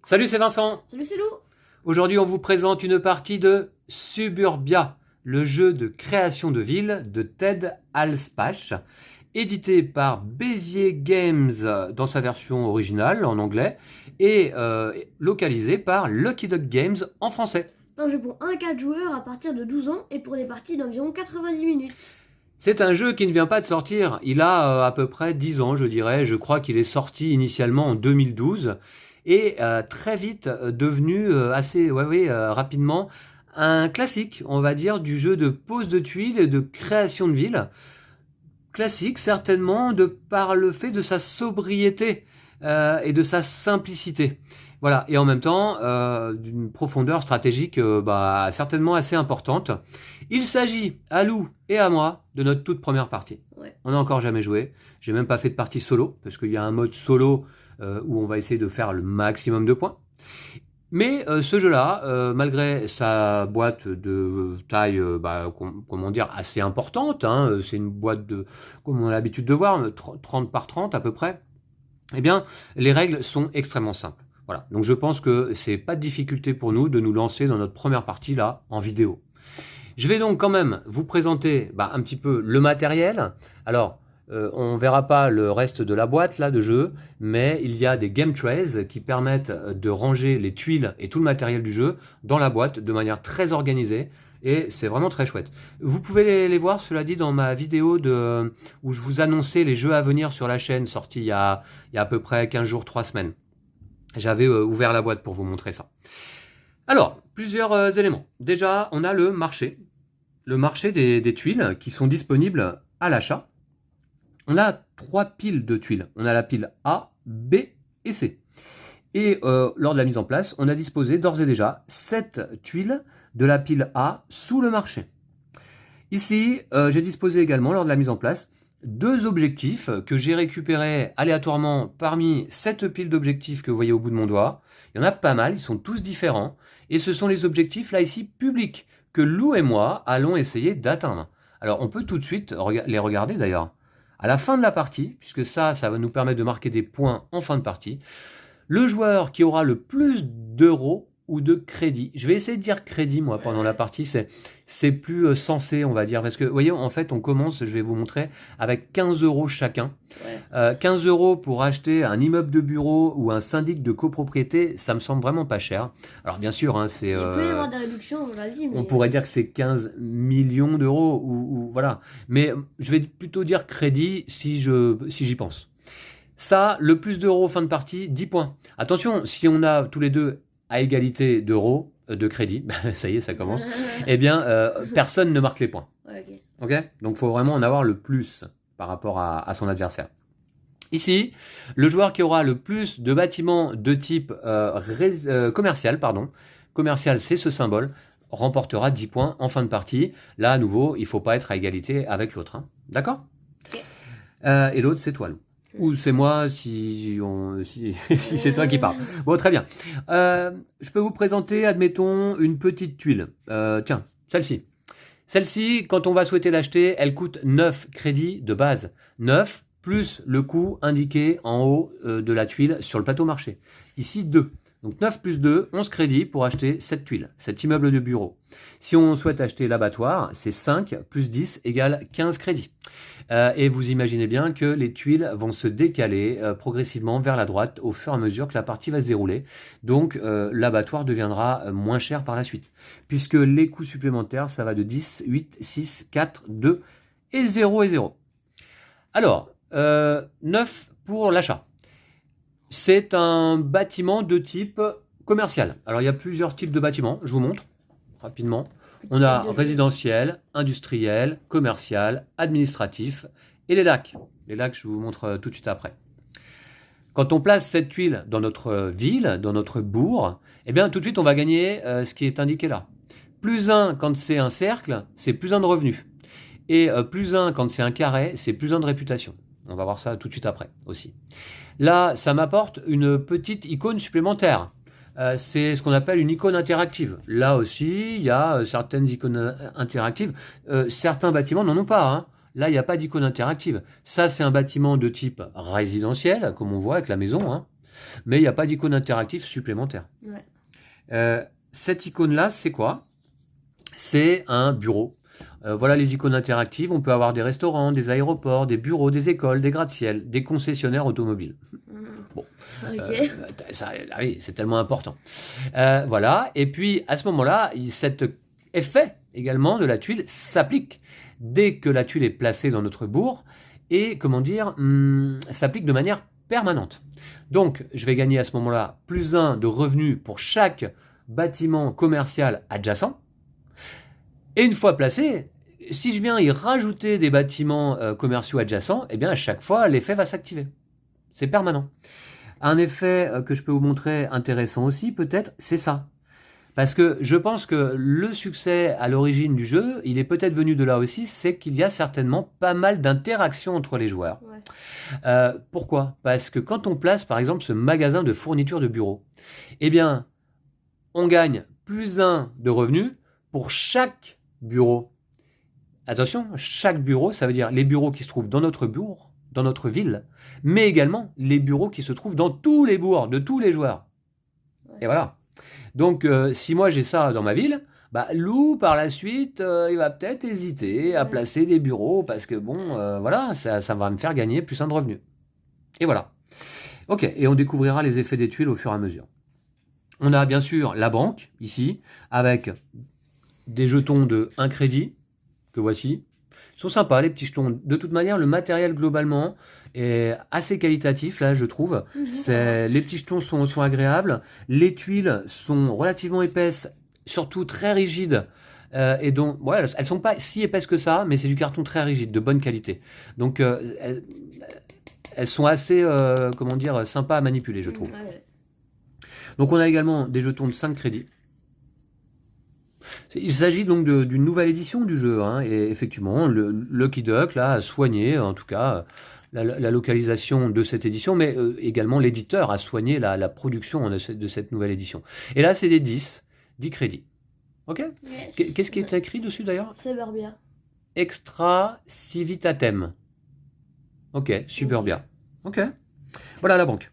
Salut, c'est Vincent. Salut, c'est Lou. Aujourd'hui, on vous présente une partie de Suburbia, le jeu de création de ville de Ted Alspach, édité par Béziers Games dans sa version originale en anglais et localisé par Lucky Duck Games en français. C'est un jeu pour 1 à 4 joueurs à partir de 12 ans et pour des parties d'environ 90 minutes. C'est un jeu qui ne vient pas de sortir, il a à peu près 10 ans je dirais, je crois qu'il est sorti initialement en 2012 et très vite devenu rapidement un classique, on va dire, du jeu de pose de tuiles et de création de ville. Classique certainement de par le fait de sa sobriété et de sa simplicité. Voilà, et en même temps d'une profondeur stratégique certainement assez importante. Il s'agit à Lou et à moi de notre toute première partie. Ouais. On n'a encore jamais joué, j'ai même pas fait de partie solo, parce qu'il y a un mode solo où on va essayer de faire le maximum de points. Mais ce jeu-là, malgré sa boîte de taille, assez importante, hein, c'est une boîte de, comme on a l'habitude de voir, 30 par 30 à peu près, eh bien, les règles sont extrêmement simples. Voilà. Donc je pense que c'est pas de difficulté pour nous de nous lancer dans notre première partie là, en vidéo. Je vais donc quand même vous présenter un petit peu le matériel. Alors, on verra pas le reste de la boîte là de jeu, mais il y a des game trays qui permettent de ranger les tuiles et tout le matériel du jeu dans la boîte de manière très organisée. Et c'est vraiment très chouette. Vous pouvez les voir, cela dit, dans ma vidéo où je vous annonçais les jeux à venir sur la chaîne, sortis il y a à peu près 15 jours, 3 semaines. J'avais ouvert la boîte pour vous montrer ça. Alors, plusieurs éléments. Déjà, on a le marché des tuiles qui sont disponibles à l'achat. On a 3 piles de tuiles. On a la pile A, B et C. Et lors de la mise en place, on a disposé d'ores et déjà 7 tuiles de la pile A sous le marché. Ici, j'ai disposé également lors de la mise en place 2 objectifs que j'ai récupérés aléatoirement parmi 7 piles d'objectifs que vous voyez au bout de mon doigt. Il y en a pas mal, ils sont tous différents. Et ce sont les objectifs là ici publics que Lou et moi allons essayer d'atteindre. Alors on peut tout de suite les regarder d'ailleurs. À la fin de la partie, puisque ça va nous permettre de marquer des points en fin de partie, le joueur qui aura le plus d'euros ou de crédit. Je vais essayer de dire crédit, moi, pendant la partie. C'est plus sensé, on va dire. Parce que, vous voyez, en fait, on commence, je vais vous montrer, avec 15 euros chacun. Ouais. 15 euros pour acheter un immeuble de bureau ou un syndic de copropriété, ça me semble vraiment pas cher. Alors, bien sûr, hein, c'est... Il peut y avoir des réductions, on l'a dit. Mais... On pourrait dire que c'est 15 millions d'euros, ou voilà. Mais je vais plutôt dire crédit si j'y pense. Ça, le plus d'euros fin de partie, 10 points. Attention, si on a tous les deux à égalité d'euros de crédit, ça y est, ça commence, eh bien, personne ne marque les points. Ouais, Ok. Donc, il faut vraiment en avoir le plus par rapport à son adversaire. Ici, le joueur qui aura le plus de bâtiments de type commercial, c'est ce symbole, remportera 10 points en fin de partie. Là, à nouveau, il ne faut pas être à égalité avec l'autre. Hein. D'accord. Ok. Et l'autre, c'est toi, Lou. Ou c'est moi si c'est toi qui parles. Bon, très bien. Je peux vous présenter, admettons, une petite tuile. Tiens, celle-ci. Celle-ci, quand on va souhaiter l'acheter, elle coûte 9 crédits de base. 9 plus le coût indiqué en haut de la tuile sur le plateau marché. Ici, 2. Donc 9 plus 2, 11 crédits pour acheter cette tuile, cet immeuble de bureau. Si on souhaite acheter l'abattoir, c'est 5 plus 10 égale 15 crédits. Et vous imaginez bien que les tuiles vont se décaler progressivement vers la droite au fur et à mesure que la partie va se dérouler. Donc l'abattoir deviendra moins cher par la suite. Puisque les coûts supplémentaires, ça va de 10, 8, 6, 4, 2 et 0 et 0. Alors, 9 pour l'achat. C'est un bâtiment de type commercial. Alors il y a plusieurs types de bâtiments, je vous montre rapidement. On a résidentiel, industriel, commercial, administratif et les lacs. Les lacs, je vous montre tout de suite après. Quand on place cette tuile dans notre ville, dans notre bourg, eh bien tout de suite on va gagner ce qui est indiqué là. Plus 1 quand c'est un cercle, c'est plus 1 de revenus. Et plus 1 quand c'est un carré, c'est plus 1 de réputation. On va voir ça tout de suite après aussi. Là, ça m'apporte une petite icône supplémentaire. C'est ce qu'on appelle une icône interactive. Là aussi, il y a certaines icônes interactives. Certains bâtiments n'en ont pas. Hein. Là, il n'y a pas d'icône interactive. Ça, c'est un bâtiment de type résidentiel, comme on voit avec la maison. Hein. mais il n'y a pas d'icône interactive supplémentaire. Ouais. Cette icône-là, c'est quoi? C'est un bureau. Voilà les icônes interactives. On peut avoir des restaurants, des aéroports, des bureaux, des écoles, des gratte-ciel, des concessionnaires automobiles. Bon, Ok. oui, c'est tellement important. Voilà. Et puis à ce moment-là, cet effet également de la tuile s'applique dès que la tuile est placée dans notre bourg et comment dire, s'applique de manière permanente. Donc, je vais gagner à ce moment-là plus 1 de revenus pour chaque bâtiment commercial adjacent. Et une fois placé, si je viens y rajouter des bâtiments commerciaux adjacents, eh bien à chaque fois, l'effet va s'activer. C'est permanent. Un effet que je peux vous montrer intéressant aussi, peut-être, c'est ça. Parce que je pense que le succès à l'origine du jeu, il est peut-être venu de là aussi, c'est qu'il y a certainement pas mal d'interactions entre les joueurs. Ouais. Pourquoi? Parce que quand on place par exemple ce magasin de fourniture de bureau, eh bien, on gagne plus 1 de revenus pour chaque bureau. Attention, chaque bureau, ça veut dire les bureaux qui se trouvent dans notre bourg, dans notre ville, mais également les bureaux qui se trouvent dans tous les bourgs de tous les joueurs. Ouais. Et voilà. Donc, si moi j'ai ça dans ma ville, bah, Lou, par la suite, il va peut-être hésiter à placer des bureaux parce que bon, voilà, ça va me faire gagner plus 1 de revenus. Et voilà. Ok, et on découvrira les effets des tuiles au fur et à mesure. On a bien sûr la banque, ici, avec des jetons de 1 crédit, que voici. Ils sont sympas, les petits jetons. De toute manière, le matériel, globalement, est assez qualitatif, là, je trouve. Les petits jetons sont agréables. Les tuiles sont relativement épaisses, surtout très rigides. Et donc, ouais, elles sont pas si épaisses que ça, mais c'est du carton très rigide, de bonne qualité. Donc, elles sont assez, comment dire, sympas à manipuler, je trouve. Ouais. Donc, on a également des jetons de 5 crédits. Il s'agit donc d'une nouvelle édition du jeu, hein, et effectivement, le Lucky Duck là, a soigné, en tout cas, la localisation de cette édition, mais également l'éditeur a soigné la production de cette nouvelle édition. Et là, c'est des 10 crédits. Ok? Yes. Qu'est-ce qui est écrit dessus d'ailleurs? Suburbia. Extra Civitatem. Ok, Suburbia. Ok. Voilà la banque.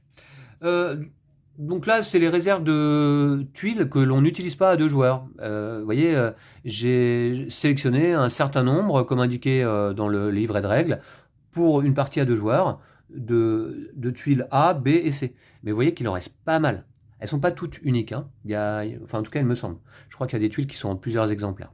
Donc là, c'est les réserves de tuiles que l'on n'utilise pas à 2 joueurs. Vous voyez, j'ai sélectionné un certain nombre, comme indiqué dans le livret de règles, pour une partie à 2 joueurs, de tuiles A, B et C. Mais vous voyez qu'il en reste pas mal. Elles sont pas toutes uniques, hein. Enfin, en tout cas, il me semble. Je crois qu'il y a des tuiles qui sont en plusieurs exemplaires.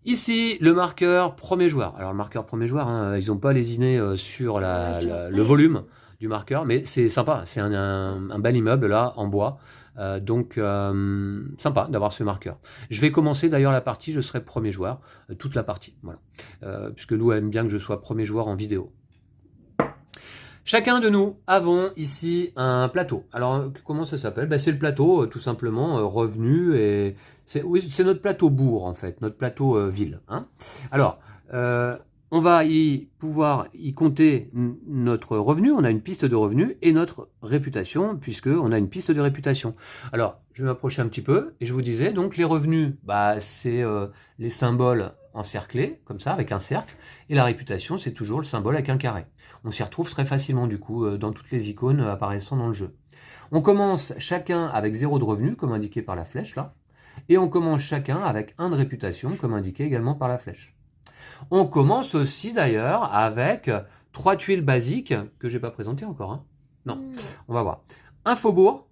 Ici, le marqueur premier joueur. Alors, le marqueur premier joueur, hein, ils n'ont pas lésiné sur le volume du marqueur, mais c'est sympa. C'est un bel immeuble, là, en bois. Donc, sympa d'avoir ce marqueur. Je vais commencer d'ailleurs la partie, je serai premier joueur, toute la partie. Voilà. Puisque Lou aime bien que je sois premier joueur en vidéo. Chacun de nous avons ici un plateau. Alors, comment ça s'appelle? C'est le plateau, tout simplement, revenu. Et c'est notre plateau bourg, en fait, notre plateau ville. Hein. Alors, on va pouvoir y compter notre revenu. On a une piste de revenu et notre réputation, puisqu'on a une piste de réputation. Alors, je vais m'approcher un petit peu et je vous disais, donc les revenus, c'est les symboles encerclés, comme ça, avec un cercle. Et la réputation, c'est toujours le symbole avec un carré. On s'y retrouve très facilement, du coup, dans toutes les icônes apparaissant dans le jeu. On commence chacun avec 0 de revenu, comme indiqué par la flèche, là. Et on commence chacun avec 1 de réputation, comme indiqué également par la flèche. On commence aussi, d'ailleurs, avec 3 tuiles basiques, que je n'ai pas présentées encore. Hein. Non, on va voir. Un faubourg,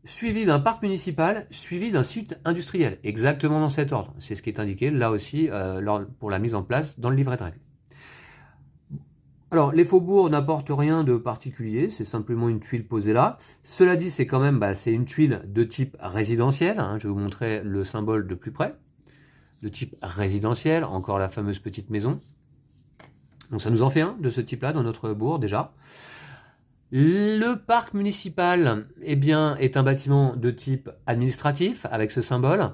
suivi d'un parc municipal, suivi d'un site industriel. Exactement dans cet ordre. C'est ce qui est indiqué, là aussi, pour la mise en place dans le livret de règles. Alors, les faubourgs n'apportent rien de particulier, c'est simplement une tuile posée là. Cela dit, c'est quand même, c'est une tuile de type résidentiel. Hein, je vais vous montrer le symbole de plus près. De type résidentiel, encore la fameuse petite maison. Donc ça nous en fait un de ce type-là dans notre bourg déjà. Le parc municipal, est un bâtiment de type administratif avec ce symbole.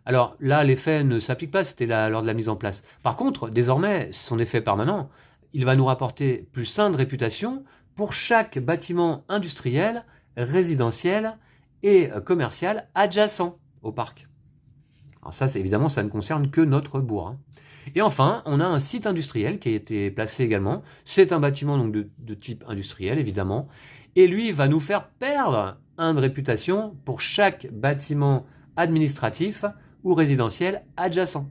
Alors là, l'effet ne s'applique pas, c'était lors de la mise en place. Par contre, désormais, son effet permanent, il va nous rapporter plus 1 de réputation pour chaque bâtiment industriel, résidentiel et commercial adjacent au parc. Alors ça, évidemment, ça ne concerne que notre bourg. Hein. Et enfin, on a un site industriel qui a été placé également. C'est un bâtiment donc, de type industriel, évidemment. Et lui va nous faire perdre 1 de réputation pour chaque bâtiment administratif ou résidentiel adjacent.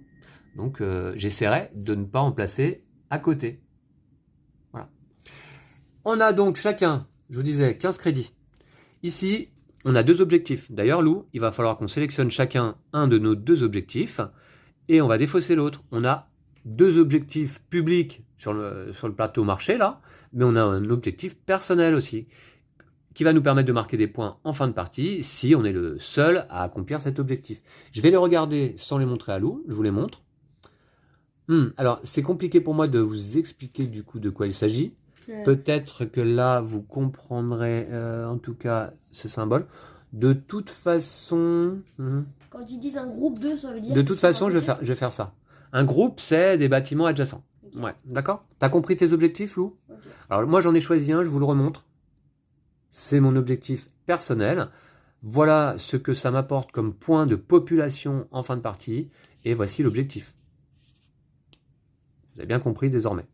Donc j'essaierai de ne pas en placer à côté. Voilà. On a donc chacun, je vous disais, 15 crédits. Ici, on a 2 objectifs. D'ailleurs, Lou, il va falloir qu'on sélectionne chacun un de nos 2 objectifs et on va défausser l'autre. On a 2 objectifs publics sur le plateau marché, là, mais on a un objectif personnel aussi qui va nous permettre de marquer des points en fin de partie si on est le seul à accomplir cet objectif. Je vais les regarder sans les montrer à Lou, je vous les montre. Alors, c'est compliqué pour moi de vous expliquer du coup de quoi il s'agit. Peut-être que là, vous comprendrez en tout cas ce symbole. De toute façon... Quand ils disent un groupe 2, ça veut dire... De toute façon, je vais faire ça. Un groupe, c'est des bâtiments adjacents. Okay. Ouais, d'accord. T'as compris tes objectifs, Lou? Okay. Alors moi, j'en ai choisi un, je vous le remontre. C'est mon objectif personnel. Voilà ce que ça m'apporte comme point de population en fin de partie. Et voici l'objectif. Vous avez bien compris désormais.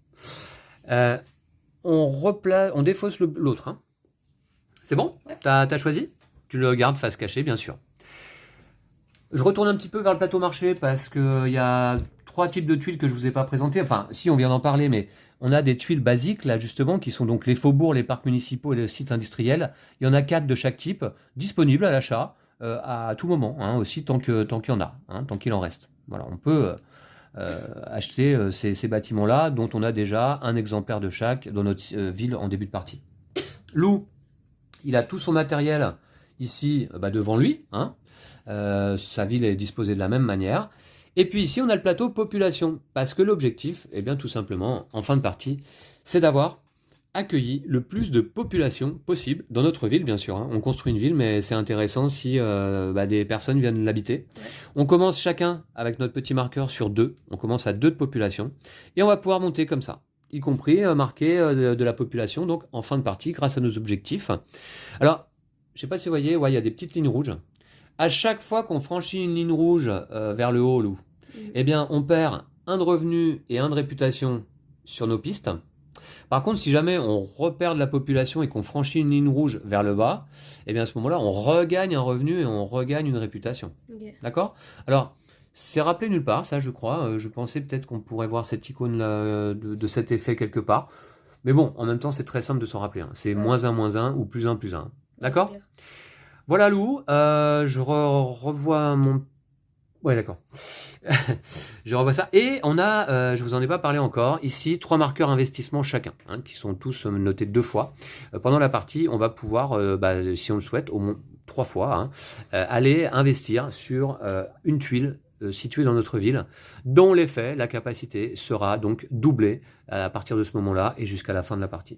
On défausse l'autre. Hein. C'est bon? Ouais. T'as choisi? Tu le gardes face cachée, bien sûr. Je retourne un petit peu vers le plateau marché parce qu'il y a 3 types de tuiles que je ne vous ai pas présentées. Enfin, si, on vient d'en parler, mais on a des tuiles basiques, là, justement, qui sont donc les faubourgs, les parcs municipaux et les sites industriels. Il y en a 4 de chaque type, disponibles à l'achat à tout moment, hein, aussi, tant qu'il y en a, hein, tant qu'il en reste. Voilà, on peut acheter ces bâtiments-là, dont on a déjà un exemplaire de chaque dans notre ville en début de partie. Lou, il a tout son matériel ici devant lui, hein. Sa ville est disposée de la même manière. Et puis ici, on a le plateau population, parce que l'objectif, eh bien tout simplement, en fin de partie, c'est d'avoir accueilli le plus de population possible dans notre ville, bien sûr. Hein. On construit une ville, mais c'est intéressant si des personnes viennent l'habiter. Ouais. On commence chacun avec notre petit marqueur sur 2. On commence à 2 de population, et on va pouvoir monter comme ça, y compris marquer de la population, donc en fin de partie, grâce à nos objectifs. Alors, je ne sais pas si vous voyez, il y a des petites lignes rouges. À chaque fois qu'on franchit une ligne rouge vers le haut, Lou, eh bien, on perd 1 de revenu et 1 de réputation sur nos pistes. Par contre, si jamais on repère de la population et qu'on franchit une ligne rouge vers le bas, eh bien, à ce moment-là, on regagne un revenu et on regagne une réputation. Okay. D'accord? Alors, c'est rappelé nulle part, ça, je crois. Je pensais peut-être qu'on pourrait voir cette icône de cet effet quelque part. Mais bon, en même temps, c'est très simple de s'en rappeler. Hein. C'est -1, ou +1, +1. D'accord? Okay. Voilà Lou, je revois mon... Ouais, d'accord. Je revois ça. Et on a, je vous en ai pas parlé encore, ici 3 marqueurs investissement chacun, hein, qui sont tous notés 2 fois. Pendant la partie, on va pouvoir, si on le souhaite, au moins 3 fois, hein, aller investir sur une tuile située dans notre ville, dont l'effet, la capacité, sera donc doublée à partir de ce moment-là et jusqu'à la fin de la partie.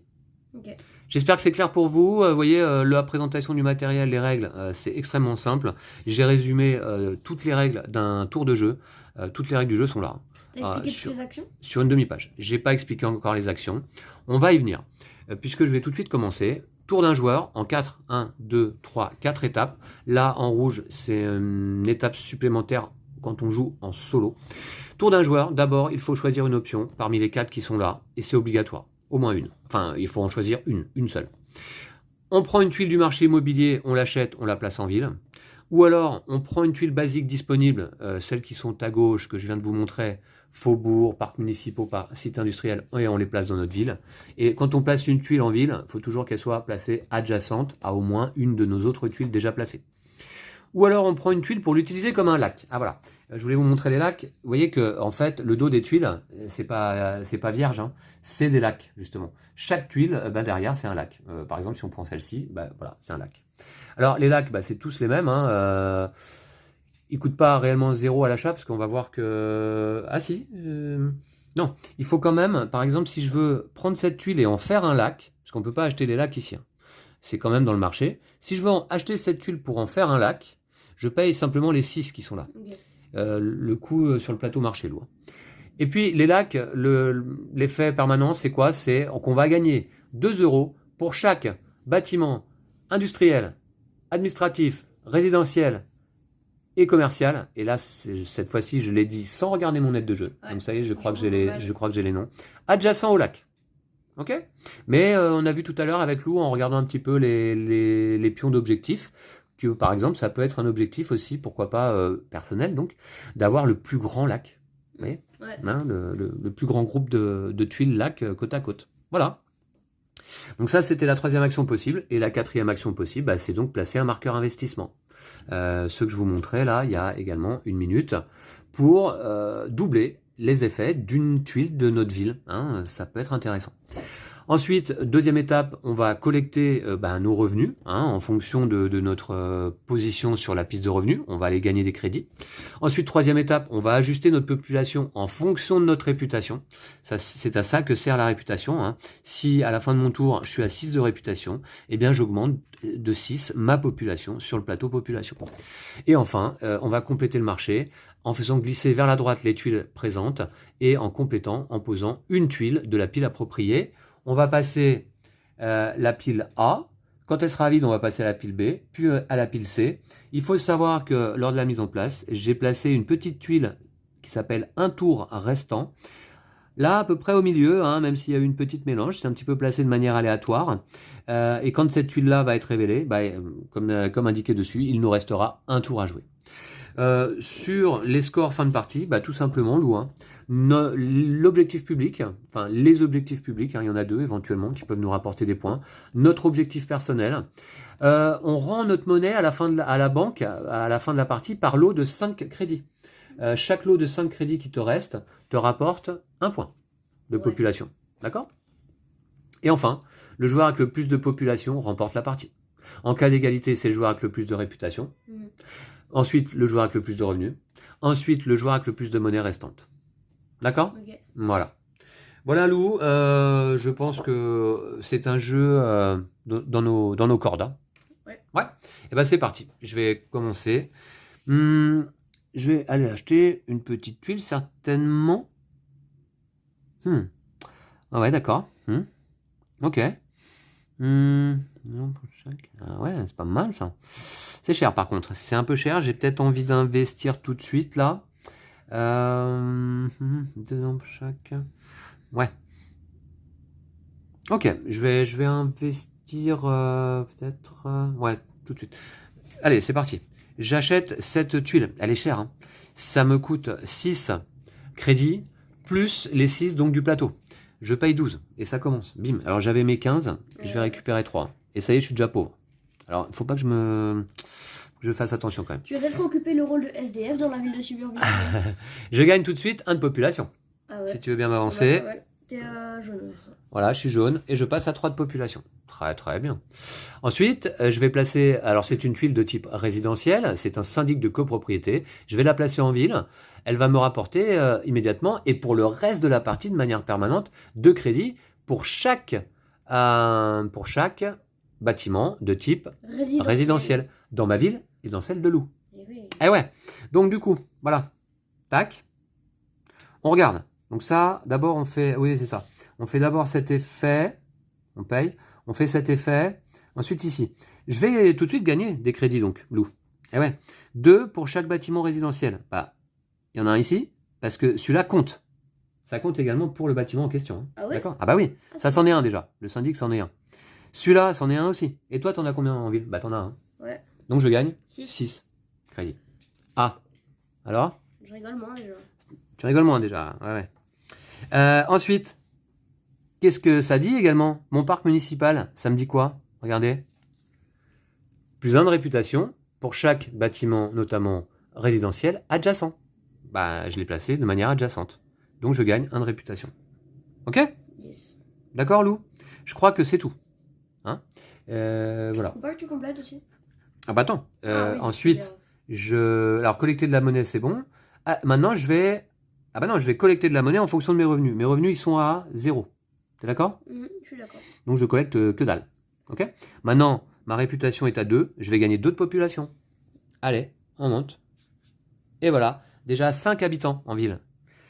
Okay. J'espère que c'est clair pour vous. Vous voyez, la présentation du matériel, les règles, c'est extrêmement simple. J'ai résumé toutes les règles d'un tour de jeu. Toutes les règles du jeu sont là. T'as expliqué toutes les actions ? Sur une demi-page. J'ai pas expliqué encore les actions. On va y venir. Puisque je vais tout de suite commencer. Tour d'un joueur en 4, 1, 2, 3, 4 étapes. Là, en rouge, c'est une étape supplémentaire quand on joue en solo. Tour d'un joueur, d'abord, il faut choisir une option parmi les 4 qui sont là. Et c'est obligatoire. Au moins une. Enfin, il faut en choisir une seule. On prend une tuile du marché immobilier, on l'achète, on la place en ville. Ou alors, on prend une tuile basique disponible, celles qui sont à gauche, que je viens de vous montrer, faubourg, parcs municipaux, sites industriels, et on les place dans notre ville. Et quand on place une tuile en ville, il faut toujours qu'elle soit placée adjacente à au moins une de nos autres tuiles déjà placées. Ou alors, on prend une tuile pour l'utiliser comme un lac. Ah voilà. Je voulais vous montrer les lacs. Vous voyez que en fait, le dos des tuiles, c'est pas vierge, hein. C'est des lacs justement. Chaque tuile, derrière, c'est un lac. Par exemple, si on prend celle-ci, voilà, c'est un lac. Alors les lacs, c'est tous les mêmes. Hein. Ils coûtent pas réellement 0 à l'achat parce qu'on va voir que non, il faut quand même. Par exemple, si je veux prendre cette tuile et en faire un lac, parce qu'on peut pas acheter des lacs ici. Hein. C'est quand même dans le marché. Si je veux acheter cette tuile pour en faire un lac, je paye simplement les 6 qui sont là. Okay. Le coût sur le plateau marché lourd. Et puis les lacs, l'effet permanent, c'est quoi? C'est qu'on va gagner 2 € pour chaque bâtiment industriel, administratif, résidentiel et commercial. Et là, cette fois-ci, je l'ai dit sans regarder mon aide de jeu. Ouais. Donc ça y est, je crois que j'ai les noms. Adjacent au lac. Ok. Mais on a vu tout à l'heure avec Lou, en regardant un petit peu les pions d'objectifs, que par exemple, ça peut être un objectif aussi, pourquoi pas personnel, donc, d'avoir le plus grand lac. Vous voyez, Ouais. hein, le plus grand groupe de tuiles lac côte à côte. Voilà. Donc ça, c'était la troisième action possible. Et la quatrième action possible, bah, c'est donc placer un marqueur investissement. Ce que je vous montrais là, il y a également 1 minute, pour doubler les effets d'une tuile de notre ville. Hein, ça peut être intéressant. Ensuite, deuxième étape, on va collecter nos revenus hein, en fonction de notre position sur la piste de revenus. On va aller gagner des crédits. Ensuite, troisième étape, on va ajuster notre population en fonction de notre réputation. C'est à ça que sert la réputation. Hein. Si à la fin de mon tour, je suis à 6 de réputation, eh bien j'augmente de 6 ma population sur le plateau population. Et enfin, on va compléter le marché en faisant glisser vers la droite les tuiles présentes et en complétant, en posant une tuile de la pile appropriée. On va passer la pile A. Quand elle sera vide, on va passer à la pile B, puis à la pile C. Il faut savoir que lors de la mise en place, j'ai placé une petite tuile qui s'appelle un tour restant. Là, à peu près au milieu, hein, même s'il y a eu une petite mélange, c'est un petit peu placé de manière aléatoire. Et quand cette tuile-là va être révélée, comme indiqué dessus, il nous restera un tour à jouer. Sur les scores fin de partie, tout simplement, Lou, hein, l'objectif public, enfin les objectifs publics, hein, il y en a 2 éventuellement qui peuvent nous rapporter des points. Notre objectif personnel, on rend notre monnaie à la banque à la fin de la partie par lot de 5 crédits. Chaque lot de 5 crédits qui te reste te rapporte 1 point de population. D'accord? Et enfin, le joueur avec le plus de population remporte la partie. En cas d'égalité, c'est le joueur avec le plus de réputation. Ensuite, le joueur avec le plus de revenus. Ensuite, le joueur avec le plus de monnaie restante. D'accord? Okay. Voilà. Voilà, Lou. Je pense que c'est un jeu dans nos cordes. Hein. Ouais. Et ben c'est parti. Je vais commencer. Je vais aller acheter une petite tuile, certainement. Ah ouais, d'accord. Ok. Non, pour chaque... Ah ouais, c'est pas mal ça. C'est cher par contre. C'est un peu cher. J'ai peut-être envie d'investir tout de suite là. 2 ans pour chaque. Ouais. Ok, je vais investir peut-être... ouais, tout de suite. Allez, c'est parti. J'achète cette tuile. Elle est chère. Hein. Ça me coûte 6 crédits, plus les 6 donc du plateau. Je paye 12. Et ça commence. Bim. Alors j'avais mes 15. Je vais récupérer 3. Et ça y est, je suis déjà pauvre. Alors, il faut pas que je fasse attention quand même. Tu vas peut-être occuper le rôle de SDF dans la ville de Suburbia. Je gagne tout de suite 1 de population. Ah ouais. Si tu veux bien m'avancer. T'es jaune. Voilà, je suis jaune et je passe à 3 de population. Très très bien. Ensuite, je vais placer, alors c'est une tuile de type résidentiel, c'est un syndic de copropriété. Je vais la placer en ville. Elle va me rapporter immédiatement et pour le reste de la partie de manière permanente 2 crédits pour chaque bâtiment de type résidentiel dans ma ville et dans celle de Lou. Eh ouais. Donc du coup, voilà. Tac. On regarde. Donc ça, d'abord on fait... Oui, c'est ça. On fait d'abord cet effet. On paye. On fait cet effet. Ensuite ici. Je vais tout de suite gagner des crédits donc, Lou. Eh ouais. 2 pour chaque bâtiment résidentiel. Il y en a un ici, parce que celui-là compte. Ça compte également pour le bâtiment en question. Hein. Ah ouais? D'accord? Ah bah oui. Ça c'en est un déjà. Le syndic c'en est un. Celui-là c'en est un aussi. Et toi, t'en as combien en ville? Bah t'en as un. Ouais. Donc je gagne 6 crédits. Ah. Alors? Je rigole moins déjà. Tu rigoles moins déjà. Ouais. Ensuite, qu'est-ce que ça dit également? Mon parc municipal, ça me dit quoi? Regardez. Plus 1 de réputation pour chaque bâtiment, notamment résidentiel, adjacent. Je l'ai placé de manière adjacente. Donc je gagne 1 de réputation. Ok? Yes. D'accord, Lou? Je crois que c'est tout. Hein? Voilà. Faut pas que tu complètes aussi? Ah bah attends. Oui, ensuite, alors collecter de la monnaie, c'est bon. Maintenant, je vais collecter de la monnaie en fonction de mes revenus. Mes revenus, ils sont à 0. T'es d'accord? Je suis d'accord. Donc je collecte que dalle. Ok? Maintenant, ma réputation est à 2. Je vais gagner 2 de population. Allez, on monte. Et voilà. Déjà 5 habitants en ville.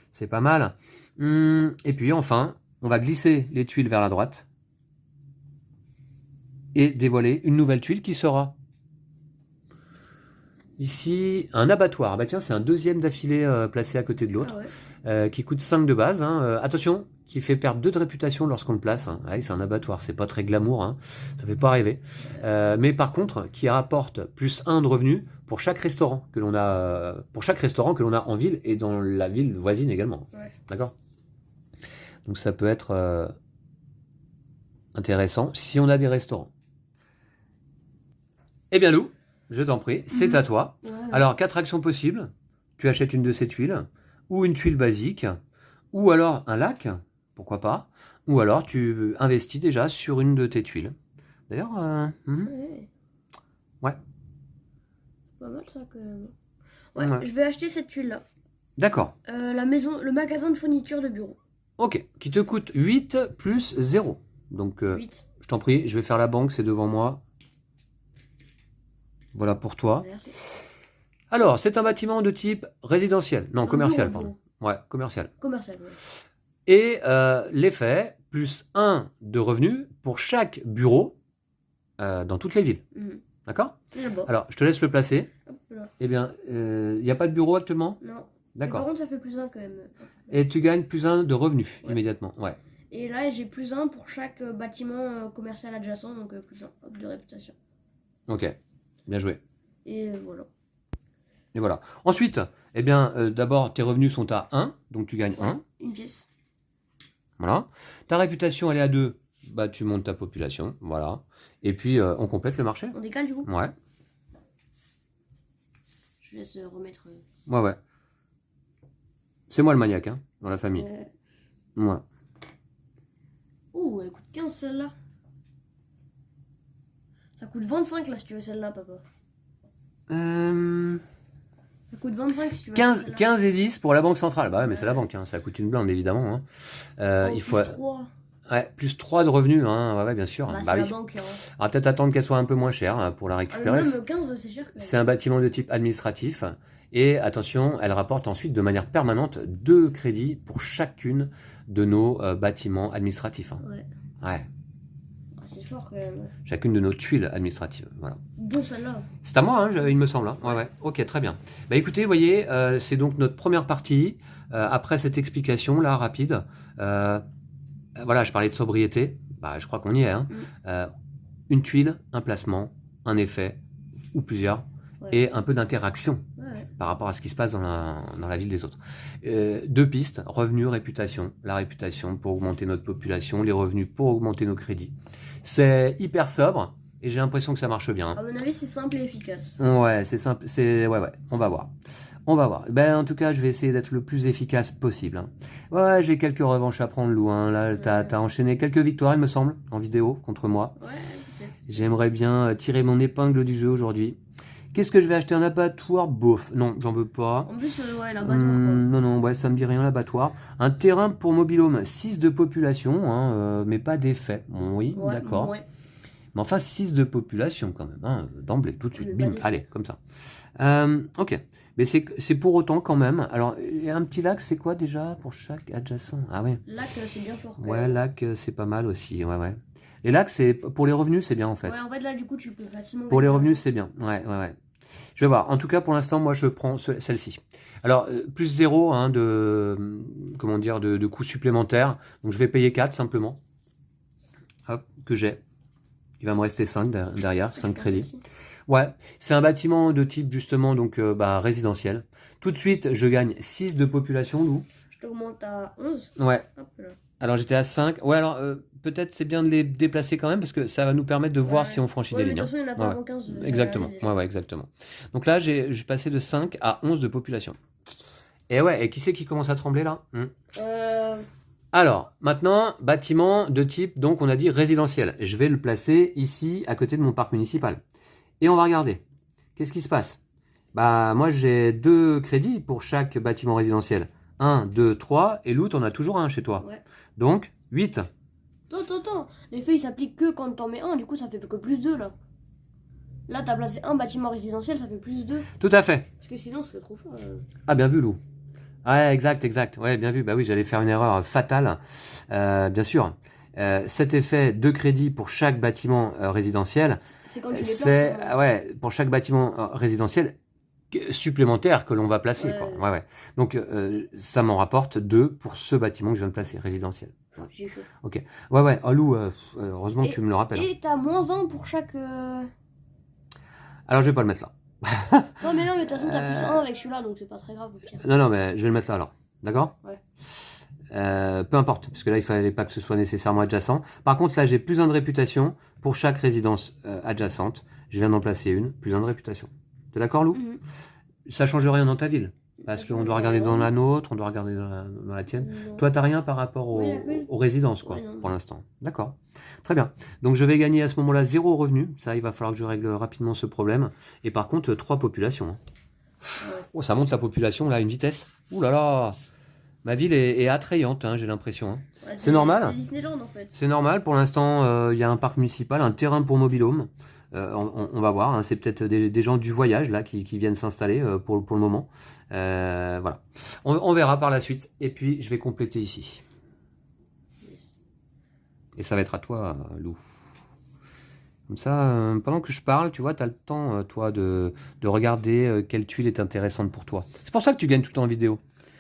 C'est pas mal. Et puis enfin, on va glisser les tuiles vers la droite. Et dévoiler une nouvelle tuile qui sera Ici, un abattoir. Bah tiens, c'est un deuxième d'affilée placé à côté de l'autre, Ah ouais. qui coûte 5 de base. Hein. Attention, qui fait perdre 2 de réputation lorsqu'on le place. Hein. Ah oui, c'est un abattoir, c'est pas très glamour, hein. Ça fait pas rêver. Mais par contre, qui rapporte plus 1 de revenus pour chaque restaurant que l'on a, en ville et dans la ville voisine également. Ouais. D'accord? Donc ça peut être intéressant si on a des restaurants. Eh bien Lou, je t'en prie, c'est à toi. Ouais. Alors, 4 actions possibles. Tu achètes une de ces tuiles, ou une tuile basique, ou alors un lac, pourquoi pas, ou alors tu investis déjà sur une de tes tuiles. D'ailleurs, ouais, Pas mal ça quand même. Ouais, ouais. je vais acheter cette tuile-là. D'accord. Le magasin de fourniture de bureau. Ok, qui te coûte 8 plus 0. Donc, 8. je t'en prie, je vais faire la banque, c'est devant moi. Voilà pour toi. Merci. Alors, c'est un bâtiment de type résidentiel. Non, Un commercial, bureau, pardon. Ouais, commercial. Commercial, ouais. Et l'effet, plus 1 de revenus pour chaque bureau dans toutes les villes. Mhm. D'accord? Là-bas. Alors, je te laisse le placer. Hop là. Eh bien, il n'y a pas de bureau actuellement? Non. Mais par D'accord. contre, ça fait plus 1 quand même. Et tu gagnes plus 1 de revenus Ouais. immédiatement. Ouais. Et là, j'ai plus 1 pour chaque bâtiment commercial adjacent, donc plus 1 de réputation. Ok. Bien joué. Et voilà. Et voilà. Ensuite, eh bien, d'abord, tes revenus sont à 1, donc tu gagnes 1. Une pièce. Voilà. Ta réputation, elle est à 2. Bah, tu montes ta population. Voilà. Et puis, on complète le marché. On décale du coup. Ouais. Je laisse remettre. Ouais, ouais. C'est moi le maniaque, hein, dans la famille. Voilà. Ouh, elle coûte 15 celle-là. Ça coûte 25 là si tu veux celle-là, papa. Ça coûte 25 si tu veux. 15 et 10 pour la banque centrale. Bah ouais, mais c'est la banque, hein. Ça coûte une blinde, évidemment. Hein. Il faut... 3. Ouais, plus 3 de revenus, hein. Ouais, bien sûr. Bah, Bah c'est oui. la banque. Hein. On va peut-être attendre qu'elle soit un peu moins chère hein, pour la Ah, récupérer. mais même 15, c'est cher quand même. C'est un bâtiment de type administratif. Et attention, elle rapporte ensuite de manière permanente 2 crédits pour chacune de nos bâtiments administratifs. Hein. Ouais. Ouais. Ah, c'est fort quand même. Chacune de nos tuiles administratives. Voilà. Dont celle-là. C'est à moi, hein, il me semble. Hein. Ouais, ouais. Ok, très bien. Bah écoutez, vous voyez, c'est donc notre première partie. Après cette explication là rapide, voilà, je parlais de sobriété. Bah, je crois qu'on y est. Hein. Une tuile, un placement, un effet ou plusieurs, Ouais. et un peu d'interaction Ouais. par rapport à ce qui se passe dans la ville des autres. 2 pistes, revenus, réputation. La réputation pour augmenter notre population, les revenus pour augmenter nos crédits. C'est hyper sobre et j'ai l'impression que ça marche bien. À mon avis, c'est simple et efficace. Ouais, c'est simple, ouais, on va voir. On va voir. Ben, en tout cas, je vais essayer d'être le plus efficace possible. Hein. Ouais, j'ai quelques revanches à prendre, Lou. Hein. Là, t'as enchaîné quelques victoires, il me semble, en vidéo, contre moi. Ouais, peut-être. J'aimerais bien tirer mon épingle du jeu aujourd'hui. Qu'est-ce que je vais acheter? Un abattoir? Bof. Non, j'en veux pas. En plus, ouais, l'abattoir quoi. Non, ouais, ça me dit rien, l'abattoir. Un terrain pour mobilhome, 6 de population, hein, mais pas d'effet. Bon, oui, Ouais, d'accord. ouais. Mais enfin, 6 de population quand même, hein, d'emblée, tout de suite. Mais Bim, pas d'effet. allez, comme ça. Ok. Mais c'est pour autant quand même. Alors, il y a un petit lac, c'est quoi déjà pour chaque adjacent? Ah ouais. Lac, c'est bien fort. Quand Ouais, même. lac, c'est pas mal aussi. Ouais, ouais. Les lacs, c'est pour les revenus, c'est bien en fait. Ouais, en fait, là, du coup, tu peux facilement. Pour les gagner. revenus, c'est bien. Ouais, ouais, ouais. Je vais voir. En tout cas, pour l'instant, moi, je prends celle-ci. Alors, plus 0 hein, comment dire, de coûts supplémentaires. Donc, je vais payer 4 simplement. Hop, que j'ai. Il va me rester 5 derrière, 5 crédits. Celle-ci. Ouais, c'est un bâtiment de type justement donc résidentiel. Tout de suite, je gagne 6 de population, Lou. Je t'augmente à 11. Ouais. Hop là. Alors j'étais à 5. Ouais, alors peut-être c'est bien de les déplacer quand même parce que ça va nous permettre de voir Ouais. si on franchit Ouais, des mais de lignes. toute façon, il n'y en a pas Ouais, avant 15. j'ai Exactement. regardé déjà. Ouais, exactement. Donc là, je suis passé de 5 à 11 de population. Et ouais, et qui c'est qui commence à trembler là? Alors, maintenant, bâtiment de type, donc on a dit résidentiel. Je vais le placer ici, à côté de mon parc municipal. Et on va regarder. Qu'est-ce qui se passe? Bah, moi j'ai 2 crédits pour chaque bâtiment résidentiel. 1, 2, 3, et l'autre, on a toujours un chez toi. Ouais. Donc, 8. Attends. L'effet, il s'applique que quand t'en mets un. Du coup, ça fait que plus 2 là. Là, t'as placé un bâtiment résidentiel, ça fait plus 2. Tout à fait. Parce que sinon, ce serait trop fort. Ah, bien vu, Lou. Ouais, exact. Ouais, bien vu. Bah oui, j'allais faire une erreur fatale. Bien sûr. Cet effet de crédit pour chaque bâtiment résidentiel, C'est quand tu les places. c'est ouais, pour chaque bâtiment résidentiel supplémentaires que l'on va placer. Ouais. Quoi. Ouais. Donc, ça m'en rapporte 2 pour ce bâtiment que je viens de placer, résidentiel. J'ai chaud. Ok. Ouais. Oh, Lou, heureusement que tu me le rappelles. Et t'as -1 pour chaque. Alors, je vais pas le mettre là. Non, mais de toute façon, t'as +1 avec celui-là, donc c'est pas très grave au pire. Non, mais je vais le mettre là alors. D'accord? Ouais. Peu importe, parce que là, il fallait pas que ce soit nécessairement adjacent. Par contre, là, j'ai +1 de réputation pour chaque résidence adjacente. Je viens d'en placer une, +1 de réputation. T'es d'accord, Lou? Ça change rien dans ta ville. Parce qu'on doit regarder dans la nôtre, on doit regarder dans la tienne. Non. Toi, t'as rien par rapport aux résidences, quoi, Ouais, non. pour l'instant. D'accord. Très bien. Donc, je vais gagner à ce moment-là 0 revenu. Ça, il va falloir que je règle rapidement ce problème. Et par contre, 3 populations. Hein. Ouais. Oh, ça monte la population, là, à une vitesse. Ouh là là. Ma ville est attrayante, hein, j'ai l'impression. Hein. Ouais, C'est normal. C'est Disneyland en fait. C'est normal. Pour l'instant, il y a un parc municipal, un terrain pour mobil-home. On va voir. Hein, c'est peut-être des gens du voyage là qui viennent s'installer pour le moment. Voilà. On verra par la suite. Et puis, je vais compléter ici. Et ça va être à toi, Lou. Comme ça, pendant que je parle, tu vois, tu as le temps, toi, de regarder quelle tuile est intéressante pour toi. C'est pour ça que tu gagnes tout le temps en vidéo.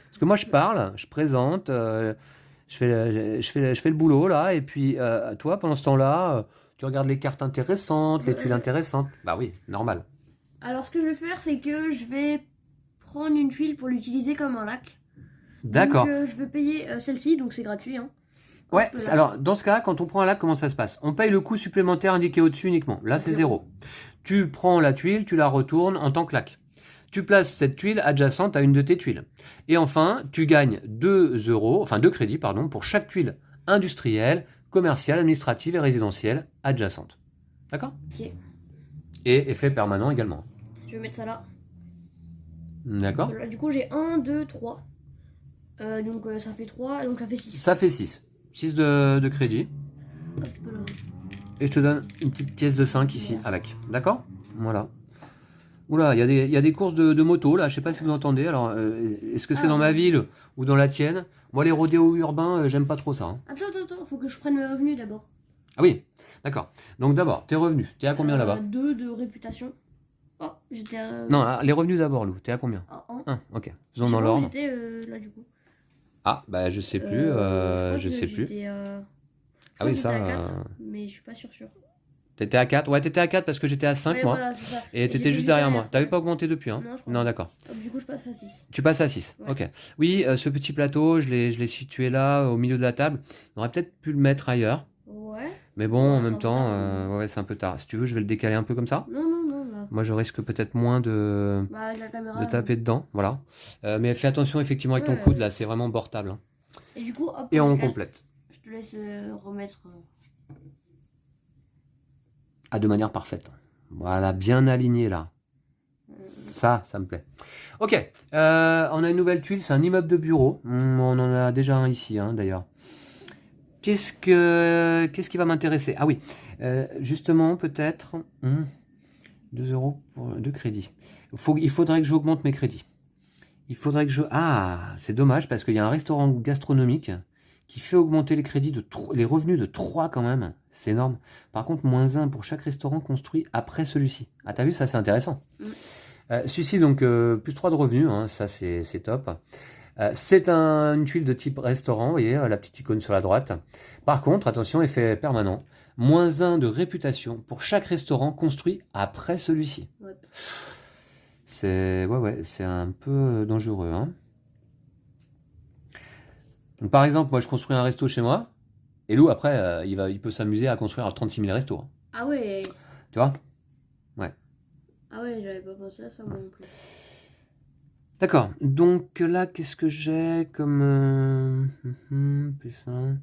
Parce que moi, je parle, je présente, je fais le boulot, là, et puis toi, pendant ce temps-là, tu regardes les cartes intéressantes, les tuiles intéressantes. Bah oui, normal. Alors, ce que je vais faire, c'est que je vais prendre une tuile pour l'utiliser comme un lac. D'accord. Donc, je vais payer celle-ci, donc c'est gratuit. Hein. Ouais, alors dans ce cas, quand on prend un lac, comment ça se passe? On paye le coût supplémentaire indiqué au-dessus uniquement. Là, c'est 0. Tu prends la tuile, tu la retournes en tant que lac. Tu places cette tuile adjacente à une de tes tuiles. Et enfin, tu gagnes 2 crédits, pour chaque tuile industrielle, commerciale, administrative et résidentielle adjacente. D'accord? Ok. Et effet permanent également. Je vais mettre ça là. D'accord? Voilà, du coup, j'ai 1, 2, 3. Donc, ça fait 3, donc ça fait 6. Ça fait 6. 6 de crédit. Hop là. Et je te donne une petite pièce de 5 ici Merci. avec. D'accord? Voilà. Oula, il y a des courses de moto là, je sais pas si vous entendez. Alors, est-ce que c'est dans ma ville ou dans la tienne? Moi, les rodéos urbains, j'aime pas trop ça. Hein. Attends, faut que je prenne mes revenus d'abord. Ah oui, d'accord. Donc d'abord, tes revenus. T'es à combien là-bas? 2 de réputation. Oh, j'étais à... Non, les revenus d'abord, Lou. T'es à combien? À 1. Ah, ok. Faisons dans l'ordre. J'étais là du coup. Ah, bah je sais plus. Je sais plus. Ah oui, ça. À 4, mais je suis pas sûr. T'étais à 4? Ouais, t'étais à 4 parce que j'étais à 5 Ouais, moi. voilà, c'est ça. Et t'étais juste derrière moi. T'avais pas augmenté depuis, hein? Non, je crois Non, pas. d'accord. Du coup, je passe à 6. Tu passes à 6. Ouais. Ok. Oui, ce petit plateau, je l'ai situé là, au milieu de la table. On aurait peut-être pu le mettre ailleurs. Ouais. Mais bon, en c'est même un peu temps, tard. ouais, c'est un peu tard. Si tu veux, je vais le décaler un peu comme ça. Non. Bah, Moi, je risque peut-être moins de avec la caméra. taper dedans. Voilà. Mais fais attention, effectivement, avec ton Ouais, coude, là, c'est vraiment portable. Hein. Et du coup, hop. Et on décale. complète. Je te laisse remettre. Ah, de manière parfaite. Voilà, bien aligné, là. Ça me plaît. Ok, on a une nouvelle tuile, c'est un immeuble de bureau. On en a déjà un ici, hein, d'ailleurs. Qu'est-ce qui va m'intéresser? Ah oui, justement, peut-être 2 euros de crédit. Il faudrait que j'augmente mes crédits. Ah, c'est dommage parce qu'il y a un restaurant gastronomique qui fait augmenter les crédits les revenus de 3 quand même. C'est énorme. Par contre, -1 pour chaque restaurant construit après celui-ci. Ah, t'as vu, ça c'est intéressant. Celui-ci, donc, plus 3 de revenus, hein, ça c'est top. C'est une tuile de type restaurant, vous voyez, la petite icône sur la droite. Par contre, attention, effet permanent, -1 de réputation pour chaque restaurant construit après celui-ci. Ouais. C'est un peu dangereux. Hein. Donc, par exemple, moi je construis un resto chez moi, et Lou, après, il peut s'amuser à construire 36 000 restos. Hein. Ah ouais. Tu vois? Ouais. Ah ouais, j'avais pas pensé à ça moi non plus. D'accord, donc là, qu'est-ce que j'ai comme... plus 1.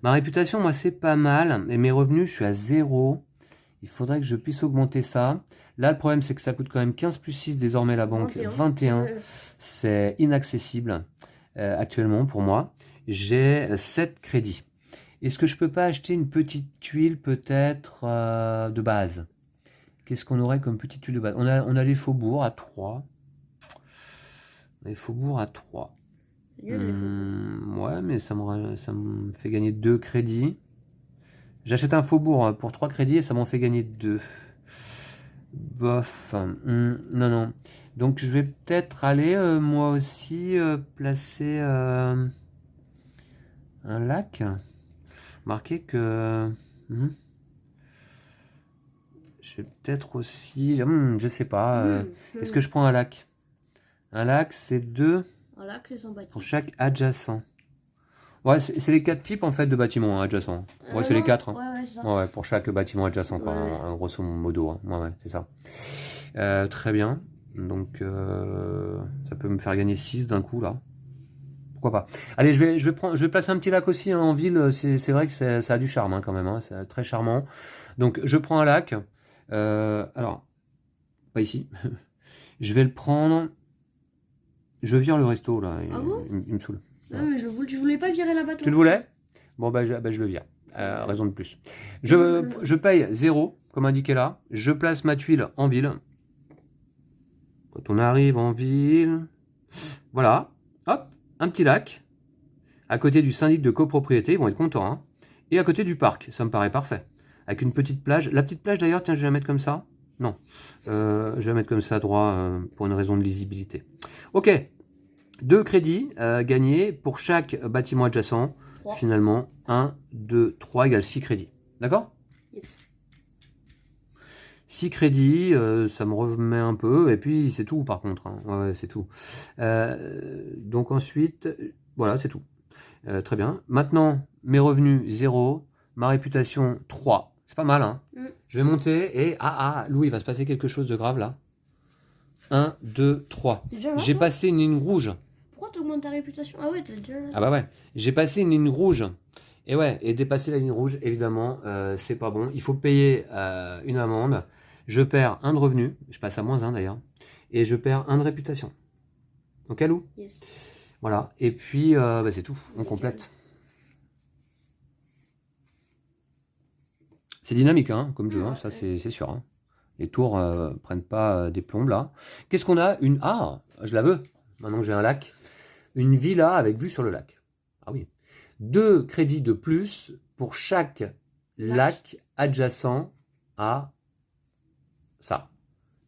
Ma réputation, moi, c'est pas mal. Et mes revenus, je suis à 0. Il faudrait que je puisse augmenter ça. Là, le problème, c'est que ça coûte quand même 15 plus 6 désormais la banque. 21. C'est inaccessible actuellement pour moi. J'ai 7 crédits. Est-ce que je peux pas acheter une petite tuile peut-être de base? Qu'est-ce qu'on aurait comme petite tuile de base? On a les faubourgs à 3. Les faubourgs à 3. Ouais, mais ça me fait gagner 2 crédits. J'achète un faubourg pour 3 crédits et ça m'en fait gagner 2. Bof. Non, non. Donc je vais peut-être aller moi aussi placer un lac. Marquez que... je vais peut-être aussi... je sais pas. Est-ce que je prends un lac? Un lac, c'est 2 Un lac, c'est 100 bâtiments. pour chaque adjacent. Ouais, c'est les 4 types en fait de bâtiments adjacents. Ouais, c'est les 4. Ouais, c'est ça. Ouais, pour chaque bâtiment adjacent, quoi, Ouais. en grosso modo. Hein. Ouais, c'est ça. Très bien. Donc, ça peut me faire gagner 6 d'un coup, là. Pourquoi pas. Allez, je vais placer un petit lac aussi hein, en ville. C'est vrai que ça a du charme hein, quand même. Hein, c'est très charmant. Donc, je prends un lac. Alors, pas ici. Je vais le prendre. Je vire le resto, là. Ah bon? Il me saoule. Ah oui, je voulais pas virer l'abattoir. Tu le voulais? Bon, bah, je le vire. Raison de plus. Je paye 0, comme indiqué là. Je place ma tuile en ville. Quand on arrive en ville, voilà, hop, un petit lac. À côté du syndic de copropriété, ils vont être contents. Hein. Et à côté du parc, ça me paraît parfait. Avec une petite plage. La petite plage d'ailleurs, tiens, je vais la mettre comme ça. Non, je vais la mettre comme ça droit pour une raison de lisibilité. Ok, 2 crédits gagnés pour chaque bâtiment adjacent. 3. Finalement, 1, 2, 3 égale 6 crédits. D'accord? Yes. 6 crédits, ça me remet un peu. Et puis, c'est tout par contre. Hein. Ouais, c'est tout. Donc ensuite, voilà, c'est tout. Très bien. Maintenant, mes revenus 0. Ma réputation 3. C'est pas mal. Hein. Je vais monter et... Louis, il va se passer quelque chose de grave là. 1, 2, 3. J'ai passé une ligne rouge. Pourquoi t'augmentes ta réputation? Ah ouais, t'as déjà là. Ah bah ouais. J'ai passé une ligne rouge. Et ouais, et dépasser la ligne rouge, évidemment, c'est pas bon. Il faut payer une amende. Je perds 1 de revenu. Je passe à -1 d'ailleurs. Et je perds 1 de réputation. Ok, Lou? Yes. Voilà. Et puis, bah, c'est tout. On complète. C'est dynamique, hein, comme jeu. Hein, ça, c'est sûr. Hein. Les tours prennent pas des plombes, là. Qu'est-ce qu'on a? Je la veux. Maintenant que j'ai un lac. Une villa avec vue sur le lac. Ah oui. 2 crédits de plus pour chaque lac adjacent à ça.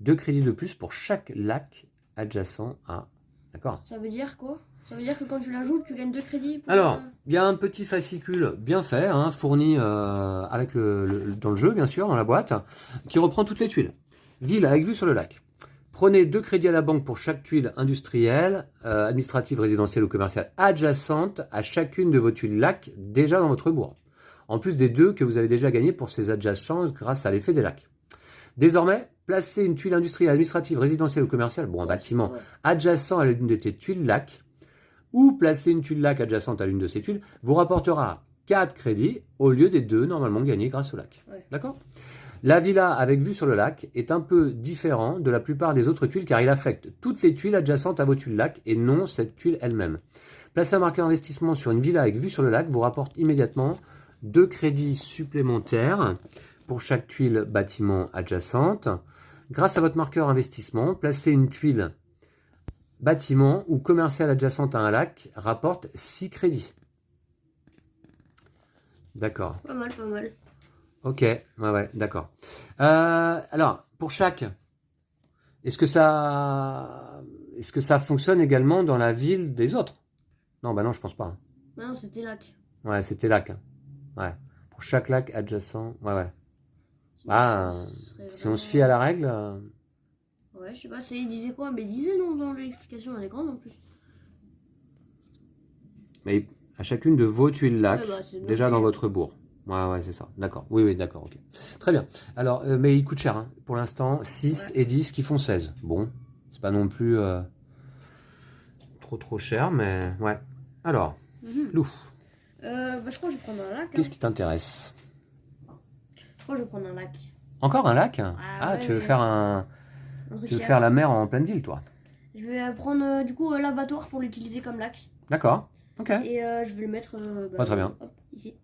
2 crédits de plus pour chaque lac adjacent à... D'accord? Ça veut dire quoi? Ça veut dire que quand tu l'ajoutes, tu gagnes 2 crédits pour... Alors, il y a un petit fascicule bien fait, hein, fourni avec dans le jeu, bien sûr, dans la boîte, qui reprend toutes les tuiles. Ville avec vue sur le lac. Prenez 2 crédits à la banque pour chaque tuile industrielle, administrative, résidentielle ou commerciale adjacente à chacune de vos tuiles lacs déjà dans votre bourg. En plus des 2 que vous avez déjà gagnés pour ces adjacences grâce à l'effet des lacs. Désormais, placez une tuile industrielle, administrative, résidentielle ou commerciale, un bâtiment adjacent à l'une de tes tuiles lacs, ou placer une tuile lac adjacente à l'une de ces tuiles, vous rapportera 4 crédits au lieu des 2 normalement gagnés grâce au lac. Ouais. D'accord? La villa avec vue sur le lac est un peu différent de la plupart des autres tuiles car il affecte toutes les tuiles adjacentes à vos tuiles lac et non cette tuile elle-même. Placer un marqueur d'investissement sur une villa avec vue sur le lac vous rapporte immédiatement 2 crédits supplémentaires pour chaque tuile bâtiment adjacente. Grâce à votre marqueur investissement, placer une tuile bâtiment ou commercial adjacente à un lac rapporte 6 crédits. D'accord. Pas mal, pas mal. Ok, ouais, d'accord. Alors, pour chaque, est-ce que ça fonctionne également dans la ville des autres? Non, bah non, je pense pas. Bah non, c'était lac. Ouais, c'était lac. Hein. Ouais. Pour chaque lac adjacent, ouais. Si on se fie à la règle. Ouais, je sais pas, il disait quoi? Mais il disait non dans l'explication, elle est grande en plus. Mais à chacune de vos tuiles lac, c'est déjà dans votre bourg. Ouais, c'est ça. D'accord. Oui, d'accord, ok. Très bien. Alors, mais il coûte cher, hein. Pour l'instant, 6 et 10 qui font 16. Bon, c'est pas non plus trop cher, mais ouais. Alors, Lou, Bah, je crois que je vais prendre un lac. qu'est-ce qui t'intéresse? Je crois que je vais prendre un lac. Encore un lac? Ouais, tu veux faire tu veux faire la mer en pleine ville, toi? Je vais prendre du coup l'abattoir pour l'utiliser comme lac. D'accord. Ok. Et je vais le mettre très bien. Hop, ici.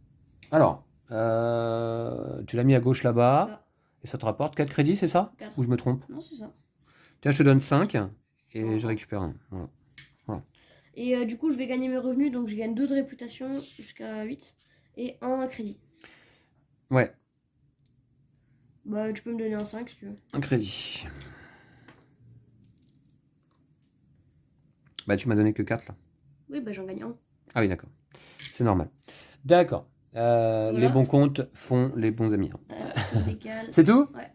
Alors, tu l'as mis à gauche là-bas. Là. Et ça te rapporte 4 crédits, c'est ça? 4. Ou je me trompe? Non, c'est ça. Tiens, je te donne 5 et je récupère un. Voilà. Et du coup, je vais gagner mes revenus. Donc, je gagne 2 de réputation jusqu'à 8 et 1 crédit. Ouais. Bah, tu peux me donner un 5 si tu veux. Un crédit. Bah, tu m'as donné que 4 là. Oui, bah, j'en gagne un. Ah oui, d'accord. C'est normal. D'accord. Voilà. Les bons comptes font les bons amis. On décale. C'est tout? Ouais.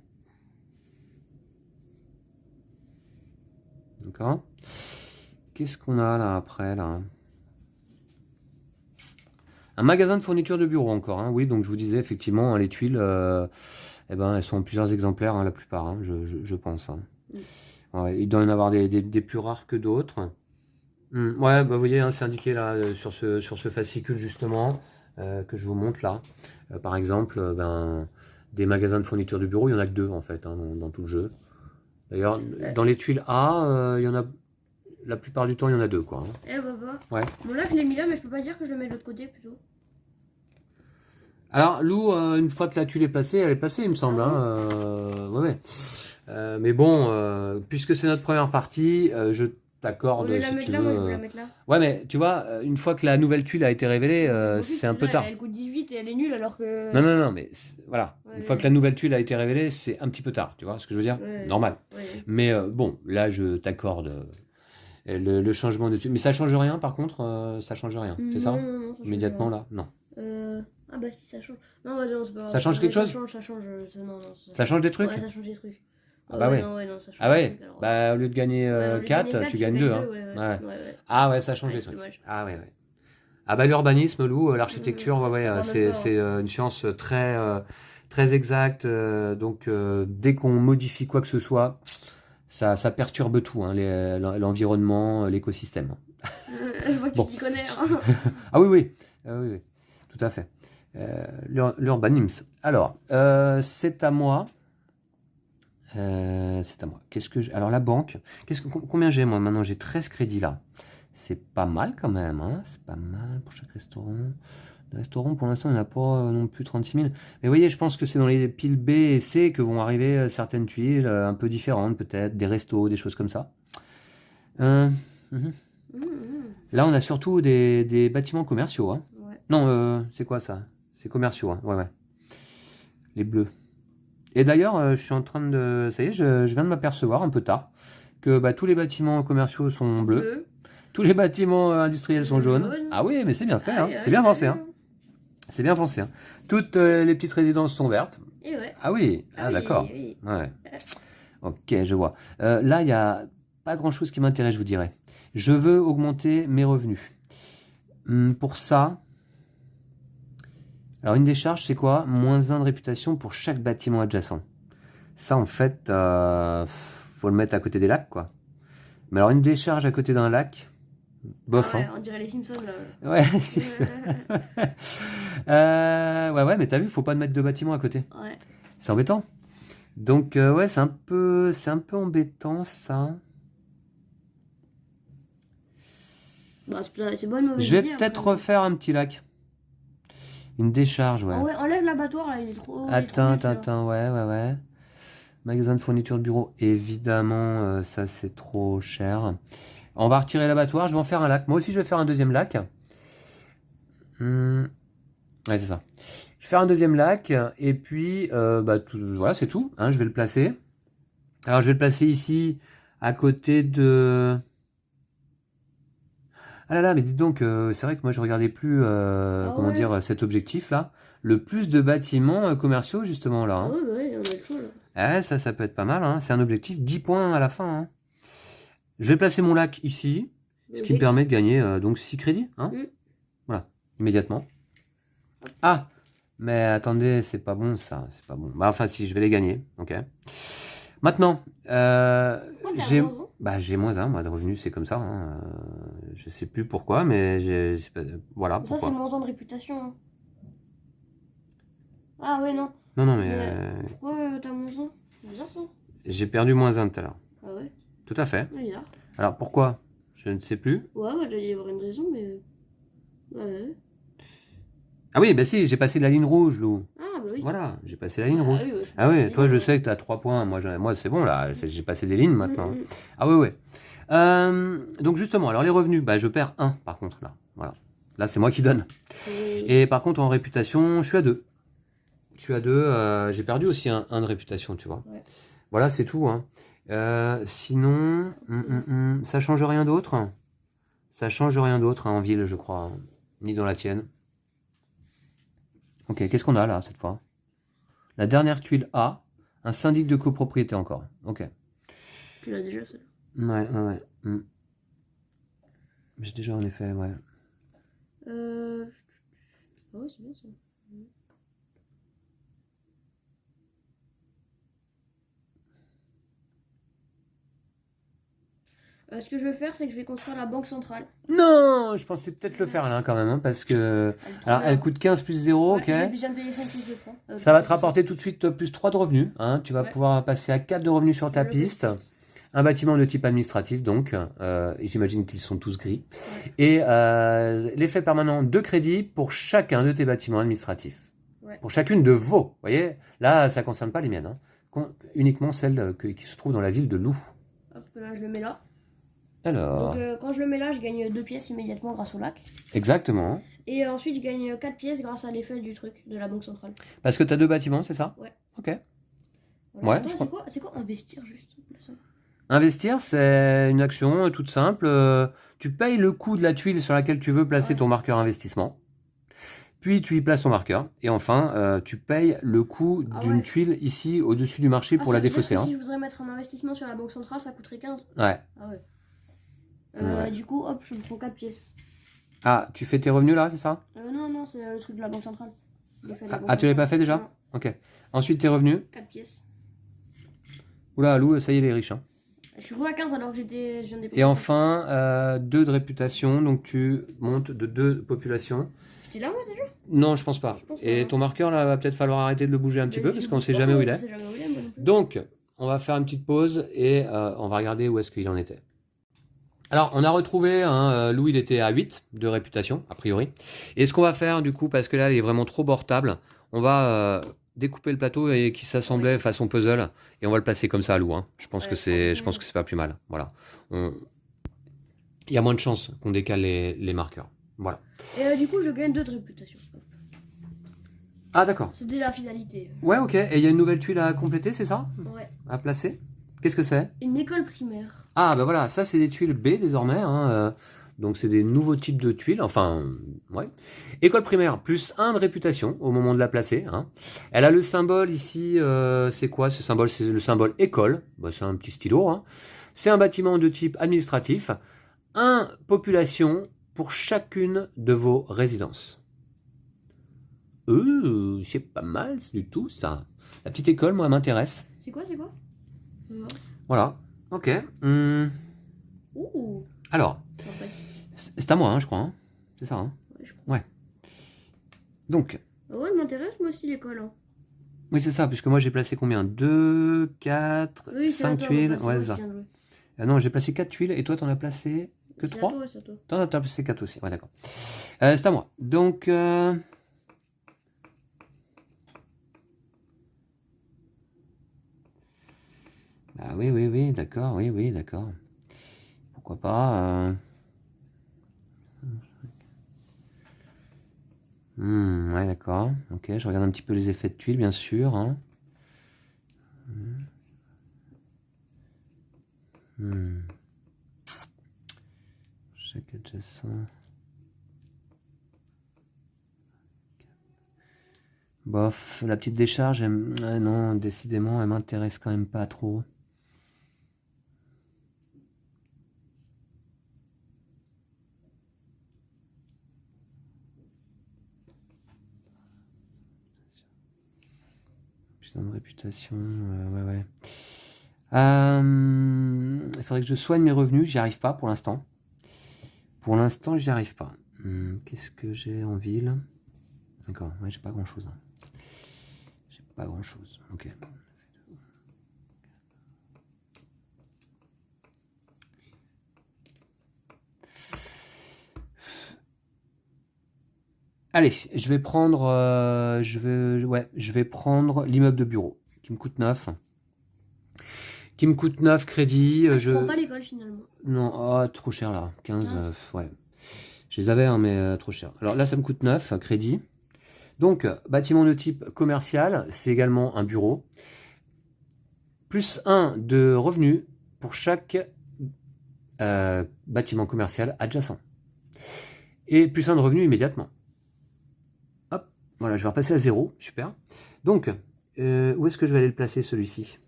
D'accord. Qu'est-ce qu'on a là après là? Un magasin de fourniture de bureau encore. Hein. Oui, donc je vous disais effectivement, hein, les tuiles, eh ben, elles sont en plusieurs exemplaires, hein, la plupart, hein, je pense. Hein. Ouais, il doit y en avoir des plus rares que d'autres. Ouais, bah, vous voyez, hein, c'est indiqué là sur ce fascicule justement que je vous montre là. Par exemple, des magasins de fourniture de bureau, il y en a que 2 en fait hein, dans tout le jeu. D'ailleurs, dans les tuiles A, il y en a la plupart du temps, il y en a 2 quoi. Hein. Eh bah. Ouais. Bon là je l'ai mis là, mais je peux pas dire que je le mets de l'autre côté plutôt. Alors Lou, une fois que la tuile est placée, elle est placée, il me semble. Hein. Ouais. Mais bon, puisque c'est notre première partie, je t'accorde la si mettre tu là, veux. moi je veux la mettre là. Ouais, mais tu vois, une fois que la nouvelle tuile a été révélée, c'est un peu tard. Elle coûte 18 et elle est nulle alors que. Non, mais voilà. Ouais, Une fois que la nouvelle tuile a été révélée, c'est un petit peu tard. Tu vois ce que je veux dire? Ouais. Normal. Ouais. Mais bon, là, je t'accorde le changement de tuile. Mais ça change rien, par contre, ça change rien. C'est ça? Non, Immédiatement là? Non. Ah bah si, ça change. Non, bah non, c'est pas grave. Ça change quelque chose? Ça change. Non, Ça change des trucs? Ouais, ça change des trucs. Ah bah ouais. Non, non, ça change Ah ouais? des trucs, alors. Bah au lieu de gagner Ouais, au lieu de 4, gagner tu 4, gagnes 2. Hein. Ouais. Ah ouais, ça change Ouais, des c'est trucs. dommage. Ah ouais. Ah bah l'urbanisme, Lou, l'architecture, ouais, On c'est une science très exacte. Donc dès qu'on modifie quoi que ce soit, ça perturbe tout, hein, l'environnement, l'écosystème. Je vois que Bon. tu t'y connais. Hein. Ah oui, tout à fait. L'urbanisme. Alors, c'est à moi. Qu'est-ce que alors la banque, combien j'ai moi maintenant? J'ai 13 crédits là. C'est pas mal quand même, hein. C'est pas mal pour chaque restaurant. Le restaurant pour l'instant il n'y en a pas non plus 36 000. Mais vous voyez, je pense que c'est dans les piles B et C que vont arriver certaines tuiles un peu différentes peut-être, des restos, des choses comme ça. Là on a surtout des bâtiments commerciaux. Hein. Ouais. Non, c'est quoi ça? C'est commerciaux, hein. Ouais. Les bleus. Et d'ailleurs, je suis en train de... Ça y est, je viens de m'apercevoir un peu tard que tous les bâtiments commerciaux sont bleus, tous les bâtiments industriels sont jaunes. Ah oui, mais c'est bien fait, hein. C'est bien pensé. Hein. C'est bien pensé. Hein. Toutes les petites résidences sont vertes. Et ouais. Ah oui, d'accord. Oui. Ouais. Ok, je vois. Là, il n'y a pas grand-chose qui m'intéresse, je vous dirais. Je veux augmenter mes revenus. Pour ça... Alors, une décharge, c'est quoi? -1 de réputation pour chaque bâtiment adjacent. Ça, en fait, faut le mettre à côté des lacs, quoi. Mais alors, une décharge à côté d'un lac, bof, ouais, hein. on dirait les Simpsons, là. Ouais, c'est ça. Ouais, mais t'as vu, faut pas mettre 2 bâtiments à côté. Ouais. C'est embêtant. Donc, ouais, c'est un peu embêtant, ça. Bah, c'est pas une mauvaise Je vais idée, peut-être après. refaire un petit lac. Une décharge, ouais. Oh ouais, enlève l'abattoir, là, il est trop... Attends, ouais. Magasin de fourniture de bureau, évidemment, ça c'est trop cher. On va retirer l'abattoir, je vais en faire un lac. Moi aussi, je vais faire un deuxième lac. Ouais, c'est ça. Je vais faire un deuxième lac, et puis, voilà, c'est tout. Hein, je vais le placer. Alors, je vais le placer ici, à côté de... Ah là là, mais dites donc, c'est vrai que moi, je regardais plus, comment dire, cet objectif-là. Le plus de bâtiments commerciaux, justement, là. Hein. Ah ouais, on a le choix, là. Ouais, ça peut être pas mal. Hein. C'est un objectif, 10 points à la fin. Hein. Je vais placer mon lac ici, ce qui me permet de gagner donc 6 crédits. Hein. Voilà, immédiatement. Ah, mais attendez, c'est pas bon ça, c'est pas bon. Enfin si, je vais les gagner, ok. Maintenant, j'ai -1 moi de revenus, c'est comme ça. Hein. Je sais plus pourquoi, mais voilà pourquoi. Ça c'est -1 de réputation. Hein. Ah ouais, non. Non, mais... Pourquoi t'as -1? C'est bizarre ça. J'ai perdu -1 tout à l'heure. Ah ouais. Tout à fait. C'est bizarre. Alors pourquoi? Je ne sais plus. Ouais, il doit y avoir une raison, mais... Ouais. Ah oui, bah si, j'ai passé la ligne rouge, Lou. Ah bah oui. Voilà, j'ai passé la ligne rouge. Oui, ah oui, toi je sais que tu as 3 points. Moi c'est bon là, j'ai passé des lignes maintenant. Ah oui. Donc justement, alors les revenus, je perds 1 par contre là. Voilà. Là c'est moi qui donne. Et par contre en réputation, je suis à 2. Je suis à 2. J'ai perdu aussi un de réputation, tu vois. Ouais. Voilà, c'est tout. Hein. Sinon, ça change rien d'autre. Ça change rien d'autre hein, en ville, je crois. Hein. Ni dans la tienne. Ok, qu'est-ce qu'on a là, cette fois? La dernière tuile A. Un syndic de copropriété encore. Ok. Tu l'as déjà, celle-là. Ouais. J'ai déjà en effet, ouais. Ah ouais, c'est bien ça. Ce que je vais faire, c'est que je vais construire la banque centrale. Non, je pensais peut-être le faire là quand même, hein, parce que... Alors, elle coûte 15 plus 0, Ouais, ok. j'ai besoin de payer 5 plus de 3. Ça va te rapporter tout de suite plus 3 de revenus. Hein. Tu vas Ouais. pouvoir passer à 4 de revenus sur ta Je le fais piste. tout de suite. Un bâtiment de type administratif, donc. Et j'imagine qu'ils sont tous gris. Ouais. Et l'effet permanent de crédit pour chacun de tes bâtiments administratifs. Ouais. Pour chacune de vos. Vous voyez, là, ça ne concerne pas les miennes. Hein. Uniquement celles qui se trouvent dans la ville de Lou. Hop, là, je le mets là. Alors, Donc, quand je le mets là, je gagne 2 pièces immédiatement grâce au lac. exactement. Et ensuite, je gagne 4 pièces grâce à l'effet du truc, de la banque centrale. Parce que tu as 2 bâtiments, c'est ça? Ouais. Ok. Voilà. Ouais, Attends, je c'est quoi investir juste là, ça Investir, c'est une action toute simple. Tu payes le coût de la tuile sur laquelle tu veux placer Ouais. ton marqueur investissement. Puis tu y places ton marqueur. Et enfin, tu payes le coût Ah d'une ouais. tuile ici au-dessus du marché pour ça la veut dire défausser. que Hein. si je voudrais mettre un investissement sur la banque centrale, ça coûterait 15. Ouais. Ah ouais. Ouais. Du coup, hop, je me prends 4 pièces. Ah, tu fais tes revenus là, c'est ça? Non, c'est le truc de la banque centrale. L'effet de la banque Ah, tu l'avais pas centrale. fait déjà? Non, Ok. Ensuite, tes revenus. 4 pièces. Oula, Lou, ça y est, il est riche. Hein. Je suis re à 15 alors que je viens de dépenser. Et enfin, 2 de réputation. Donc tu montes de 2 populations. J'étais là, moi, déjà? Non, je pense pas. Je pense pas, Et hein. ton marqueur là, va peut-être falloir arrêter de le bouger un petit Mais peu je parce qu'on bouge sait pas, jamais où il je est. sais jamais où il est, moi non plus. Donc, on va faire une petite pause et on va regarder où est-ce qu'il en était. Alors, on a retrouvé, hein, Lou, il était à 8 de réputation, a priori. Et ce qu'on va faire, du coup, parce que là, il est vraiment trop portable, on va découper le plateau et qui s'assemblait façon puzzle et on va le placer comme ça à Lou. Hein. Je pense que c'est pas plus mal. Voilà. Il y a moins de chances qu'on décale les marqueurs. Voilà. Et du coup, je gagne 2 de réputation. Ah, d'accord. C'était la finalité. Ouais, ok. Et il y a une nouvelle tuile à compléter, c'est ça? Ouais. À placer? Qu'est-ce que c'est? Une école primaire. Ah, bah voilà, ça c'est des tuiles B désormais. Hein, donc c'est des nouveaux types de tuiles. Enfin, ouais. École primaire, plus 1 de réputation au moment de la placer. Hein. Elle a le symbole ici. C'est quoi ce symbole? C'est le symbole école. Bah, c'est un petit stylo. Hein. C'est un bâtiment de type administratif. 1 population pour chacune de vos résidences. C'est pas mal du tout ça. La petite école, moi, elle m'intéresse. C'est quoi? Voilà. Ok. Ouh. Alors, En fait. c'est à moi, hein, je crois. Hein. C'est ça. Hein. Ouais, je crois. Ouais. Donc, Ouais, elle m'intéresse, moi aussi, l'école. Hein. oui, c'est ça, puisque moi j'ai placé combien? 2, 4, Oui, c'est 5 à toi, tuiles. moi, Ouais, moi, c'est je ça. viens de jouer. Ah non, j'ai placé 4 tuiles et toi t'en as placé que C'est à 3? toi, c'est à toi. T'en as placé 4 aussi. Ouais, d'accord. C'est à moi. Donc, ah oui, d'accord, oui, d'accord. Pourquoi pas ouais, d'accord. Ok, je regarde un petit peu les effets de tuiles, bien sûr. Hein. Chaque adjacent. Bof, la petite décharge, ah non, décidément, elle m'intéresse quand même pas trop. Putain de réputation, ouais. Il faudrait que je soigne mes revenus, j'y arrive pas pour l'instant. Pour l'instant, j'y arrive pas. Qu'est-ce que j'ai en ville? D'accord, ouais, j'ai pas grand chose. Hein. J'ai pas grand chose, ok. Allez, je vais prendre, je vais prendre l'immeuble de bureau qui me coûte 9. Qui me coûte 9 crédits. Je prends pas l'école finalement. Non, trop cher là. 15, ouais. Je les avais, hein, mais trop cher. Alors là, ça me coûte 9 crédits. Donc, bâtiment de type commercial, c'est également un bureau. Plus 1 de revenus pour chaque bâtiment commercial adjacent. Et plus 1 de revenus immédiatement. Hop, voilà, je vais repasser à 0, super. Donc, où est-ce que je vais aller le placer celui-ci?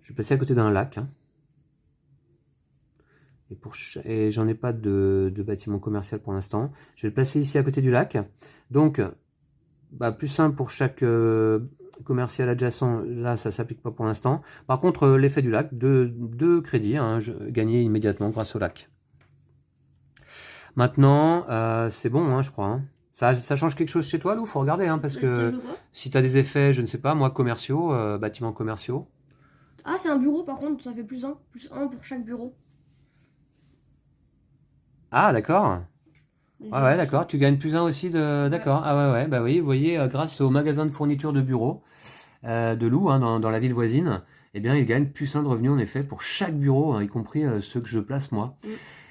Je vais le placer à côté d'un lac. Hein. Et j'en ai pas de bâtiment commercial pour l'instant. Je vais le placer ici à côté du lac. Donc, plus 1 pour chaque commercial adjacent. Là, ça ne s'applique pas pour l'instant. Par contre, l'effet du lac, 2 crédits gagnés immédiatement grâce au lac. Maintenant, c'est bon, hein, je crois. Hein. Ça change quelque chose chez toi, Lou? Faut regarder, hein, parce que si tu as des effets, je ne sais pas, moi, commerciaux, bâtiments commerciaux. Ah, c'est un bureau, par contre, ça fait plus 1 pour chaque bureau. Ah, d'accord. Ouais, d'accord. Tu gagnes plus 1 aussi de. D'accord. Ah ouais, bah oui, vous voyez, grâce au magasin de fourniture de bureaux de Lou, hein, dans la ville voisine, eh bien, il gagne plus 1 de revenus, en effet, pour chaque bureau, hein, y compris ceux que je place moi.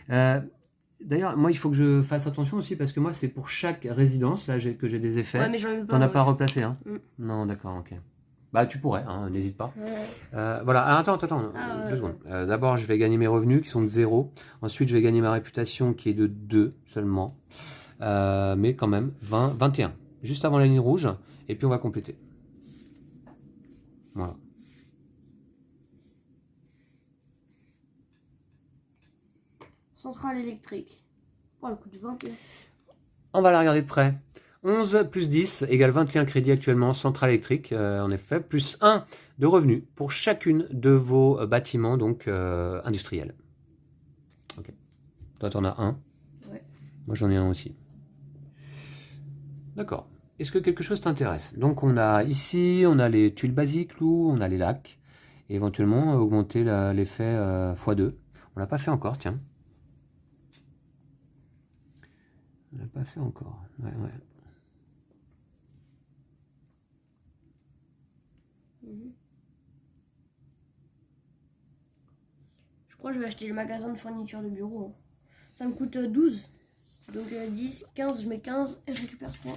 D'ailleurs, moi, il faut que je fasse attention aussi, parce que moi, c'est pour chaque résidence là que j'ai des effets. Ouais, mais j'en ai pas. T'en as pas replacé, hein? Non, d'accord, ok. Bah, tu pourrais, hein, n'hésite pas. Ouais. Voilà, alors attends, 2 secondes. D'abord, je vais gagner mes revenus qui sont de 0. Ensuite, je vais gagner ma réputation qui est de 2 seulement. Mais quand même, 21. Juste avant la ligne rouge. Et puis, on va compléter. Voilà. Centrale électrique. Oh, le coup du 21. On va la regarder de près. 11 plus 10 égale 21 crédits actuellement, centrale électrique, en effet, plus 1 de revenus pour chacune de vos bâtiments donc industriels. Ok. Toi, tu en as un. Ouais. Moi, j'en ai un aussi. D'accord. Est-ce que quelque chose t'intéresse? Donc, on a ici, on a les tuiles basiques, Lou, on a les lacs, et éventuellement augmenter l'effet x2. On l'a pas fait encore, tiens. On l'a pas fait encore. Ouais. Je crois que je vais acheter le magasin de fourniture de bureau. Ça me coûte 12. Donc 10, 15, je mets 15 et je récupère 3.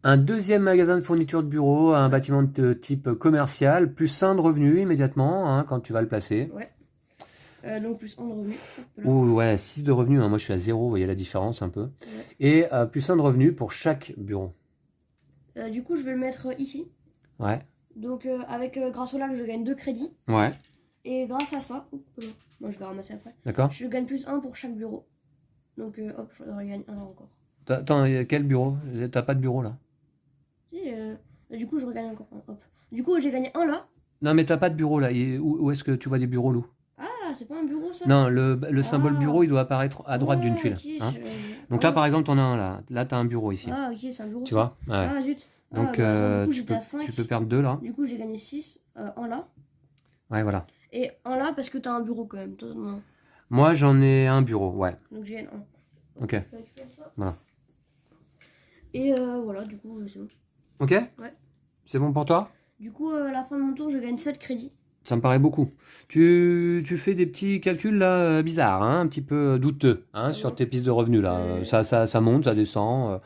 Un deuxième magasin de fourniture de bureau, un bâtiment de type commercial, plus 1 de revenus immédiatement hein, quand tu vas le placer. Ouais. Donc plus 1 de revenus. Ouh, ouais, 6 de revenus, hein. Moi je suis à 0, vous voyez la différence un peu. Ouais. Et plus 1 de revenus pour chaque bureau. Du coup, je vais le mettre ici. Ouais. Donc grâce au lac, je gagne 2 crédits. Ouais. Et grâce à ça, moi je vais ramasser après. D'accord. Je gagne plus 1 pour chaque bureau. Donc hop, je regagne 1 encore. Attends, quel bureau? T'as pas de bureau là? Si, du coup je regagne encore 1. Hop. Du coup j'ai gagné 1 là. Non mais t'as pas de bureau là. Où est-ce que tu vois des bureaux, Lou? Ah, c'est pas un bureau ça? Non, le symbole bureau il doit apparaître à droite d'une tuile. Okay, hein Donc là par exemple t'en as un là. Là t'as un bureau ici. Ah ok, c'est un bureau. Tu vois? Ouais. Ah zut. Donc attends, du coup, tu peux perdre 2 là. Du coup j'ai gagné 6, 1 là. Ouais voilà. Et 1 là parce que t'as un bureau quand même. Toi, non. Moi j'en ai un bureau, ouais. Donc j'ai 1. Ok. Voilà. Et voilà, du coup c'est bon. Ok? Ouais. C'est bon pour toi? Du coup à la fin de mon tour je gagne 7 crédits. Ça me paraît beaucoup. Tu fais des petits calculs là bizarres, hein, un petit peu douteux hein, sur tes pistes de revenus là. Ça monte, ça descend.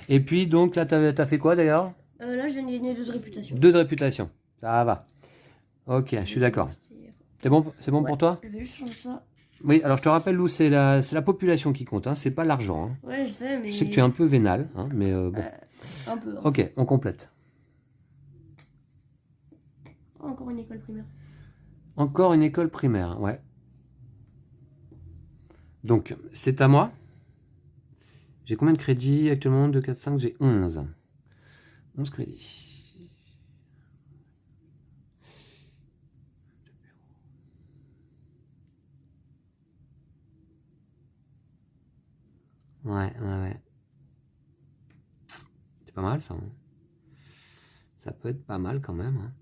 Et puis donc là t'as fait quoi d'ailleurs? Là je viens de gagner 2 de réputation. 2 de réputation. Ça va. Ok, je suis d'accord. C'est bon pour toi? Je vais juste changer ça. Oui, alors je te rappelle Lou, c'est la population qui compte, hein, c'est pas l'argent. Hein. Ouais, je sais, mais... Je sais que tu es un peu vénal, hein, mais bon. Un peu. Hein. Ok, on complète. Oh, encore une école primaire. Encore une école primaire, ouais. Donc, c'est à moi. J'ai combien de crédits actuellement? 2, 4, 5, j'ai 11. 11 crédits. Ouais. C'est pas mal ça. Hein. Ça peut être pas mal quand même. Hein.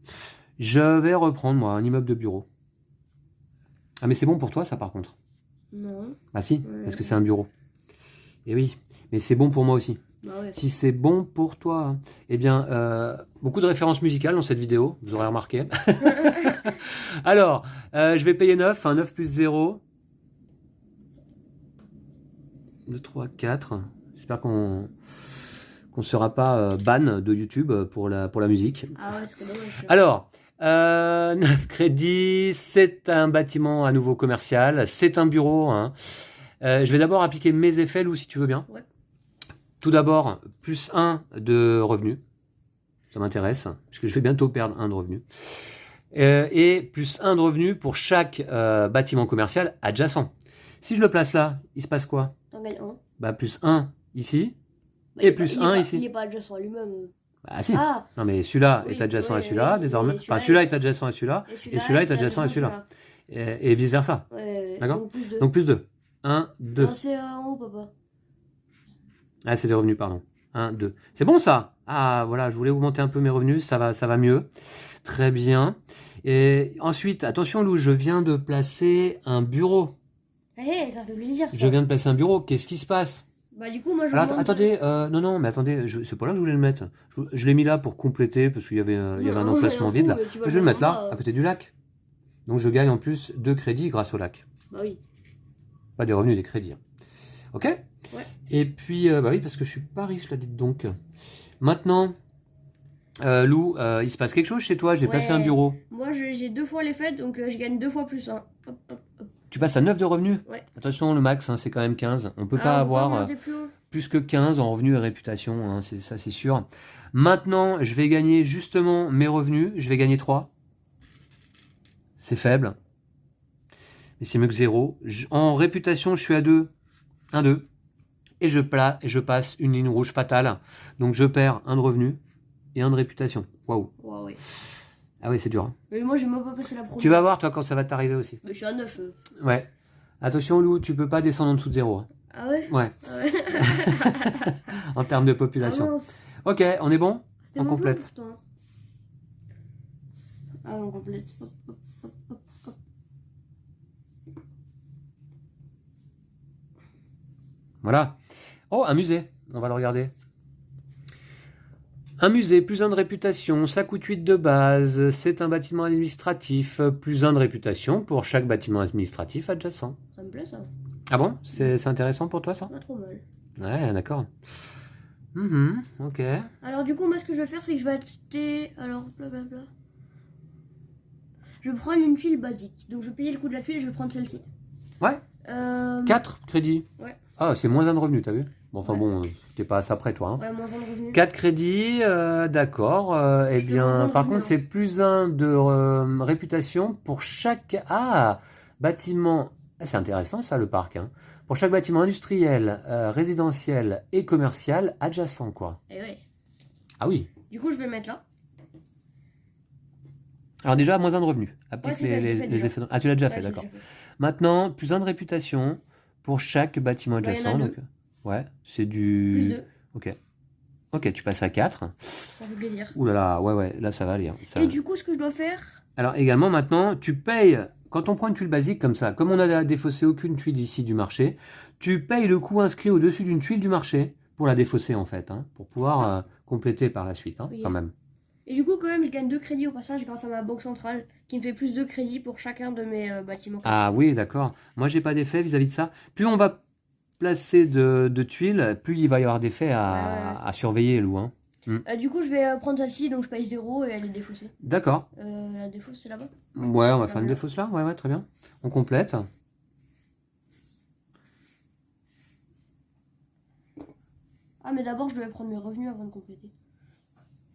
Je vais reprendre moi un immeuble de bureau. Ah mais c'est bon pour toi ça par contre? Non. Bah si, parce que c'est un bureau. Et oui, mais c'est bon pour moi aussi. Bah ouais. Si c'est bon pour toi, hein. Eh bien, beaucoup de références musicales dans cette vidéo, vous aurez remarqué. Alors, je vais payer 9, hein, 9 plus 0. 2, 3, 4, J'espère qu'on ne sera pas ban de YouTube pour la musique. Ah ouais, ce serait dommage. Alors, 9 crédits, c'est un bâtiment à nouveau commercial, c'est un bureau. Hein. Je vais d'abord appliquer mes effets, Lou, si tu veux bien. Ouais. Tout d'abord, plus 1 de revenus. Ça m'intéresse, puisque je vais bientôt perdre 1 de revenus. Et plus 1 de revenus pour chaque bâtiment commercial adjacent. Si je le place là, il se passe quoi? T'en gagnes 1. Bah, plus 1 ici, Bah, et plus 1 ici. Il n'est pas adjacent à lui-même. Bah si. Ah, Non mais celui-là oui, est adjacent oui, à celui-là, oui, désormais. et Enfin, celui-là est adjacent à celui-là, et celui-là est adjacent à celui-là. Et vice-versa. Ouais, D'accord? donc plus 2. Donc plus 2. 1, 2. Non, c'est en haut, papa. Ah, c'est des revenus, pardon. 1, 2. C'est bon ça? Ah, voilà, je voulais augmenter un peu mes revenus, ça va mieux. Très bien. Et ensuite, attention Lou, je viens de placer un bureau. Hé, ça fait plaisir. Ça. Je viens de placer un bureau, qu'est-ce qui se passe? Bah, du coup, moi, je Alors, demande- attendez, non, mais attendez, c'est pas là que je voulais le mettre. Je l'ai mis là pour compléter, parce qu'il y avait un Non, emplacement il y a un vide là. trou, mais tu vas Je vais le mettre là, en bas, à côté du lac. Donc je gagne en plus 2 crédits grâce au lac. Bah oui. Pas des revenus, des crédits. Ok? Ouais. Et puis, bah oui, parce que je suis pas riche là, dites donc. Maintenant, Lou, il se passe quelque chose chez toi, j'ai placé un Ouais. bureau. Moi, j'ai 2 fois les fêtes, donc je gagne 2 fois plus 1. Hop, hop, hop. Tu passes à 9 de revenus? Ouais. Attention, le max, hein, c'est quand même 15. On peut Ah, pas on avoir monter plus haut. plus que 15 en revenus et réputation, hein, ça c'est sûr. Maintenant, je vais gagner justement mes revenus, je vais gagner 3. C'est faible. Mais c'est mieux que 0. En réputation, je suis à 2. 1, 2. Et je passe une ligne rouge fatale. Donc je perds 1 de revenu et 1 de réputation. Waouh. Ouais, ouais. Ah oui, c'est dur. Hein. Mais moi, j'ai même pas passé la première. Tu vas voir, toi, quand ça va t'arriver aussi. Mais je suis à 9. Ouais. Attention, Lou, tu peux pas descendre en dessous de 0. Hein. Ah ouais? Ouais. Ah ouais. En termes de Ah population. mince. Ok, on est bon? C'était On mon plan, complète. pourtant. Ah, on complète. Hop, hop, hop, hop, hop. Voilà. Oh, un musée. On va le regarder. Un musée, plus 1 de réputation, ça coûte 8 de base. C'est un bâtiment administratif, plus 1 de réputation pour chaque bâtiment administratif adjacent. Ça me plaît, ça. Ah bon? C'est intéressant pour toi, ça? Pas trop mal. Ouais, d'accord. Ok. Alors, du coup, moi, ce que je vais faire, c'est que je vais acheter. Alors, blablabla. Je vais prendre une tuile basique. Donc, je vais payer le coût de la tuile et je vais prendre celle-ci. Ouais. 4 crédits. Ouais. Ah, c'est moins 1 de revenu, t'as vu? Bon, enfin Ouais. bon, t'es pas à ça près, toi. Hein. Ouais, moins 1 de revenu. 4 crédits, d'accord. Eh Je fais moins un bien, de par revenu, contre, hein. c'est plus 1 de réputation pour chaque bâtiment. Ah, c'est intéressant, ça, le parc. Hein. Pour chaque bâtiment industriel, résidentiel et commercial adjacent, quoi. Et ouais. Ah oui. Du coup, je vais le mettre là. Alors déjà, moins 1 de revenu. Applique Ouais, c'est fait, je l'ai fait les déjà. effets. Ah, tu l'as déjà Ouais, fait, je l'ai d'accord. déjà fait. Maintenant, plus 1 de réputation pour chaque bâtiment Bah, il y en a adjacent. deux. Donc, ouais, c'est Plus du... 2. Ok. Ok, tu passes à 4. Ça fait plaisir. Ouh là là, ouais, là ça va aller. Hein. Ça... Et du coup, ce que je dois faire. Alors également maintenant, tu payes, quand on prend une tuile basique comme ça, comme on n'a défaussé aucune tuile ici du marché, tu payes le coût inscrit au-dessus d'une tuile du marché pour la défausser en fait, hein, pour pouvoir compléter par la suite, hein, Oui. quand même. Et du coup, quand même, je gagne 2 crédits au passage grâce à ma banque centrale qui me fait plus de crédits pour chacun de mes bâtiments. Ah oui, d'accord. Moi j'ai pas d'effet vis-à-vis de ça. Plus on va placer de tuiles, plus il va y avoir d'effets à surveiller, Lou. Hein. Du coup, je vais prendre celle-ci, donc je paye 0 et elle est défaussée. D'accord. La défausse, c'est là-bas. Ouais, on va faire une défausse là. Ouais, très bien. On complète. Ah, mais d'abord, je devais prendre mes revenus avant de compléter.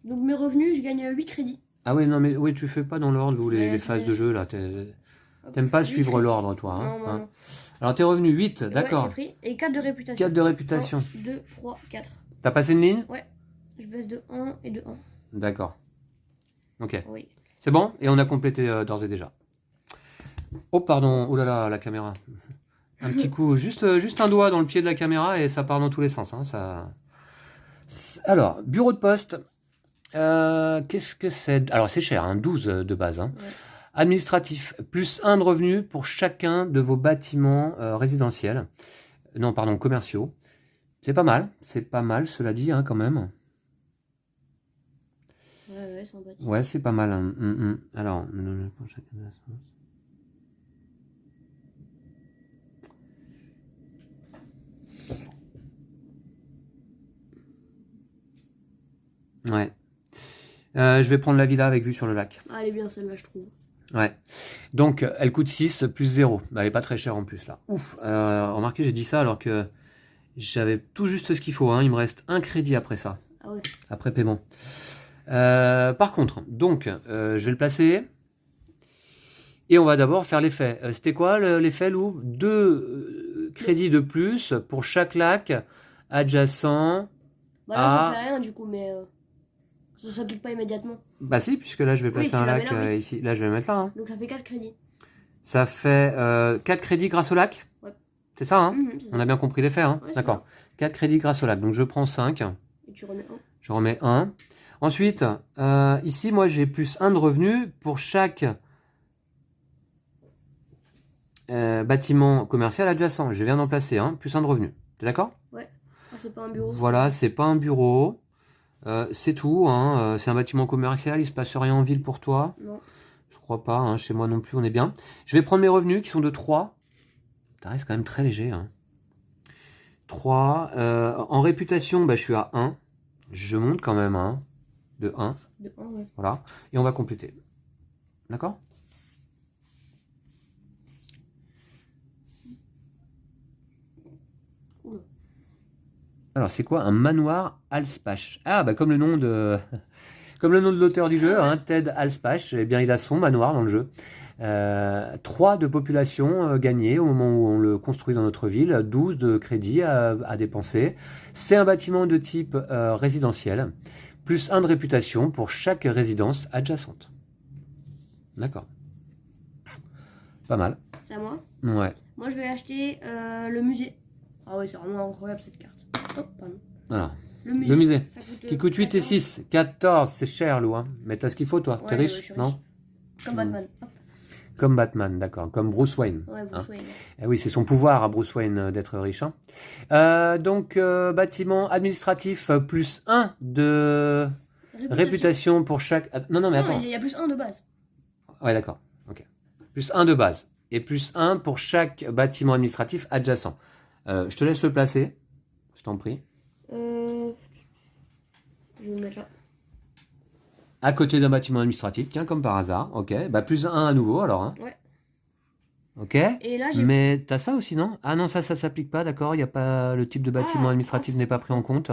Donc, mes revenus, je gagne 8 crédits. Ah oui, non, mais oui, tu fais pas dans l'ordre, Lou, les Ouais, phases c'est- de jeu là. Hop, T'aimes pas 8 suivre crédits. l'ordre, toi. Hein, Non, hein. non. Alors, t'es revenu 8, Ouais, d'accord. j'ai pris. Et 4 de réputation. 4 de réputation. 1, 2, 3, 4. T'as passé une ligne? Je baisse de 1 et de 1. D'accord. Ok. Oui. C'est bon? Et on a complété d'ores et déjà. Oh, pardon. Oh là là, la caméra. Un petit coup, juste un doigt dans le pied de la caméra et ça part dans tous les sens. Hein, ça... Alors, bureau de poste. Qu'est-ce que c'est? Alors, c'est cher, hein, 12 de base. Hein. Ouais. Administratif, plus 1 de revenu pour chacun de vos bâtiments résidentiels. Non, pardon, commerciaux. C'est pas mal, cela dit, hein, quand même. Ouais, sympathique. Ouais, c'est pas mal. Hein. Alors, Ouais. Je vais prendre la villa avec vue sur le lac. Ah, elle est bien celle-là, je trouve. Ouais. Donc, elle coûte 6 plus 0. Bah, elle est pas très chère en plus, là. Ouf. Remarquez, j'ai dit ça alors que j'avais tout juste ce qu'il faut. Hein. Il me reste un crédit après ça. Ah ouais. Après paiement. Par contre, donc, je vais le placer. Et on va d'abord faire l'effet. C'était quoi l'effet, Lou? 2 crédits de plus pour chaque lac adjacent Bah là, ça à... fait rien du coup, mais ça s'applique pas immédiatement. Bah si, puisque là, je vais placer si un tu la lac mets là, oui. ici. Là, je vais le mettre là. Hein. Donc ça fait 4 crédits. Ça fait 4 crédits grâce au lac. Ouais. C'est ça, hein? C'est ça. On a bien compris l'effet, hein? Ouais, D'accord. 4 crédits grâce au lac. Donc, je prends 5. Et tu remets 1. Je remets 1. Ensuite, ici, moi, j'ai plus 1 de revenu pour chaque bâtiment commercial adjacent. Je viens d'en placer un, plus 1 de revenu. T'es d'accord? Ouais. Ah, c'est pas un bureau. Voilà, c'est pas un bureau. C'est tout. Hein. C'est un bâtiment commercial. Il se passe rien en ville pour toi? Non. Je crois pas. Hein. Chez moi non plus, on est bien. Je vais prendre mes revenus qui sont de 3. Ça reste quand même très léger. Hein. 3. En réputation, bah, je suis à 1. Je monte quand même hein, de 1. De 1, ouais. Voilà. Et on va compléter. D'accord? Oula. Alors, c'est quoi un manoir Alspach? Ah, bah comme le nom de... Comme le nom de l'auteur du jeu, hein, Ted Alspach, eh bien, il a son manoir dans le jeu. 3 de population gagnée au moment où on le construit dans notre ville, 12 de crédit à dépenser. C'est un bâtiment de type résidentiel, plus 1 de réputation pour chaque résidence adjacente. D'accord. Pas mal. C'est à moi. Ouais. Moi, je vais acheter le musée. Ah ouais, c'est vraiment incroyable cette carte. Oh, pardon. Alors, Le musée. le musée. Ça coûte, Qui coûte 8 et 6. 14, c'est cher, Lou. Hein. Mais t'as ce qu'il faut, toi. Ouais, T'es ouais, riche, je suis non? riche. Comme Batman. Hop. Comme Batman, d'accord. Comme Bruce Wayne. Ouais, Bruce Wayne. Eh oui, c'est son pouvoir à Bruce Wayne d'être riche. Hein. Donc, bâtiment administratif, plus 1 de réputation pour chaque... Non, mais attends. Il y a plus 1 de base. Ouais, d'accord. Ok. Plus 1 de base. Et plus 1 pour chaque bâtiment administratif adjacent. Je te laisse le placer. Je t'en prie. Je vais le mettre là. À côté d'un bâtiment administratif, tiens, comme par hasard. Ok. Bah, plus 1 à nouveau, alors. Hein. Ouais. Ok. Et là, j'ai... Mais t'as ça aussi, non? Ah non, ça s'applique pas, d'accord. Il y a pas... Le type de bâtiment administratif n'est pas pris en compte.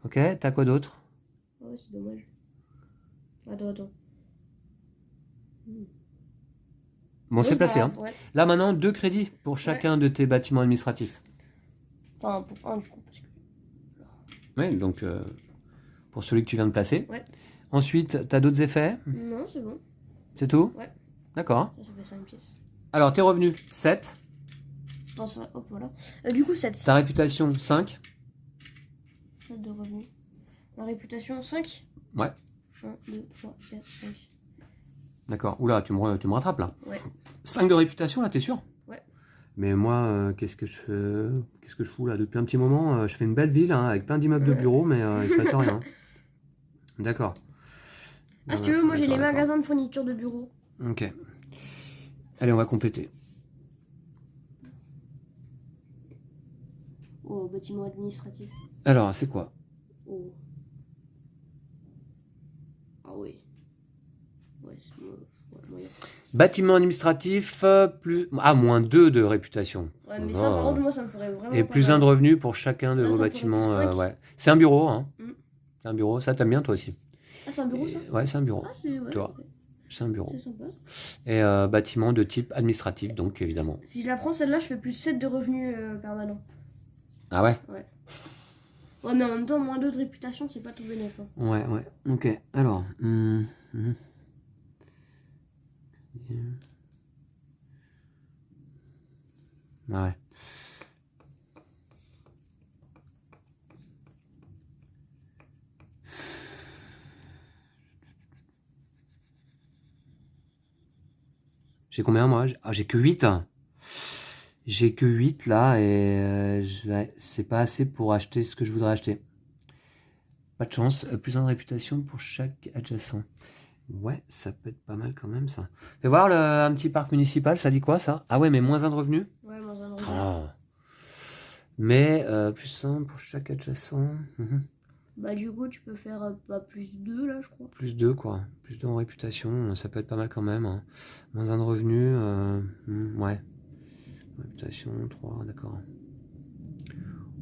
Ok. T'as quoi d'autre? Oh, c'est dommage. Attends. Bon, c'est placé. Hein. Ouais. Là, maintenant, 2 crédits pour chacun de tes bâtiments administratifs. Enfin, pour 1 du coup. Parce que... Oui, donc, pour celui que tu viens de placer. Ouais. Ensuite, t'as d'autres effets? Non, c'est bon. C'est tout? Ouais. D'accord. Ça fait 5 pièces. Alors, tes revenus, 7. Dans ça, hop, voilà. Du coup, 7. Ta réputation, 5. 7 de revenus. Ma réputation, 5. Ouais. 1, 2, 3, 4, 5. D'accord. Oula, tu me rattrapes là. Ouais. 5 de réputation, là, t'es sûr? Ouais. Mais moi, qu'est-ce que je fous là? Depuis un petit moment, je fais une belle ville hein, avec plein d'immeubles de bureaux, mais il se passe rien. D'accord. Ah, si tu veux, moi j'ai les magasins de fourniture de bureau. Ok. Allez, on va compléter. Oh, bâtiment administratif. Alors, c'est quoi? Oh. Ah oui. Ouais, c'est moyen. Bâtiment administratif, plus... Ah, moins 2 de réputation. Ouais, mais ça, par contre, moi, ça me ferait vraiment Et pas plus mal. 1 de revenu pour chacun de Là, vos ça me bâtiments. ferait plus 5. Ouais. C'est un bureau, hein. Mm. C'est un bureau. Ça, t'aimes bien, toi aussi. Ah, c'est un bureau, ça? Ouais, c'est un bureau. Ah, c'est... Ouais. Tu vois, c'est un bureau. C'est sympa. Et bâtiment de type administratif, donc, évidemment. Si je la prends, celle-là, je fais plus 7 de revenus permanents. Ah ouais? Ouais. Ouais, mais en même temps, moins 2 de réputation, c'est pas tout bénéf. Hein. Ouais. Ok. Alors... Ouais. J'ai combien moi? Ah, j'ai que 8. J'ai que 8 là et c'est pas assez pour acheter ce que je voudrais acheter. Pas de chance. Plus 1 de réputation pour chaque adjacent. Ouais, ça peut être pas mal quand même ça. Fais voir un petit parc municipal, ça dit quoi ça? Ah ouais, mais moins 1 de revenu? Ouais, moins 1 de revenus. Oh. Mais plus 1 pour chaque adjacent. Bah du coup tu peux faire plus 2 là je crois. Plus 2 quoi. Plus 2 en réputation, ça peut être pas mal quand même. Hein. Moins 1 de revenu, ouais. Réputation, 3, d'accord.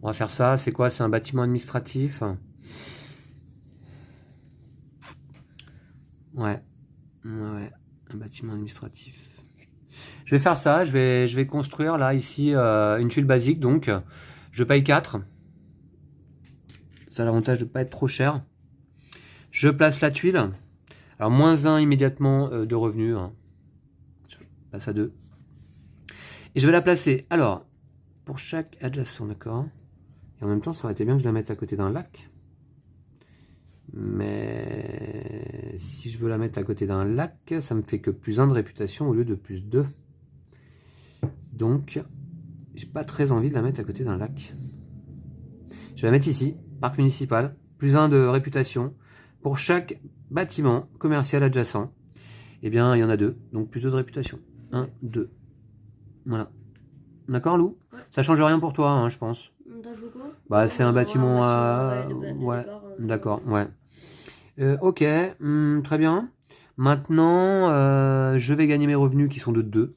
On va faire ça, c'est quoi? C'est un bâtiment administratif. Ouais. Ouais, un bâtiment administratif. Je vais faire ça, je vais construire là, ici, une tuile basique, donc je paye 4. Ça a l'avantage de ne pas être trop cher. Je place la tuile. Alors, moins 1 immédiatement de revenus. Hein. Je passe à 2. Et je vais la placer. Alors, pour chaque adjacent, d'accord. Et en même temps, ça aurait été bien que je la mette à côté d'un lac. Mais si je veux la mettre à côté d'un lac, ça me fait que plus 1 de réputation au lieu de plus 2. Donc, j'ai pas très envie de la mettre à côté d'un lac. Je vais la mettre ici, parc municipal, plus 1 de réputation. Pour chaque bâtiment commercial adjacent, eh bien, il y en a 2, donc plus 2 de réputation. 1, 2. Voilà. D'accord, Lou? Ouais. Ça change rien pour toi, hein, je pense. T'as joué quoi? Bah, c'est un bâtiment à... Ouais, d'accord, ouais. Ok, très bien. Maintenant, je vais gagner mes revenus qui sont de 2.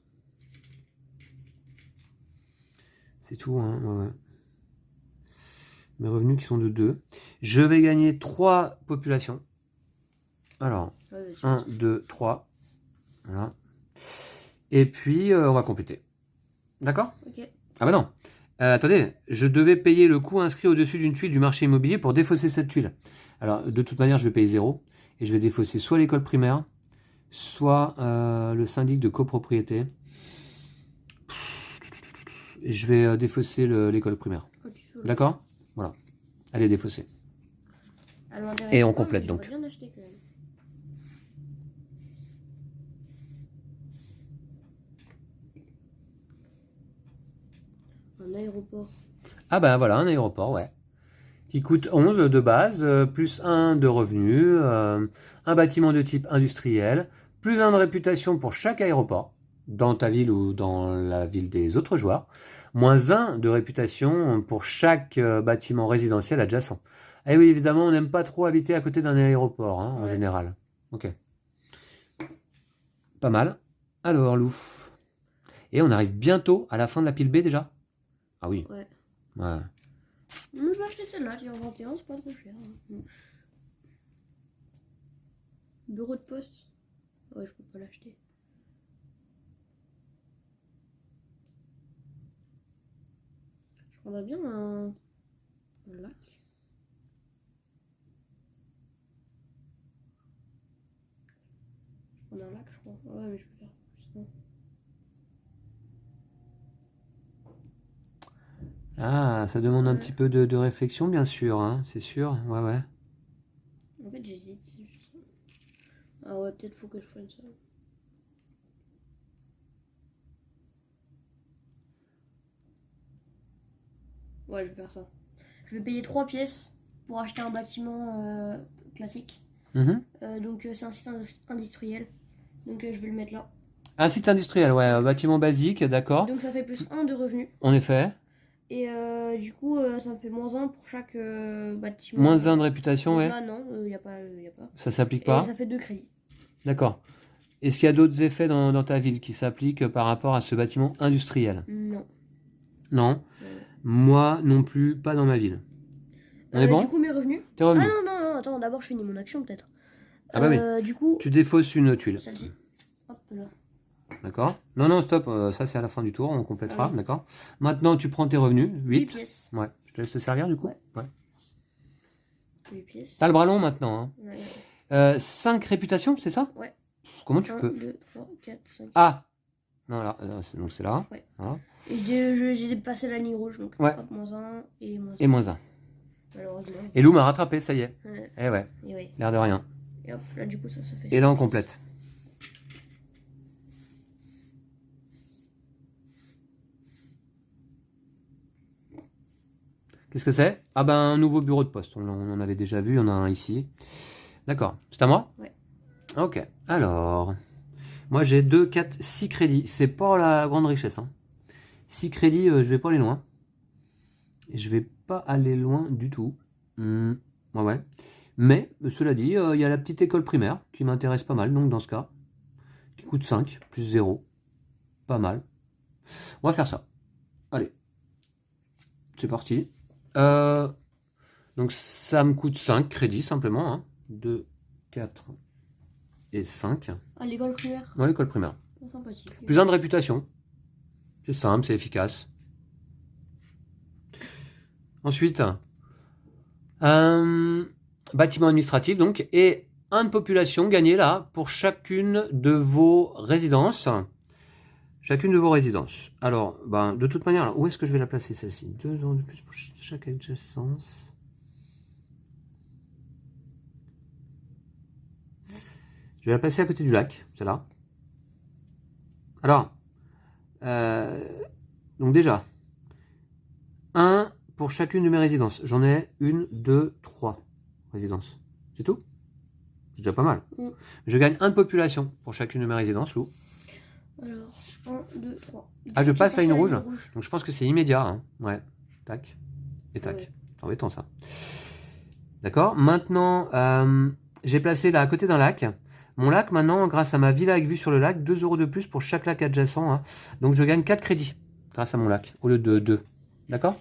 C'est tout, hein, ouais. Mes revenus qui sont de 2. Je vais gagner 3 populations. Alors, 1, 2, 3. Voilà. Et puis, on va compléter. D'accord? Ok. Ah bah non. Attendez, je devais payer le coût inscrit au-dessus d'une tuile du marché immobilier pour défausser cette tuile. Alors, de toute manière, je vais payer 0. Et je vais défausser soit l'école primaire, soit le syndic de copropriété. Et je vais défausser l'école primaire. D'accord? Voilà. Elle est défaussée. Et on complète donc. Bien acheté, quand même. Un aéroport. Ah bah voilà, un aéroport, ouais. Qui coûte 11 de base, plus 1 de revenus, un bâtiment de type industriel, plus 1 de réputation pour chaque aéroport, dans ta ville ou dans la ville des autres joueurs, moins 1 de réputation pour chaque bâtiment résidentiel adjacent. Et oui, évidemment, on n'aime pas trop habiter à côté d'un aéroport, hein, en général. Ok. Pas mal. Alors, Lou. Et on arrive bientôt à la fin de la pile B déjà? Ah oui. Ouais. Ouais. Je vais acheter celle-là, qui est en 21, c'est pas trop cher. Bureau de poste. Ouais, je peux pas l'acheter. Je prendrais bien un lac. Je prends un lac, je crois. Ouais, mais je peux faire plus. Non. Ah, ça demande un petit peu de réflexion, bien sûr, hein, c'est sûr. Ouais, ouais. En fait, j'hésite. Ah ouais, peut-être faut que je prenne ça. Ouais, je vais faire ça. Je vais payer 3 pièces pour acheter un bâtiment classique. Donc c'est un site industriel. Donc je vais le mettre là. Un site industriel, ouais, un bâtiment basique, d'accord. Donc ça fait plus 1 de revenus. En effet. Et du coup, ça me fait moins 1 pour chaque bâtiment. Moins 1 de réputation, ouais. Là, non, il n'y a pas. Ça s'applique Et pas. ça fait 2 crédits. D'accord. Est-ce qu'il y a d'autres effets dans ta ville qui s'appliquent par rapport à ce bâtiment industriel? Non. Non. Moi non plus, pas dans ma ville. On est bon? Du coup, mes revenus. Tes revenus. Ah non, attends, d'abord je finis mon action peut-être. Ah bah oui. Du coup. Tu défausses une tuile. Celle-ci. Hop là. D'accord. Non, stop, ça c'est à la fin du tour, on complétera, d'accord. Maintenant tu prends tes revenus, 8 pièces. Ouais, je te laisse te servir du coup. Ouais. 8 pièces. T'as le bras long maintenant, hein. Ouais. 5 réputations, c'est ça? Ouais. Comment tu 1, peux 2, 3, 4, 5. Ah. Non, là, donc c'est là. Ouais. Voilà. Et j'ai dépassé la ligne rouge, donc ouais. hop, moins 1 et moins 1. Et moins 1. Malheureusement. Et Lou m'a rattrapé, ça y est. Ouais. Eh ouais. Et ouais. L'air de rien. Et hop, là du coup ça se fait. Et là on complète. Qu'est-ce que c'est? Ah ben un nouveau bureau de poste, on en avait déjà vu, il y en a un ici. D'accord, c'est à moi? Ouais. Ok, alors, moi j'ai 2, 4, 6 crédits, c'est pas la grande richesse. Hein. 6 crédits, je vais pas aller loin. Je vais pas aller loin du tout. Ouais. Mais, cela dit, il y a la petite école primaire qui m'intéresse pas mal, donc dans ce cas, qui coûte 5, plus 0. Pas mal. On va faire ça. Allez. C'est parti. Donc ça me coûte 5 crédits simplement. Hein. 2, 4 et 5. Ah, l'école primaire. Ouais, l'école primaire. Sympathique. Plus 1 de réputation. C'est simple, c'est efficace. Ensuite, bâtiment administratif donc, et 1 de population gagné là pour chacune de vos résidences. Chacune de vos résidences. Alors, ben, de toute manière, où est-ce que je vais la placer celle-ci? 2 ans de plus pour chaque adjacence. Je vais la placer à côté du lac, celle-là. Alors, donc déjà, 1 pour chacune de mes résidences. J'en ai 1, 2, 3 résidences. C'est tout? C'est déjà pas mal. Je gagne 1 de population pour chacune de mes résidences, Lou. Alors, 1, 2, 3. Ah, je passe la ligne rouge. Donc je pense que c'est immédiat. Hein. Ouais. Tac. Et tac. Ouais. C'est embêtant ça. D'accord. Maintenant, j'ai placé là à côté d'un lac. Mon lac, maintenant, grâce à ma villa avec vue sur le lac, 2 € de plus pour chaque lac adjacent. Hein. Donc je gagne 4 crédits grâce à mon lac, au lieu de 2. D'accord?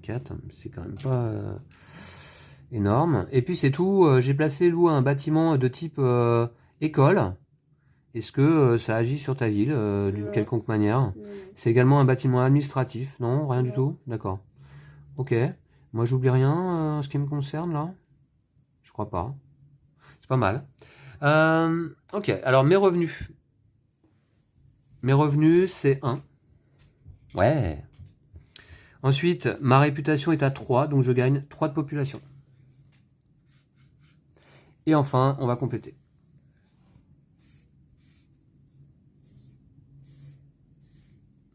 4, c'est quand même pas énorme. Et puis c'est tout. J'ai placé, Lou, un bâtiment de type école. Est-ce que ça agit sur ta ville d'une quelconque manière? C'est également un bâtiment administratif. Non, rien du tout? D'accord. Ok. Moi, j'oublie rien en ce qui me concerne, là? Je crois pas. C'est pas mal. Ok, alors mes revenus. Mes revenus, c'est 1. Ouais. Ensuite, ma réputation est à 3, donc je gagne 3 de population. Et enfin, on va compléter.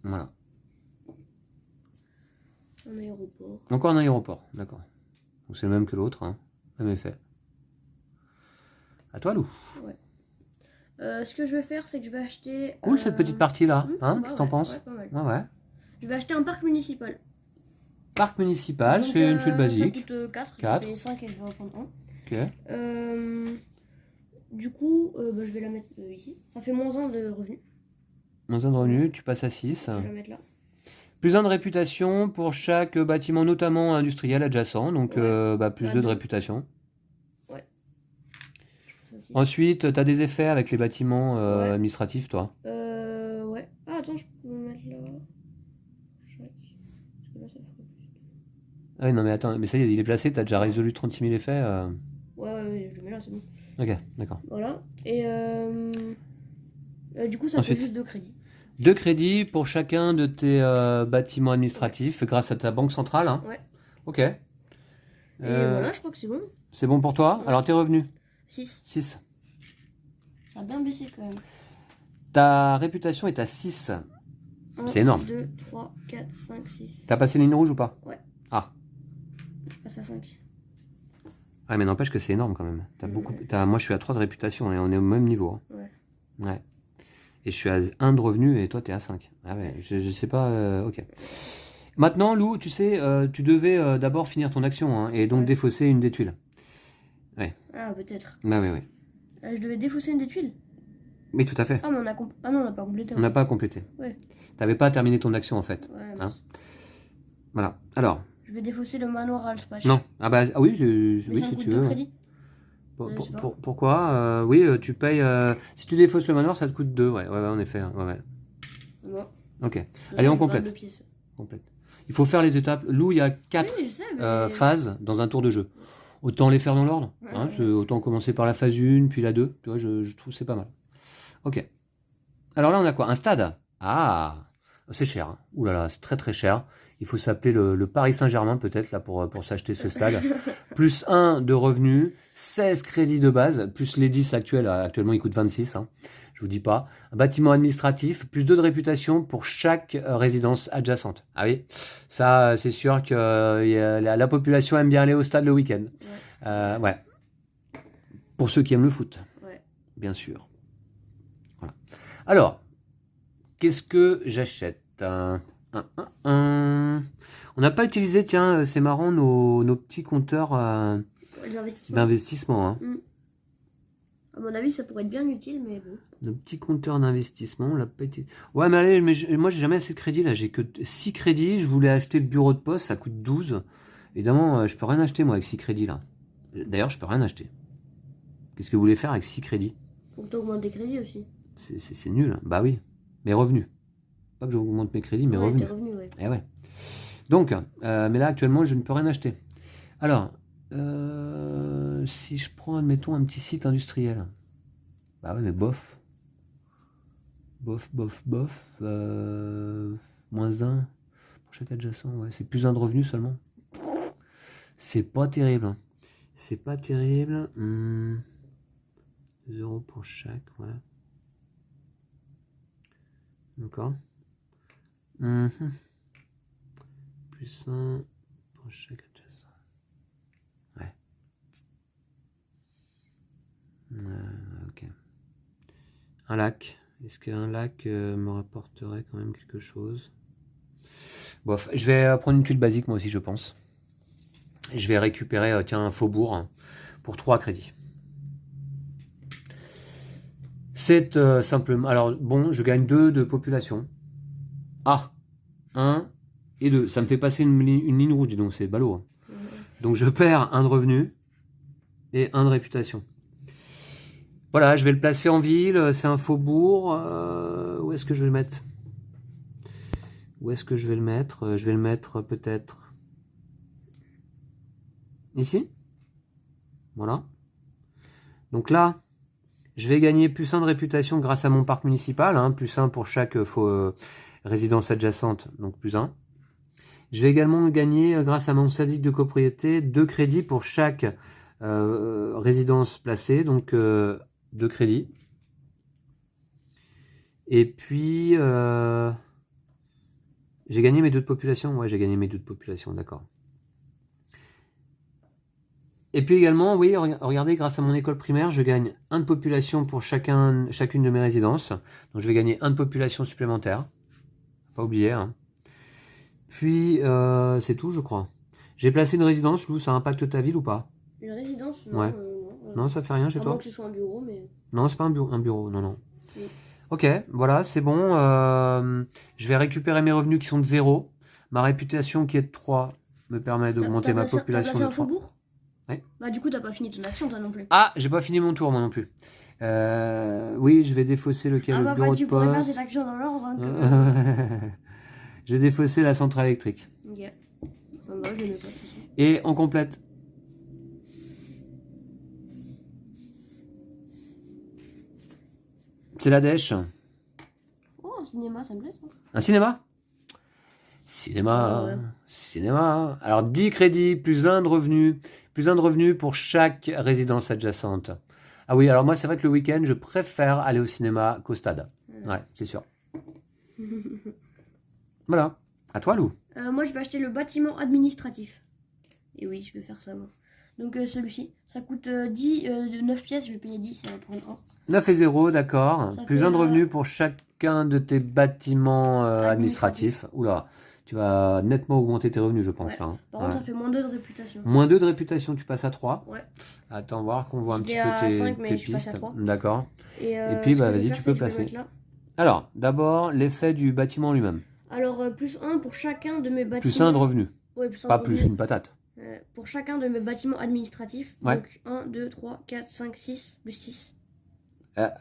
Voilà. Un aéroport. Encore un aéroport, d'accord. Donc c'est le même que l'autre, hein. Même effet. À toi, Lou. Ouais. Ce que je vais faire, c'est que je vais acheter... Cool cette petite partie-là, hein? Qu'est-ce que t'en penses? Ouais, pas mal. Ouais. Je vais acheter un parc municipal. Parc municipal, Donc, c'est une tuile basique. Ça coûte 4, 4. je vais payer 5 et je vais en prendre 1. Ok. Du coup, je vais la mettre ici. Ça fait moins 1 de revenus. Moins 1 de revenus, tu passes à 6. Je vais la mettre là. Plus 1 de réputation pour chaque bâtiment, notamment industriel adjacent. Donc plus 2 de réputation. Ouais. Ensuite, tu as des effets avec les bâtiments administratifs, toi. Ouais. Ah, attends, je peux me mettre là. Là, ça ferait plus. Ah oui, non, mais attends, mais ça y est, il est placé, tu as déjà résolu 36 000 effets. Ouais, je le mets là, c'est bon. Ok, d'accord. Voilà. Et du coup, ça fait juste 2 crédits. 2 crédits pour chacun de tes bâtiments administratifs grâce à ta banque centrale. Hein. Ouais. Ok. Et voilà, je crois que c'est bon. C'est bon pour toi? Ouais. Alors, tes revenus? 6. 6. Ça a bien baissé quand même. Ta réputation est à 6. 1, c'est énorme. 2, 3, 4, 5, 6. T'as passé la ligne rouge ou pas? Ouais. Ah. Je passe à 5. Ah, mais n'empêche que c'est énorme quand même. Moi, je suis à 3 de réputation et on est au même niveau. Hein. Ouais. Et je suis à 1 de revenu et toi, t'es à 5. Ah ouais, je sais pas. Ok. Maintenant, Lou, tu sais, tu devais d'abord finir ton action hein, et donc défausser une des tuiles. Ouais. Ah, peut-être. Bah oui. Je devais défausser une des tuiles? Oui, tout à fait. Ah, mais non, on n'a pas complété. On n'a pas complété. Ouais. T'avais pas terminé ton action en fait. Ouais, hein. Voilà. Alors. Je vais défausser le manoir Alspach. Non. Ah bah oui, oui ça si coûte tu 2 veux. crédits. Pourquoi oui, tu payes. Si tu défausses le manoir, ça te coûte 2. Ouais, en effet. Ouais. Bon. Ok. Allez, on complète. Il faut faire les étapes. Lou, il y a 4 phases dans un tour de jeu. Autant les faire dans l'ordre. Hein, autant commencer par la phase 1, puis la 2. Tu vois, je trouve que c'est pas mal. Ok. Alors là, on a quoi? Un stade. Ah, c'est cher. Hein. Ouh là là, c'est très très cher. Il faut s'appeler le Paris Saint-Germain peut-être là pour s'acheter ce stade. Plus 1 de revenus, 16 crédits de base, plus les 10 actuels. Actuellement, ils coûtent 26. Hein. Je vous dis pas. Un bâtiment administratif, plus 2 de réputation pour chaque résidence adjacente. Ah oui, ça c'est sûr que la population aime bien aller au stade le week-end. Ouais. Pour ceux qui aiment le foot. Ouais. Bien sûr. Voilà. Alors, qu'est-ce que j'achète? On On n'a pas utilisé, tiens, c'est marrant, nos petits compteurs d'investissement. Hein. À mon avis, ça pourrait être bien utile, mais bon. Nos petits compteurs d'investissement, on l'a pas utilisé. Ouais, mais allez, moi, j'ai jamais assez de crédits, là. J'ai que 6 crédits. Je voulais acheter le bureau de poste, ça coûte 12. Évidemment, je peux rien acheter, moi, avec 6 crédits, là. D'ailleurs, je peux rien acheter. Qu'est-ce que vous voulez faire avec 6 crédits? Faut que tu augmentes tes crédits aussi. C'est nul. Hein. Bah oui. Mes revenus. Pas que j'augmente mes crédits, mes revenus. Tes revenus, ouais. Eh ouais. Donc, mais là, actuellement, je ne peux rien acheter. Alors, si je prends, admettons, un petit site industriel. Bah ouais, mais bof. Bof. -1 pour chaque adjacent. Ouais, c'est plus 1 de revenu seulement. C'est pas terrible. Hein. C'est pas terrible. 0 pour chaque, voilà. D'accord. Plus 1 pour chaque adjacent. Ouais. Ok. Un lac. Est-ce qu'un lac me rapporterait quand même quelque chose? Bof, je vais prendre une tuile basique moi aussi, je pense. Je vais récupérer, tiens, un faubourg pour 3 crédits. C'est simplement... Alors, bon, je gagne 2 de population. Ah, 1 et 2. Ça me fait passer une ligne rouge, dis donc, c'est ballot. Hein. Donc, je perds 1 de revenu et 1 de réputation. Voilà, je vais le placer en ville. C'est un faubourg. Où est-ce que je vais le mettre? Où est-ce que je vais le mettre? Je vais le mettre peut-être... Ici. Voilà. Donc là... Je vais gagner plus 1 de réputation grâce à mon parc municipal, hein, plus 1 pour chaque résidence adjacente, donc plus 1. Je vais également gagner, grâce à mon syndic de copropriété, 2 crédits pour chaque résidence placée, donc 2 crédits. Et puis, j'ai gagné mes 2 de population. Ouais, j'ai gagné mes 2 de population, d'accord. Et puis également, oui, regardez, grâce à mon école primaire, je gagne 1 de population pour chacune de mes résidences. Donc je vais gagner 1 de population supplémentaire. Pas oublier. Hein. Puis, c'est tout, je crois. J'ai placé une résidence, Lou, ça impacte ta ville ou pas? Une résidence? Non. Ouais. Non, ça fait rien chez toi? Avant que ce soit un bureau, mais... Non, c'est pas un bureau, non. Oui. Ok, voilà, c'est bon. Je vais récupérer mes revenus qui sont de 0. Ma réputation qui est de 3 me permet d'augmenter ma population de 3. Faubourg? Ouais. Bah du coup t'as pas fini ton action toi non plus. Ah, j'ai pas fini mon tour moi non plus. Oui, je vais défausser le bureau de poste. Tu pourrais faire cette action dans l'ordre. Hein, j'ai défaussé la centrale électrique. Ok. Bah, je pas, et on complète. C'est la dèche. Oh, un cinéma, ça me plaît ça. Un cinéma? Cinéma. Alors 10 crédits, plus 1 de revenus. Plus 1 de revenus pour chaque résidence adjacente. Ah oui, alors moi, c'est vrai que le week-end, je préfère aller au cinéma qu'au stade. Ouais, c'est sûr. Voilà. À toi, Lou. Moi, je vais acheter le bâtiment administratif. Et oui, je vais faire ça, moi. Donc, celui-ci, ça coûte 9 pièces, je vais payer 10, ça va prendre 1. 9 et 0, d'accord. Plus 1 de revenus pour chacun de tes bâtiments administratifs. Oula. Tu vas nettement augmenter tes revenus, je pense. Ouais. Là, hein. Par contre, ça fait moins 2 de réputation. Moins 2 de réputation, tu passes à 3. Ouais. Attends, voir qu'on voit un petit peu tes 5, mais tes je passe à pistes. 3. D'accord. Et puis, bah, vas-y, tu peux placer. Alors, d'abord, l'effet du bâtiment lui-même. Alors, plus 1 pour chacun de mes bâtiments. Plus 1 de revenus. Ouais, plus 1 pas de plus revenus. une patate. Pour chacun de mes bâtiments administratifs. Ouais. Donc, 1, 2, 3, 4, 5, 6, plus 6. Bah,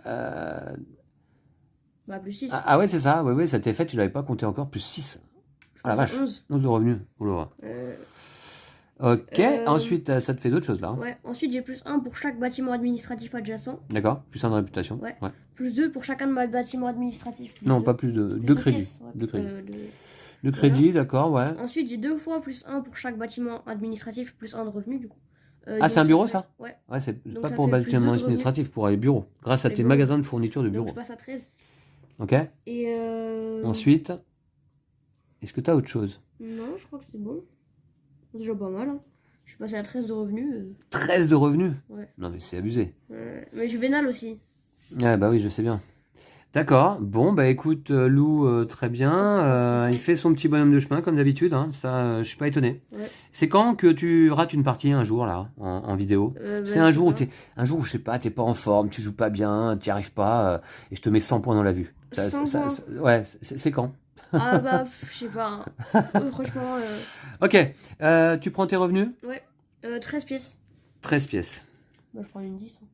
plus 6. Ah ouais, c'est ça. Ouais, cet effet, tu l'avais pas compté encore. Plus 6. Ah la vache. 11 de revenus. Ok, ensuite, ça te fait d'autres choses là. Ouais, ensuite j'ai plus 1 pour chaque bâtiment administratif adjacent. D'accord, plus 1 de réputation. Ouais. Plus 2 pour chacun de mes bâtiments administratifs. Non, pas plus de 2 crédits. 2 crédits. 2 crédits, d'accord, ouais. Ensuite, j'ai 2 fois plus 1 pour chaque bâtiment administratif, plus 1 de revenus du coup. C'est un bureau ça? Ouais. Ouais, c'est pas pour bâtiment administratif, pour les bureaux. Grâce à tes magasins de fourniture de bureaux. Donc je passe à 13. Ok. Et ensuite, est-ce que tu as autre chose? Non, je crois que c'est bon. C'est déjà pas mal. Hein. Je suis passé à 13 de revenus. 13 de revenus? Ouais. Non mais c'est abusé. Mais je vénale aussi. Ouais, bah oui, je sais bien. D'accord. Bon, bah écoute, Lou, très bien. Il fait son petit bonhomme de chemin comme d'habitude. Hein. Ça, je suis pas étonné. Ouais. C'est quand que tu rates une partie un jour là, en vidéo? C'est Je un sais jour où pas. je sais pas, t'es pas en forme, tu joues pas bien, t'y arrives pas, et je te mets 100 points dans la vue. 100 points. Ouais, c'est quand? Ah bah, je sais pas. Franchement, Ok. Tu prends tes revenus? ouais. 13 pièces. 13 pièces. Bah, je prends une 10. Hein.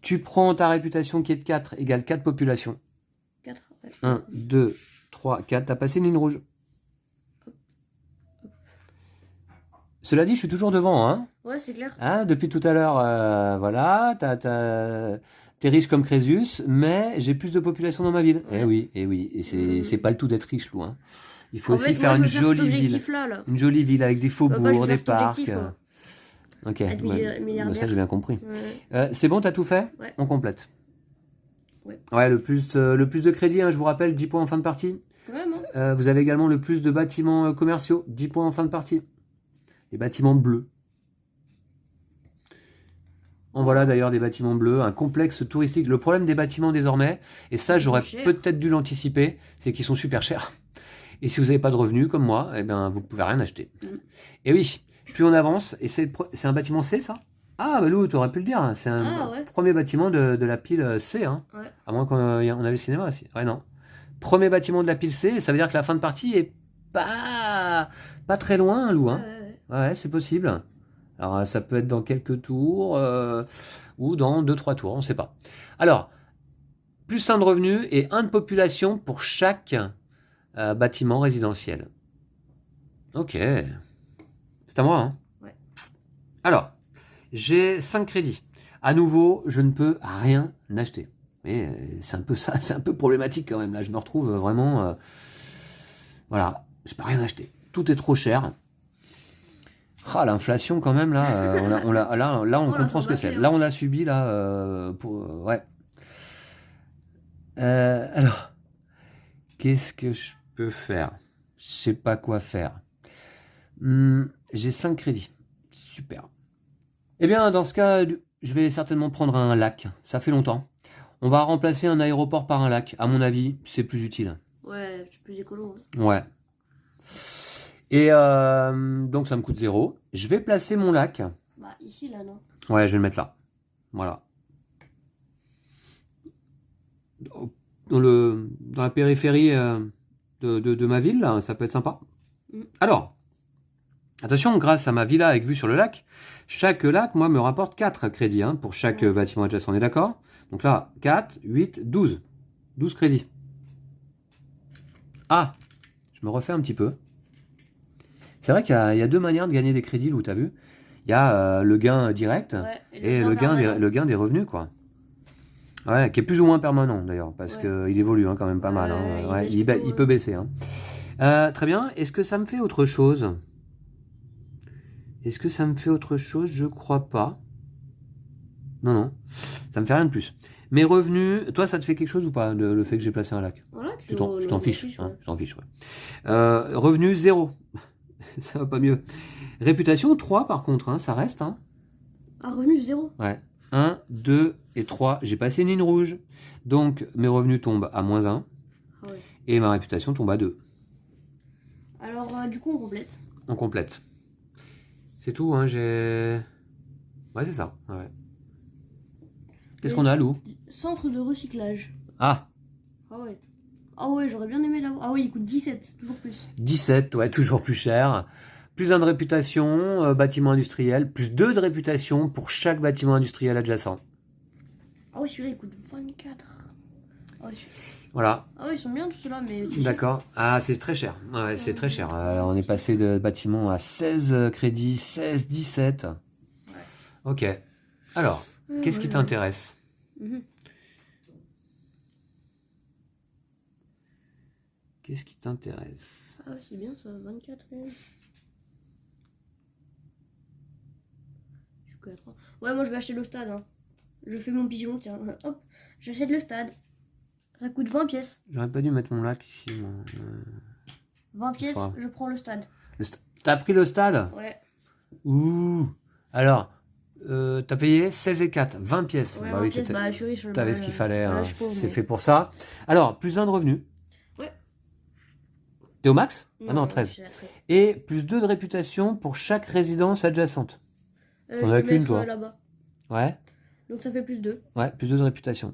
Tu prends ta réputation qui est de 4 égale 4 populations. 4. Ouais. 1, 2, 3, 4. T'as passé une ligne rouge. Cela dit, je suis toujours devant, hein. Ouais, c'est clair. Hein, depuis tout à l'heure, voilà, t'es riche comme Crésus, mais j'ai plus de population dans ma ville. Ouais. Eh oui, et c'est pas le tout d'être riche, loin. Il faut En aussi fait, faire moi, une je veux faire cet jolie ville. objectif-là, là. Une jolie ville avec des Bah, je faubourgs, veux des faire cet parcs. objectif, quoi. Ok, Être bah, milliardaire. ça j'ai bien compris. Ouais. C'est bon, t'as tout fait? Ouais. On complète. Ouais. Ouais, le plus de crédit, hein, je vous rappelle, 10 points en fin de partie. Vraiment. Vous avez également le plus de bâtiments commerciaux, 10 points en fin de partie. Les bâtiments bleus. En voilà d'ailleurs des bâtiments bleus, un complexe touristique. Le problème des bâtiments désormais, et ça j'aurais peut-être dû l'anticiper, c'est qu'ils sont super chers. Et si vous n'avez pas de revenus comme moi, eh bien vous ne pouvez rien acheter. Et oui, plus on avance, et c'est un bâtiment C ça? Ah bah Lou, tu aurais pu le dire, hein, c'est un premier bâtiment de la pile C. Hein. Ouais. À moins qu'on ait le cinéma aussi. Ouais non. Premier bâtiment de la pile C, ça veut dire que la fin de partie est pas très loin, Lou. Hein. Ouais, c'est possible. Alors ça peut être dans quelques tours ou dans 2-3 tours, on ne sait pas. Alors, plus 1 de revenus et 1 de population pour chaque bâtiment résidentiel. Ok. C'est à moi, hein? Ouais. Alors, j'ai 5 crédits. À nouveau, je ne peux rien acheter. Mais c'est un peu ça, c'est un peu problématique quand même. Là, je me retrouve vraiment... voilà, je ne peux rien acheter. Tout est trop cher. Ah, l'inflation quand même là, on comprend ce que c'est. Là on a subi là ouais. Alors, qu'est-ce que je peux faire? Je sais pas quoi faire. J'ai 5 crédits. Super. Eh bien dans ce cas, je vais certainement prendre un lac. Ça fait longtemps. On va remplacer un aéroport par un lac. À mon avis, c'est plus utile. Ouais, c'est plus écolo. Hein. Ouais. Et donc ça me coûte 0. Je vais placer mon lac. Bah ici là non. Ouais, je vais le mettre là. Voilà. Dans la périphérie de ma ville, là, ça peut être sympa. Alors, attention, grâce à ma villa avec vue sur le lac, chaque lac, moi, me rapporte 4 crédits hein, pour chaque bâtiment adjacent. On est d'accord? Donc là, 4, 8, 12. 12 crédits. Ah, je me refais un petit peu. C'est vrai qu'il y a 2 manières de gagner des crédits, Lou, t'as vu? Il y a le gain direct et le gain des revenus, quoi. Ouais, qui est plus ou moins permanent, d'ailleurs, parce qu'il évolue hein, quand même pas mal. Hein. Ouais, il peut baisser. Hein. Très bien. Est-ce que ça me fait autre chose? Je crois pas. Non. Ça me fait rien de plus. Mes revenus, toi, ça te fait quelque chose ou pas, le fait que j'ai placé un lac? Tu t'en fiches. Hein, tu t'en fiches, ouais. Revenus, 0. Ça va pas mieux. Réputation, 3 par contre, hein, ça reste. Hein. Ah, revenu 0. Ouais. 1, 2 et 3. J'ai passé une ligne rouge. Donc mes revenus tombent à -1. Ah ouais. Et ma réputation tombe à 2. Alors du coup on complète. On complète. C'est tout, hein, j'ai... Ouais, c'est ça. Ouais. Qu'est-ce qu'on a, Lou? Centre de recyclage. Ah. Ah ouais, j'aurais bien aimé l'avoir. Ah oui, il coûte 17, toujours plus. 17, ouais, toujours plus cher. Plus 1 de réputation, bâtiment industriel, plus 2 de réputation pour chaque bâtiment industriel adjacent. Ah oui, celui-là il coûte 24. Ah ouais, voilà. Ah oui, ils sont bien tous ceux-là, mais... D'accord. Ah, c'est très cher. Ouais, c'est très cher. On est passé de bâtiment à 16 crédits, 16, 17. Ouais. Ok. Alors, qu'est-ce qui t'intéresse? Qu'est-ce qui t'intéresse? Ah, c'est bien ça, 24 quand même. Je suis que à 3. Ouais, moi je vais acheter le stade. Hein. Je fais mon pigeon, tiens. Hop, j'achète le stade. Ça coûte 20 pièces. J'aurais pas dû mettre mon lac ici, moi. 20 pièces, je prends le stade. T'as pris le stade? Ouais. Ouh. Alors, T'as payé 16 et 4, 20 pièces. Ouais, bah 20 oui, pièces, je suis riche. t'avais ce qu'il fallait, Voilà, hein. je suis pauvre, C'est mais- fait pour ça. Alors, plus 1 de revenu. Ouais. T'es au max? Ah non, Non, 13. je suis à 13. Et plus 2 de réputation pour chaque résidence adjacente. Je T'en as vais qu'une, mettre, toi? là-bas. Ouais, Donc ça fait plus 2. ouais, plus 2 de réputation.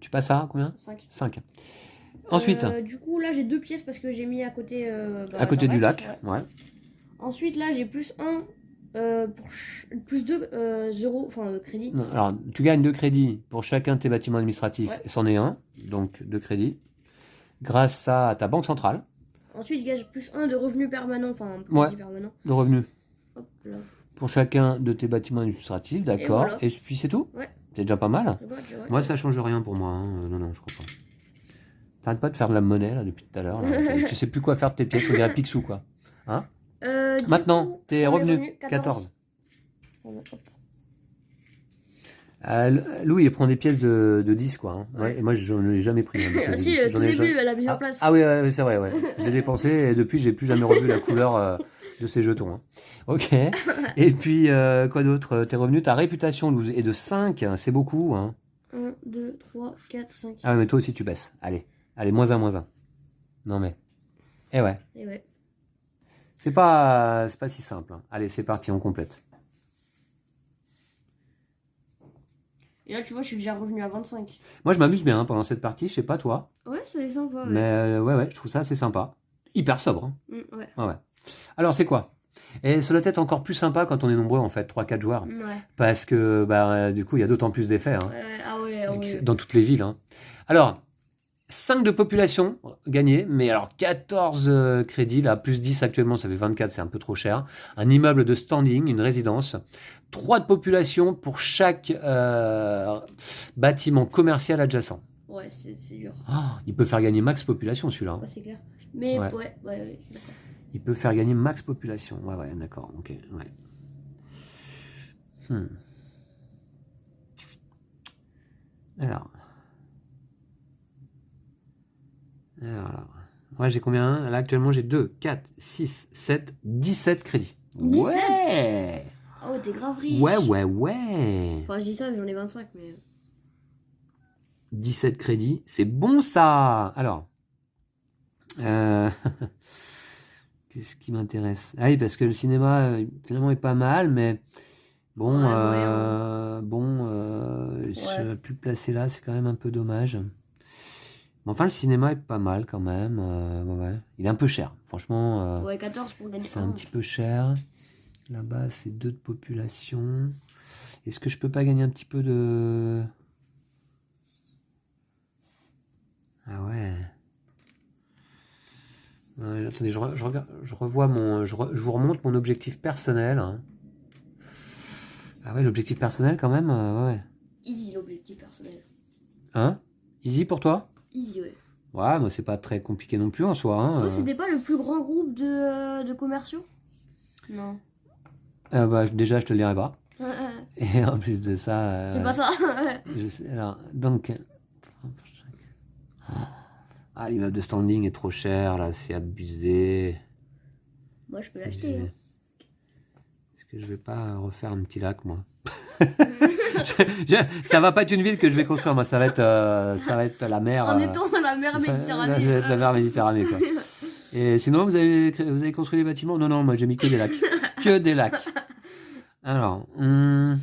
Tu passes à combien? 5. 5. Ensuite, Du coup, là, j'ai 2 pièces parce que j'ai mis à côté. à côté d'un du lac. ouais. Ouais. Ensuite, là, j'ai plus 1 plus 2 euros, crédit. Non, alors, tu gagnes 2 crédits pour chacun de tes bâtiments administratifs. Ouais. C'en est un, donc 2 crédits. Grâce à ta banque centrale, Ensuite, il gage plus 1 de revenus permanents, enfin, Ouais. quasi permanent. de revenus Hop là. pour chacun de tes bâtiments administratifs, d'accord. voilà. Et puis c'est tout? Ouais. C'est déjà pas mal. Je vois, ouais. Moi, ça change rien pour moi. Hein. Non, je comprends. T'arrêtes pas de faire de la monnaie là depuis tout à l'heure. Là. Tu sais plus quoi faire de tes pièces, on dirait Picsou quoi. Hein? Du Maintenant, coup, tes pour les revenus, 14. Hop. Louis, il prend des pièces de 10 quoi. Hein. Ouais, Ouais. et moi, j'en ai jamais pris. Hein, des pièces Ah de si, 10. tout J'en ai début, jamais- elle a mis en place. Ah oui, c'est vrai, ouais. Je l'ai dépensé et depuis, j'ai plus jamais revu la couleur de ces jetons. Hein. Ok. Et puis, quoi d'autre? Tes revenus, ta réputation, Louis, est de 5. C'est beaucoup. Hein. 1, 2, 3, 4, 5. Ah, mais toi aussi, tu baisses. Allez, moins 1. Non, mais. Eh ouais. Et ouais. C'est pas si simple. Hein. Allez, c'est parti, on complète. Et là, tu vois, je suis déjà revenu à 25. Moi, je m'amuse bien hein, pendant cette partie. Je sais pas toi. Ouais, c'est sympa. Ouais. Mais ouais, je trouve ça assez sympa. Hyper sobre. Hein. Ouais. Ouais. Alors, c'est quoi? Et ça doit être encore plus sympa quand on est nombreux, en fait, 3-4 joueurs. Ouais. Parce que, du coup, il y a d'autant plus d'effets. Hein, Ah ouais. dans toutes les villes. Hein. Alors, 5 de population gagnée, mais alors 14 crédits, là, plus 10 actuellement, ça fait 24, c'est un peu trop cher. Un immeuble de standing, une résidence. 3 de population pour chaque bâtiment commercial adjacent. Ouais, c'est dur. Oh, il peut faire gagner max population celui-là. Hein. Ouais, c'est clair. Mais Ouais. ouais, d'accord. Il peut faire gagner max population. Ouais, d'accord, ok. Ouais. Alors, ouais, j'ai combien? Là, actuellement, j'ai 2, 4, 6, 7, 17 crédits. 17? Ouais! Ah ouais, t'es grave riche. Ouais. Enfin, je dis ça, mais j'en ai 25, mais... 17 crédits, c'est bon ça! Alors, qu'est-ce qui m'intéresse? Ah oui, parce que le cinéma, finalement, est pas mal, mais bon, je ne plus le placer là, c'est quand même un peu dommage. Mais enfin, le cinéma est pas mal quand même. Ouais. Il est un peu cher, franchement. Ouais, 14 pour gagner c'est un petit peu cher. Là-bas, c'est 2 de population. Est-ce que je peux pas gagner un petit peu de... Ah ouais. Attendez, je revois je vous remonte mon objectif personnel. Hein. Ah ouais, l'objectif personnel quand même, ouais. Easy, l'objectif personnel. Hein? Easy pour toi? Easy, ouais. Ouais, moi c'est pas très compliqué non plus en soi. Hein. Toi, c'était pas le plus grand groupe de commerciaux? Non. Déjà, je te le dirai pas. Et en plus de ça... C'est pas ça. Alors, donc... Ah, l'immeuble de standing est trop cher, là, c'est abusé. Moi, je peux l'acheter. Hein. Est-ce que je vais pas refaire un petit lac, moi? Ça va pas être une ville que je vais construire, moi, ça va être la mer. En étant la mer Méditerranée. Ça va être la mer Méditerranée, quoi. Et sinon, vous avez construit des bâtiments? Non, moi j'ai mis que des lacs. Que des lacs. Alors, le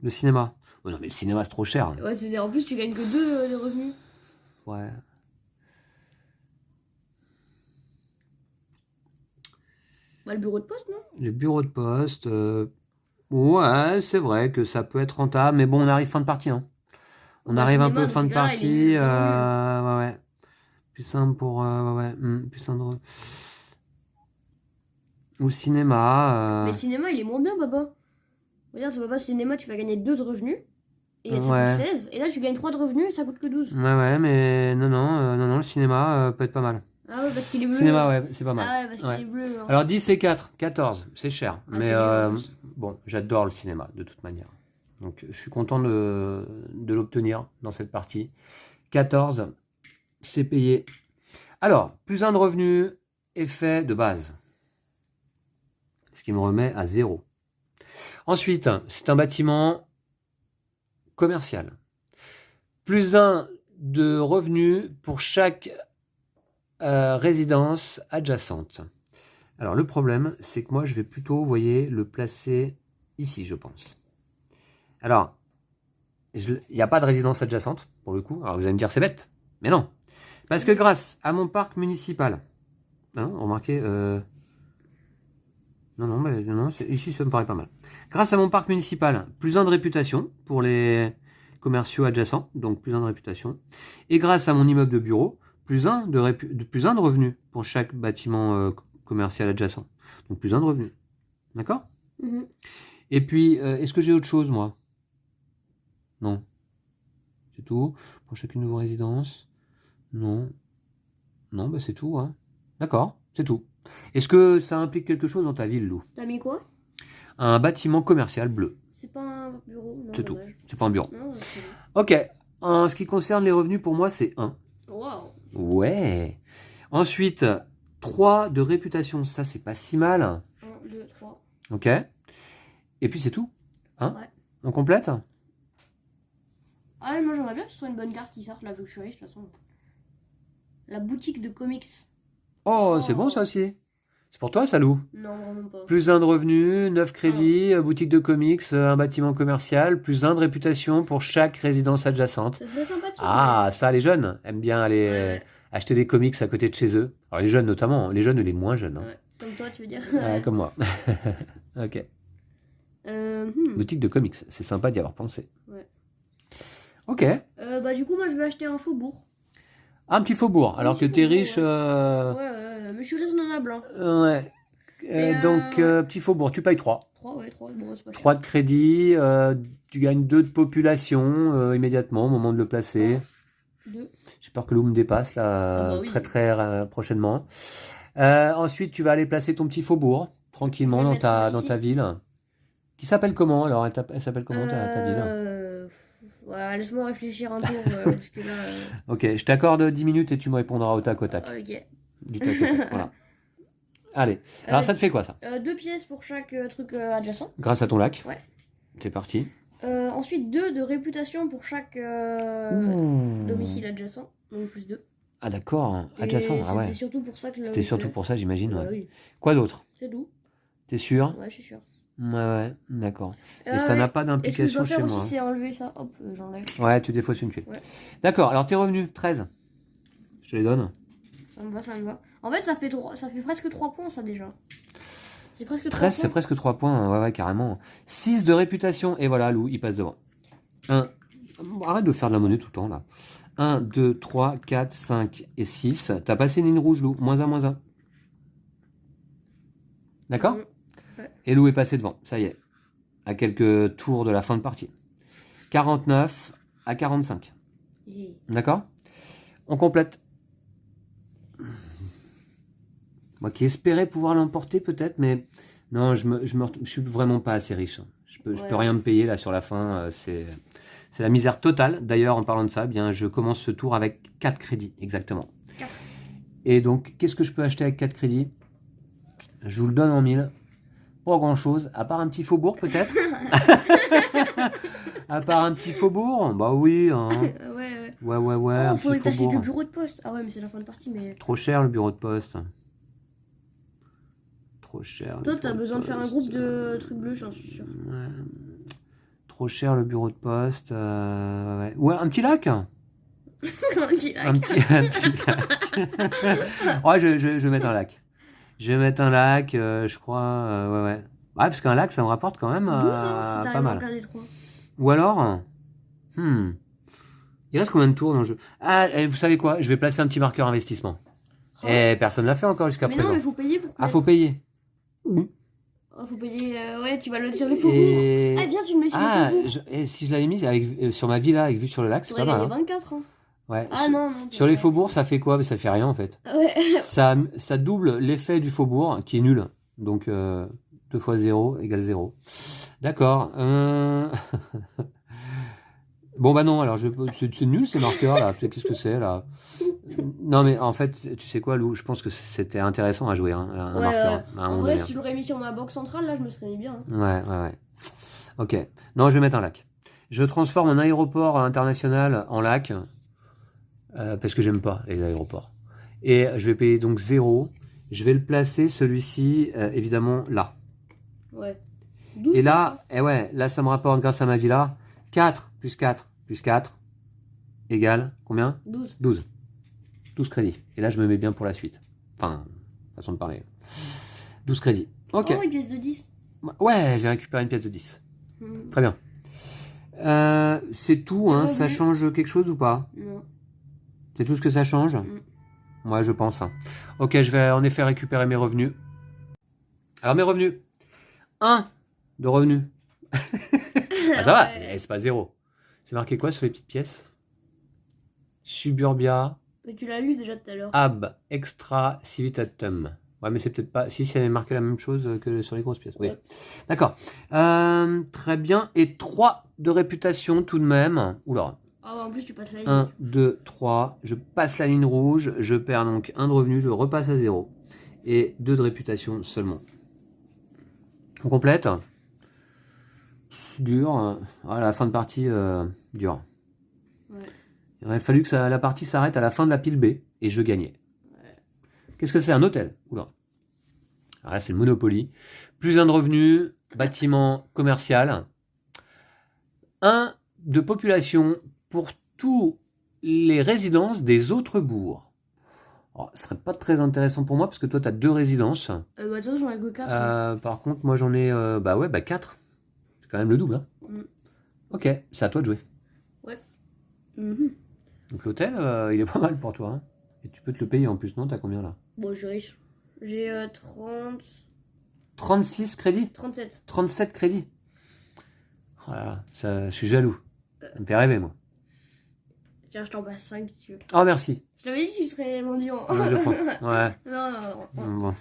cinéma. Oh non, mais le cinéma, c'est trop cher. Ouais, en plus, tu gagnes que 2 de revenus. Ouais. Le bureau de poste, non? Le bureau de poste, ouais, c'est vrai que ça peut être rentable, mais bon, on arrive fin de partie. Hein. On arrive un peu fin de partie. Ouais. Plus simple pour... plus simple. Ou le cinéma. Mais le cinéma, il est moins bien, papa. Regarde, sur papa, cinéma, tu vas gagner 2 de revenus. Et ça Ouais. coûte 16. Et là, tu gagnes 3 de revenus et ça coûte que 12. Ouais, mais non, le cinéma peut être pas mal. Ah ouais, parce qu'il est bleu. Cinéma, ouais, c'est pas mal. Ah ouais, parce qu'il est bleu. Hein. Alors 10 et 4, 14, c'est cher. Ah, mais c'est bien, en plus. bon, j'adore le cinéma de toute manière. Donc je suis content de l'obtenir dans cette partie. 14, c'est payé. Alors, plus 1 de revenu, effet de base. Ce qui me remet à 0. Ensuite, c'est un bâtiment commercial. Plus 1 de revenus pour chaque résidence adjacente. Alors le problème, c'est que moi je vais plutôt, vous voyez, le placer ici, je pense. Alors, il n'y a pas de résidence adjacente, pour le coup. Alors vous allez me dire, c'est bête. Mais non. Parce que grâce à mon parc municipal, hein, remarquez, non, ici ça me paraît pas mal. Grâce à mon parc municipal, plus 1 de réputation pour les commerciaux adjacents, donc plus 1 de réputation. Et grâce à mon immeuble de bureau, plus 1 de revenus pour chaque bâtiment commercial adjacent. Donc plus 1 de revenus. D'accord? Et puis, est-ce que j'ai autre chose, moi? Non. C'est tout. Pour chacune de vos résidences? Non. Non, bah c'est tout. Hein. D'accord, c'est tout. Est-ce que ça implique quelque chose dans ta ville, Lou? T'as mis quoi? Un bâtiment commercial bleu. C'est pas un bureau? C'est tout. C'est pas un bureau. Non, ok. En ce qui concerne les revenus, pour moi, c'est 1. Wow. Ouais. Ensuite, 3 de réputation. Ça, c'est pas si mal. 1, 2, 3. Ok. Et puis, c'est tout. Hein? Ouais. On complète? Ah, moi, j'aimerais bien que ce soit une bonne carte qui sorte, là, vu que je suis riche, de toute façon. La boutique de comics. Oh, c'est bon, ça aussi. C'est pour toi, ça, Lou? Non, vraiment pas. Plus 1 de revenus, 9 crédits, boutique de comics, un bâtiment commercial, plus 1 de réputation pour chaque résidence adjacente. Ça serait sympathique. Ah, ça, les jeunes aiment bien aller acheter des comics à côté de chez eux. Alors, les jeunes notamment, les jeunes et les moins jeunes. Hein. Ouais. Comme toi, tu veux dire? Comme moi. Ok. Boutique de comics, c'est sympa d'y avoir pensé. Ouais. Ok. Bah, du coup, moi, je vais acheter un faubourg. Un petit faubourg, alors que t'es riche. Ouais, mais je suis raisonnable. Hein. Ouais. Donc, petit faubourg, tu payes 3. 3, ouais, 3, bon, c'est pas cher. 3 de crédit, tu gagnes 2 de population immédiatement au moment de le placer. 2. J'ai peur que Lou me dépasse là, très prochainement. Ensuite, tu vas aller placer ton petit faubourg tranquillement dans ta ville. Qui s'appelle comment alors? Elle s'appelle comment ta ville? Ouais, laisse-moi réfléchir un tour. Parce que là, Ok, je t'accorde 10 minutes et tu me répondras au tac au tac. Ok. Du tac au tac, voilà. Allez, alors ça te fait quoi ça? 2 pièces pour chaque truc adjacent. Grâce à ton lac. Ouais. C'est parti. Ensuite, 2 de réputation pour chaque domicile adjacent. Donc plus 2. Ah d'accord, adjacent. Ah ouais. C'était surtout pour ça que C'était surtout pour ça, j'imagine. Ouais. Oui. Quoi d'autre? C'est tout. T'es sûr? Ouais, je suis sûr. Ouais, d'accord. Et ça n'a pas d'implication chez moi. Aussi, c'est enlever ça. Hop, j'enlève. Ouais, tu défausses une tuile. Ouais. D'accord, alors tes revenus, 13. Je te les donne. Ça me va. En fait, ça fait presque 3 points, ça, déjà. C'est presque 3 13, points. c'est presque 3 points, ouais, carrément. 6 de réputation, et voilà, Lou, il passe devant. Arrête de faire de la monnaie tout le temps, là. 1, 2, 3, 4, 5 et 6. T'as passé une ligne rouge, Lou. -1. D'accord? Ouais. Et Lou est passé devant, ça y est. À quelques tours de la fin de partie. 49 à 45. D'accord? On complète. Moi qui espérais pouvoir l'emporter peut-être, mais non, je suis vraiment pas assez riche. Je peux rien me payer là sur la fin. C'est la misère totale. D'ailleurs, en parlant de ça, bien, je commence ce tour avec 4 crédits, exactement. 4. Et donc, qu'est-ce que je peux acheter avec 4 crédits? Je vous le donne en 1000. Pas grand-chose, à part un petit faubourg peut-être. À part un petit faubourg, bah oui. Hein. Ouais. Oh, un faudrait petit que t'achètes faubourg. le bureau de poste. Ah ouais, mais c'est la fin de partie, mais... Trop cher le bureau de poste. Trop cher. Toi, t'as besoin de faire un groupe de trucs bleus, j'en suis sûr. Ouais. Trop cher le bureau de poste. Ouais, un petit lac. Un petit lac. Un petit lac. Ouais, je vais mettre un lac. Je vais mettre un lac, je crois. Ouais. Ouais, parce qu'un lac, ça me rapporte quand même 12 ans, si pas mal. à 3. Ou alors... Il reste combien de tours dans le jeu? Ah, vous savez quoi? Je vais placer un petit marqueur investissement. Oh. Et personne ne l'a fait encore jusqu'à présent. Mais non, mais faut payer pour... Ah, faut payer. Oh, faut payer... ouais, tu vas le sur les faubourgs. Ah, viens, tu le mets sur les faubourgs. Et si je l'avais mise sur ma villa avec vue sur le lac, c'est pas mal. 24 ans. Ouais. Ah non. Sur les faubourgs, ça fait quoi? Ça fait rien en fait. Ouais. Ça double l'effet du faubourg qui est nul. Donc 2 fois 0 égale 0. D'accord. Bon bah non, alors c'est nul ces marqueurs là. Qu'est-ce que c'est là? Non mais en fait, tu sais quoi Lou? Je pense que c'était intéressant à jouer un marqueur. En vrai, si je l'aurais mis sur ma banque centrale, là je me serais mis bien. Ouais. Ok. Non, je vais mettre un lac. Je transforme un aéroport international en lac. Parce que j'aime pas les aéroports. Et je vais payer donc 0. Je vais le placer, celui-ci, évidemment, là. Ouais. 12 Et là, ouais, là, ça me rapporte, grâce à ma villa, 4 plus 4 plus 4 égale combien? 12. 12. 12 crédits. Et là, je me mets bien pour la suite. Enfin, façon de parler. 12 crédits. Ok. Oh, une pièce de 10. Ouais, j'ai récupéré une pièce de 10. Très bien. C'est tout, hein. Ça change quelque chose ou pas? Non. C'est tout ce que ça change? Ouais, je pense. Hein. Ok, je vais en effet récupérer mes revenus. Alors, mes revenus. 1 de revenus. Ah, ça va, c'est pas 0. C'est marqué quoi sur les petites pièces? Suburbia. Mais tu l'as lu déjà tout à l'heure. Ab extra civitatum. Ouais, mais c'est peut-être pas. Si, c'est marqué la même chose que sur les grosses pièces. Oui. Ouais. D'accord. Très bien. Et 3 de réputation tout de même. Oula. Ah, en plus, tu passes la ligne. 1, 2, 3. Je passe la ligne rouge. Je perds donc 1 de revenu. Je repasse à 0. Et 2 de réputation seulement. On complète. Dur. Ah, la fin de partie, dur. Ouais. Il aurait fallu que la partie s'arrête à la fin de la pile B. Et je gagnais. Ouais. Qu'est-ce que c'est? Un hôtel? Oula. Alors là, c'est le Monopoly. Plus 1 de revenu. Bâtiment commercial. 1 de population pour tous les résidences des autres bourgs. Alors, ce serait pas très intéressant pour moi parce que toi tu as 2 résidences. Bah, attends, j'en ai que 4. Par contre, moi j'en ai 4. C'est quand même le double. Hein. Ok, c'est à toi de jouer. Ouais. Donc l'hôtel, il est pas mal pour toi. Hein. Et tu peux te le payer en plus, non? T'as combien là? Bon, je suis riche. J'ai 30. 36 crédits? 37. 37 crédits. Oh là là, je suis jaloux. Ça me fait rêver, moi. Tiens, je t'en passe 5 si tu veux. Oh, merci. Je t'avais dit que tu serais mendiant. Ouais, je prends. Ouais. Non. Bon.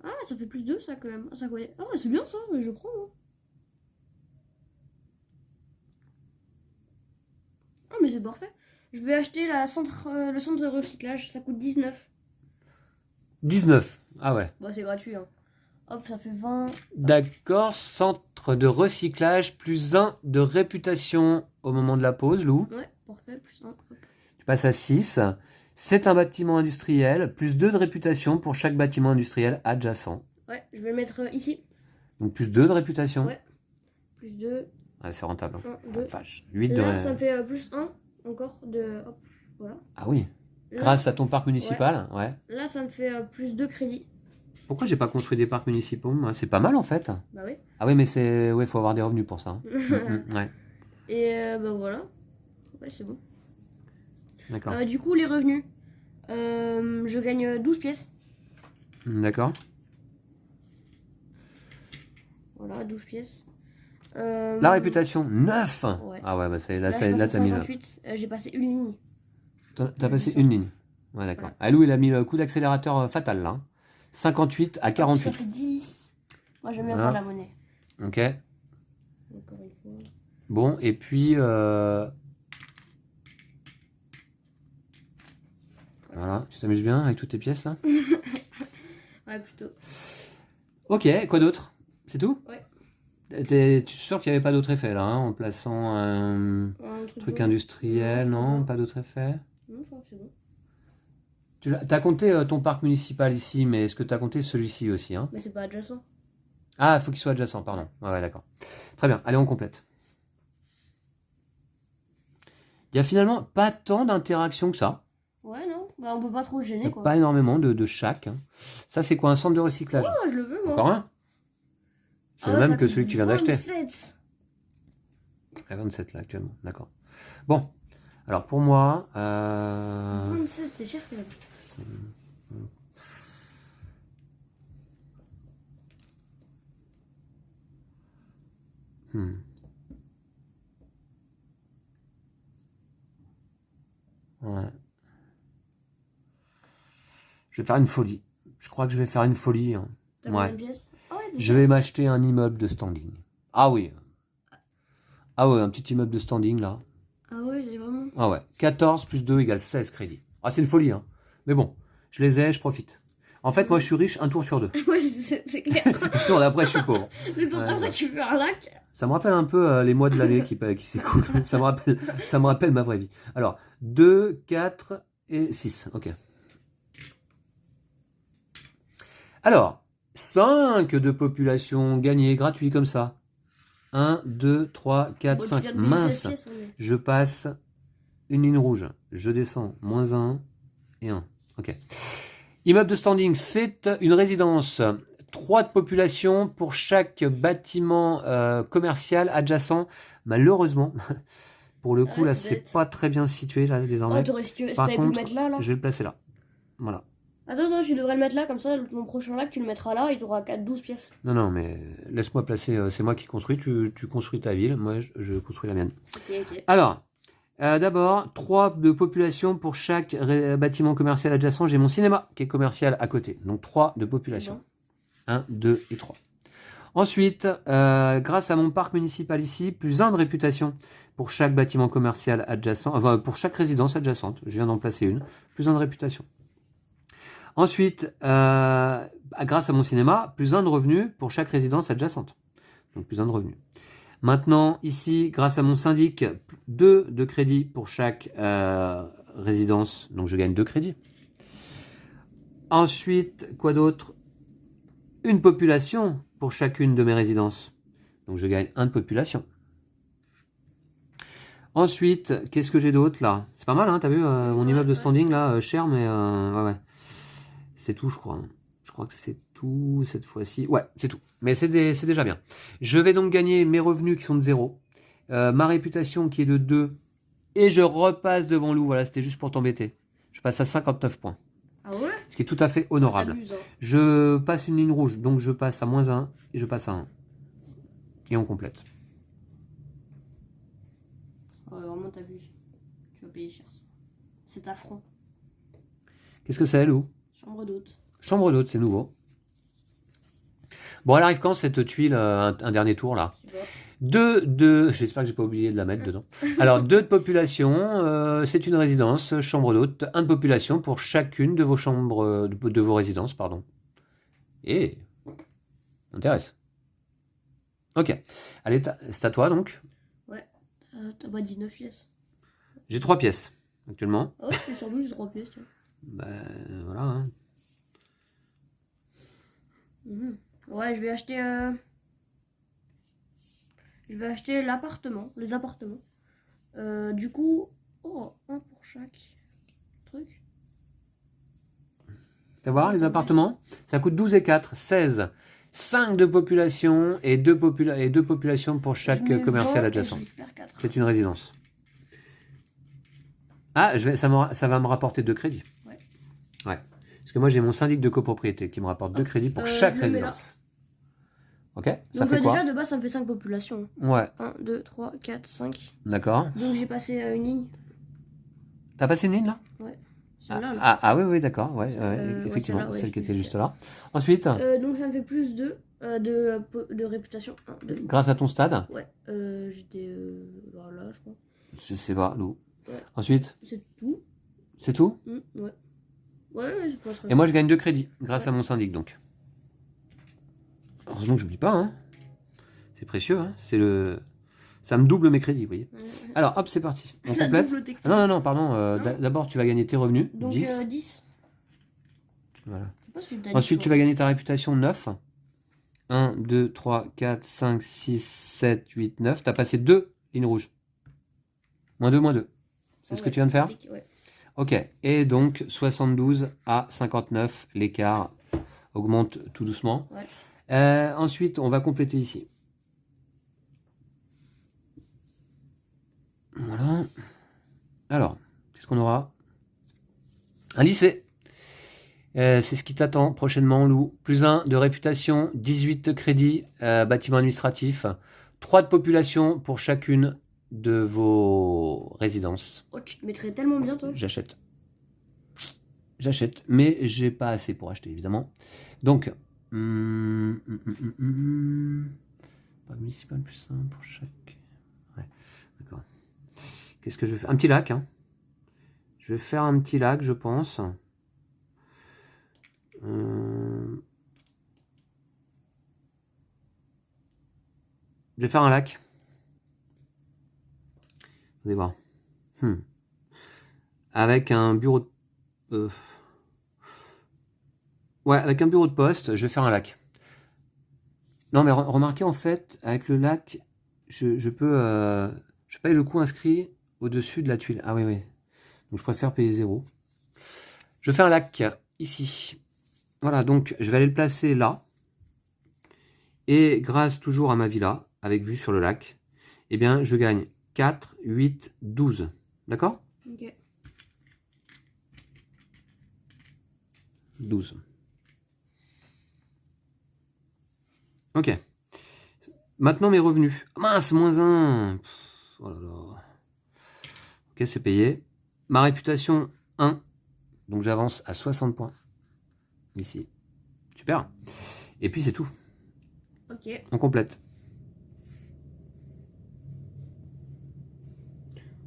Ah, ça fait plus 2 ça quand même. Ah, ça connaît. Ah, c'est bien ça, mais je prends. Moi. Ah, mais c'est parfait. Je vais acheter le centre de recyclage. Ça coûte 19. 19. Ah ouais. Bah, c'est gratuit. Hein. Hop, ça fait 20. D'accord, centre de recyclage, plus 1 de réputation au moment de la pause, Lou. Ouais, parfait, plus 1. Tu passes à 6. C'est un bâtiment industriel, plus 2 de réputation pour chaque bâtiment industriel adjacent. Ouais, je vais le mettre ici. Donc plus 2 de réputation. Ouais. Plus 2. Ouais, c'est rentable. 1, 2. Vache. 8 de Là, ça me fait plus 1 encore de. Hop, voilà. Ah oui. Là, Grâce à ton parc municipal, ouais. Là, ça me fait plus 2 crédits. Pourquoi j'ai pas construit des parcs municipaux? C'est pas mal en fait. Bah oui. Ah oui, mais faut avoir des revenus pour ça. Hein. Ouais. Et bah voilà. Ouais, c'est bon. D'accord. Du coup, les revenus. Je gagne 12 pièces. D'accord. Voilà, 12 pièces. La réputation, 9. Ouais. Ah ouais, bah là t'as mis là. J'ai passé une ligne. T'as passé une ligne. Ouais, d'accord. Voilà. Alou, il a mis le coup d'accélérateur fatal là. Hein. 58 à 48. Ça fait 10. Moi, j'aime bien Voilà. faire la monnaie. Ok. Encore une fois. Bon, et puis... Voilà, tu t'amuses bien avec toutes tes pièces là? Ouais, plutôt. Ok, quoi d'autre? C'est tout? Ouais. Tu es sûr qu'il n'y avait pas d'autre effet là, hein, en plaçant un truc industriel, non? Pas d'autre effet? Non, je crois que c'est bon. Tu as compté ton parc municipal ici, mais est-ce que tu as compté celui-ci aussi, hein? Mais c'est pas adjacent. Ah, il faut qu'il soit adjacent, pardon. Ouais, d'accord. Très bien, allez, on complète. Il n'y a finalement pas tant d'interactions que ça. Ouais, non. Bah, on peut pas trop se gêner, quoi. Pas énormément de chaque. Hein. Ça, c'est quoi, un centre de recyclage? Oh, je le veux, moi. Encore un? C'est le même que celui que tu viens d'acheter. 27. À 27 là, actuellement. D'accord. Bon, alors pour moi... 27, c'est cher quand même. Ouais. Je vais faire une folie. Je crois que je vais faire une folie. Hein. T'as combien de pièces? Ah ouais, je vais m'acheter un immeuble de standing. Ah oui. Ah ouais, un petit immeuble de standing là. Ah ouais, j'ai vraiment. Ah ouais. 14 plus 2 égale 16 crédits. Ah, c'est une folie, hein. Mais bon, je les ai, je profite. En fait, moi, je suis riche un tour sur 2. Ouais, c'est clair. Le tour d'après, je suis pauvre. Le tour d'après, Ouais. tu fais un lac. Ça me rappelle un peu les mois de l'année qui s'écoulent. Ça me rappelle ma vraie vie. Alors, 2, 4 et 6. Ok. Alors, 5 de population gagnée, gratuit comme ça. 1, 2, 3, 4, Bon, tu 5. viens de payer Mince. 16 pièces, hein, mais- Je passe une ligne rouge. Je descends. Moins 1 et 1. Ok. Immeuble de standing, c'est une résidence. 3 de population pour chaque bâtiment commercial adjacent. Malheureusement, pour le coup, Ah, là, c'est c'est bête. pas très bien situé, là, désormais. Oh, t'aurais si Par t'avais pu le contre, mettre là, là. je vais le placer là. Voilà. Attends, tu devrais le mettre là, comme ça, mon prochain lac, tu le mettras là et tu auras 12 pièces. Non, non, mais laisse-moi placer. C'est moi qui construis. Tu construis ta ville. Moi, je construis la mienne. Ok, ok. Alors, d'abord, 3 de population pour chaque bâtiment commercial adjacent. J'ai mon cinéma qui est commercial à côté. Donc 3 de population. Bon. 1, 2 et 3. Ensuite, grâce à mon parc municipal ici, plus 1 de réputation pour chaque bâtiment commercial adjacent. Enfin, pour chaque résidence adjacente. Je viens d'en placer une. Plus 1 de réputation. Ensuite, grâce à mon cinéma, plus 1 de revenus pour chaque résidence adjacente. Donc plus 1 de revenus. Maintenant, ici, grâce à mon syndic, 2 de crédits pour chaque résidence. Donc je gagne 2 crédits. Ensuite, quoi d'autre? Une population pour chacune de mes résidences. Donc je gagne 1 de population. Ensuite, qu'est-ce que j'ai d'autre là? C'est pas mal, hein, t'as vu mon immeuble de standing là, cher, mais ouais. C'est tout, je crois. Je crois que c'est tout cette fois-ci. Ouais, c'est tout. Mais c'est déjà bien. Je vais donc gagner mes revenus qui sont de 0. Ma réputation qui est de 2. Et je repasse devant Lou. Voilà, c'était juste pour t'embêter. Je passe à 59 points. Ah ouais? Ce qui est tout à fait honorable. T'abuses, hein. Je passe une ligne rouge. Donc je passe à moins 1 et je passe à 1. Et on complète. Ouais, vraiment, t'abuses. Tu vas payer cher ça. C'est affront. Qu'est-ce que c'est, Lou? Chambre d'hôte. Chambre d'hôte, c'est nouveau. Bon, elle arrive quand cette tuile, un dernier tour là? Je sais pas. 2, j'espère que j'ai pas oublié de la mettre dedans. Alors 2 de population, c'est une résidence, chambre d'hôte, 1 de population pour chacune de vos chambres, de vos résidences, pardon. Et intéresse. Ok. Allez, c'est à toi donc. Ouais. T'as pas 19 pièces. J'ai 3 pièces actuellement. Ah ouais, je suis sur 12, j'ai 3 pièces, tu vois. Ben voilà. Hein. Ouais, je vais acheter l'appartement, les appartements. Du coup, oh, 1 pour chaque truc. Tu vas voir les appartements? Ça coûte 12 et 4, 16. 5 de population et 2 populations pour chaque commercial adjacent. C'est une résidence. Ah, ça va me rapporter 2 crédits. Ouais. Ouais. Parce que moi, j'ai mon syndic de copropriété qui me rapporte 2 crédits pour chaque résidence. Ok? Ça Donc fait quoi? déjà, de base, ça me fait 5 populations. Ouais. 1, 2, 3, 4, 5. D'accord. Donc j'ai passé une ligne. T'as passé une ligne là? Ouais. Celle-là, là. Ah oui, d'accord. Ouais, effectivement, celle-là, ouais, celle je qui était l'ai juste fait. là. Ensuite, Donc ça me fait plus de réputation. 1, 2. grâce à ton stade, Ouais. J'étais là, je crois. je sais pas, Lou. Ouais. Ensuite, C'est tout. c'est tout? Ouais. Ouais, je pense. Et moi, je gagne 2 crédits grâce à mon syndic, donc. Heureusement que j'oublie pas, hein. C'est précieux, hein. Ça me double mes crédits, vous voyez. Alors, hop, c'est parti. On Ça complète. double tes Ah non, pardon. Non. D'abord, tu vas gagner tes revenus, Donc 10. 10. Voilà. Je sais pas si t'as Ensuite, dit tu vas gagner ta réputation, 9. 1, 2, 3, 4, 5, 6, 7, 8, 9. Tu as passé 2 lignes rouges. Moins 2, moins 2. C'est ce que tu viens de faire? Ouais. Ok. Et donc, 72 à 59, l'écart augmente tout doucement. Ouais. Ensuite, on va compléter ici. Voilà. Alors, qu'est-ce qu'on aura? Un lycée. C'est ce qui t'attend prochainement, Lou. Plus 1 de réputation, 18 crédits, bâtiment administratif, 3 de population pour chacune de vos résidences. Oh, tu te mettrais tellement bien, toi. J'achète. Mais j'ai pas assez pour acheter, évidemment. Donc, pas municipal plus 1 pour chaque. Ouais, d'accord. Qu'est-ce que je vais faire? Un petit lac, hein. Je vais faire un petit lac, je pense. Je vais faire un lac. Vous allez voir. Avec un bureau de... Ouais, avec un bureau de poste, je vais faire un lac. Non, mais remarquez, en fait, avec le lac, je peux paye le coût inscrit au-dessus de la tuile. Ah oui, oui. Donc, je préfère payer 0. Je fais un lac ici. Voilà, donc, je vais aller le placer là. Et grâce toujours à ma villa, avec vue sur le lac, eh bien, je gagne 4, 8, 12. D'accord? Ok. 12. Ok. Maintenant, mes revenus. Mince, moins 1. Oh là là. Ok, c'est payé. Ma réputation, 1. Donc, j'avance à 60 points. Ici. Super. Et puis, c'est tout. Ok. On complète.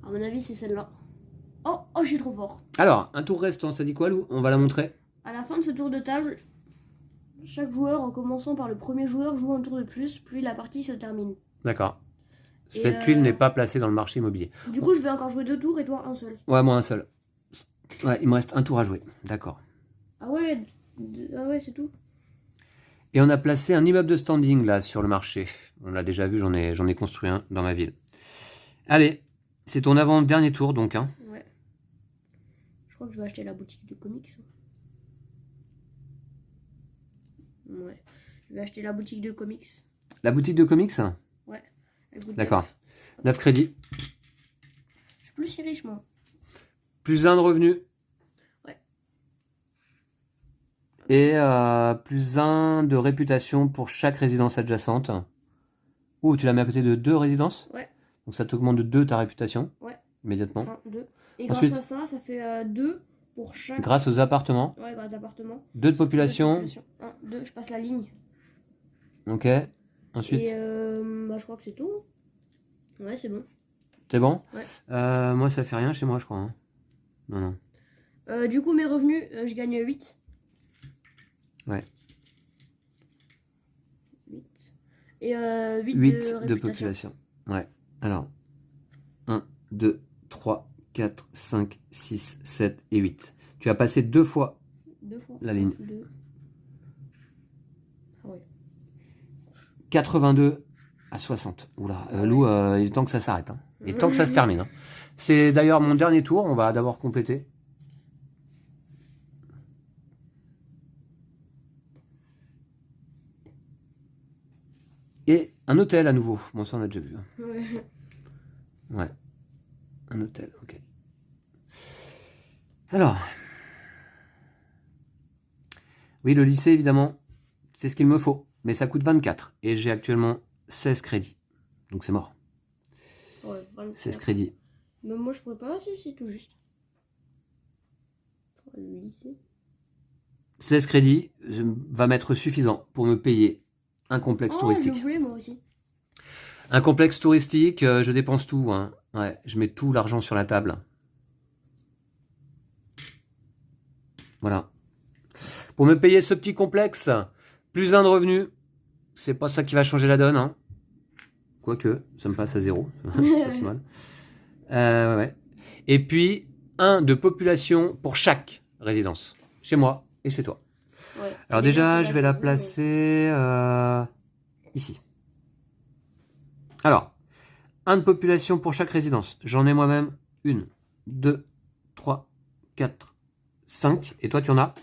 À mon avis, c'est celle-là. Oh, je suis trop fort. Alors, un tour restant, ça dit quoi, Lou? On va la montrer. À la fin de ce tour de table, chaque joueur, en commençant par le premier joueur, joue un tour de plus, puis la partie se termine. D'accord. Cette tuile n'est pas placée dans le marché immobilier. Du coup, je vais encore jouer 2 tours et toi un seul. Ouais, moi un seul. Ouais, il me reste un tour à jouer. D'accord. Ah ouais, c'est tout. Et on a placé un immeuble de standing là sur le marché. On l'a déjà vu, j'en ai construit un dans ma ville. Allez, c'est ton avant-dernier tour donc. Hein. Ouais. Je crois que je vais acheter la boutique de comics. Ouais. Je vais acheter la boutique de comics. La boutique de comics? Ouais. D'accord. 9 crédits. Je suis plus si riche moi. Plus 1 de revenu. Ouais. Et plus 1 de réputation pour chaque résidence adjacente. Ouh, tu la mets à côté de 2 résidences? Ouais. Donc ça t'augmente de 2 ta réputation. Ouais. Immédiatement. 1, 2. Et ensuite, grâce à ça, ça fait 2 pour chaque... Grâce aux appartements. Ouais, grâce aux appartements. 2 de population. 1, 2, je passe la ligne. Ok. Ensuite. Et je crois que c'est tout. Ouais, c'est bon. C'est bon? Ouais. Moi, ça fait rien chez moi, je crois. Hein. Non, non. Du coup, mes revenus, je gagne 8. Ouais. 8. Et 8, 8 de population. Ouais. Alors, 1, 2, 3, 4, 5, 6, 7 et 8. Tu as passé 2 fois, la ligne. 2. Ah ouais. 82 à 60. Oula, Lou, il est temps que ça s'arrête. Hein. Il est temps que ça se termine. Hein. C'est d'ailleurs mon dernier tour. On va d'abord compléter. Et un hôtel à nouveau. Bon, ça on a déjà vu. Hein. Ouais. Ouais. Un hôtel, ok. Alors. Oui, le lycée, évidemment, c'est ce qu'il me faut. Mais ça coûte 24. Et j'ai actuellement 16 crédits. Donc c'est mort. Ouais, 24. 16 crédits. Mais moi, je pourrais pas. Si, c'est tout juste. Le lycée. 16 crédits va m'être suffisant pour me payer un complexe touristique. Je voulais, moi aussi. Un complexe touristique, je dépense tout. Hein. Ouais, je mets tout l'argent sur la table. Voilà. Pour me payer ce petit complexe, plus 1 de revenus, c'est pas ça qui va changer la donne. Hein. Quoique, ça me passe à 0. Pas si mal. Ouais. Et puis, 1 de population pour chaque résidence. Chez moi et chez toi. Ouais. Alors déjà, je vais la placer ici. Alors, 1 de population pour chaque résidence. J'en ai moi-même 1, 2, 3, 4, 5. Et toi, tu en as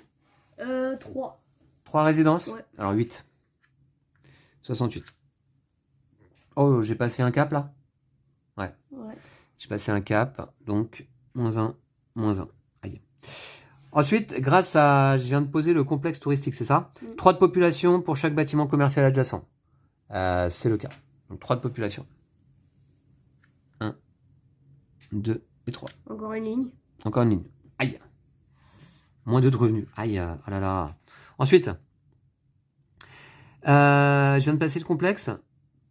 3. 3 résidences? Ouais. Alors 8. 68. Oh, j'ai passé un cap là? Ouais. J'ai passé un cap, donc moins 1, moins 1. Aïe. Ensuite, grâce à... Je viens de poser le complexe touristique, c'est ça? 3 de population pour chaque bâtiment commercial adjacent. C'est le cas. Donc 3 de population. 1, 2 et 3. Encore une ligne. Encore une ligne. Aïe. Moins 2 de revenus. Aïe, oh là là. Ensuite, je viens de passer le complexe.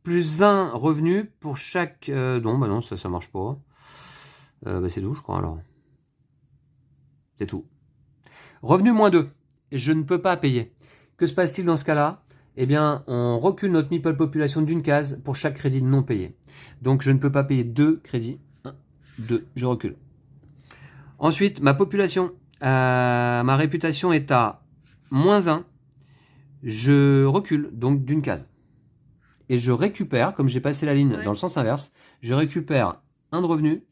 Plus 1 revenu pour chaque... non, bah non, ça marche pas. C'est tout, je crois, alors. C'est tout. Revenu moins 2. Je ne peux pas payer. Que se passe-t-il dans ce cas-là? eh bien, on recule notre meeple population d'une case pour chaque crédit non payé. Donc, je ne peux pas payer 2 crédits. 1, 2, je recule. Ensuite, ma population, ma réputation est à -1. Je recule donc d'une case. Et je récupère, comme j'ai passé la ligne dans le sens inverse, je récupère 1 de revenu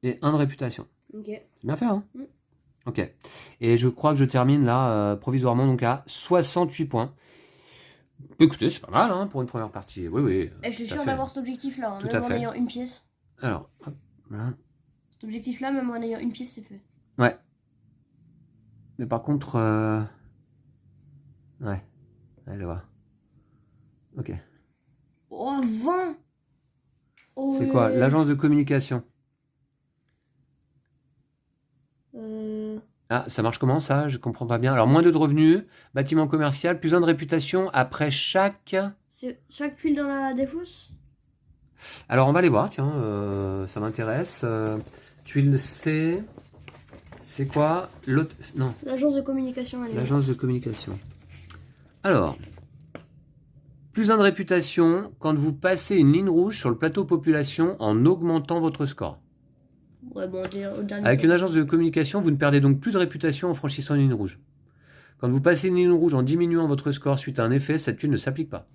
et 1 de réputation. Ok. C'est bien fait, hein? Ok. Et je crois que je termine là, provisoirement, donc à 68 points. Écoutez, c'est pas mal hein, pour une première partie. Oui, oui. Et je suis sûr d'avoir cet objectif-là, hein, même en ayant une pièce. Alors, hop, voilà. Cet objectif-là, même en ayant une pièce, c'est fait. Ouais. Mais par contre... Ouais. Allez, voir. Ok. Oh, 20 oh, c'est quoi? L'agence de communication. Ah, ça marche comment ça? Je comprends pas bien. Alors, -2 de revenus, bâtiment commercial, +1 de réputation après chaque... C'est chaque tuile dans la défausse? Alors, on va aller voir, tiens, ça m'intéresse. Tuile C, c'est quoi? L'autre... Non. L'agence de communication. L'agence de communication. Alors, +1 de réputation quand vous passez une ligne rouge sur le plateau population en augmentant votre score. Ouais, bon, avec une agence de communication, vous ne perdez donc plus de réputation en franchissant une ligne rouge. Quand vous passez une ligne rouge en diminuant votre score suite à un effet, cette tuile ne s'applique pas.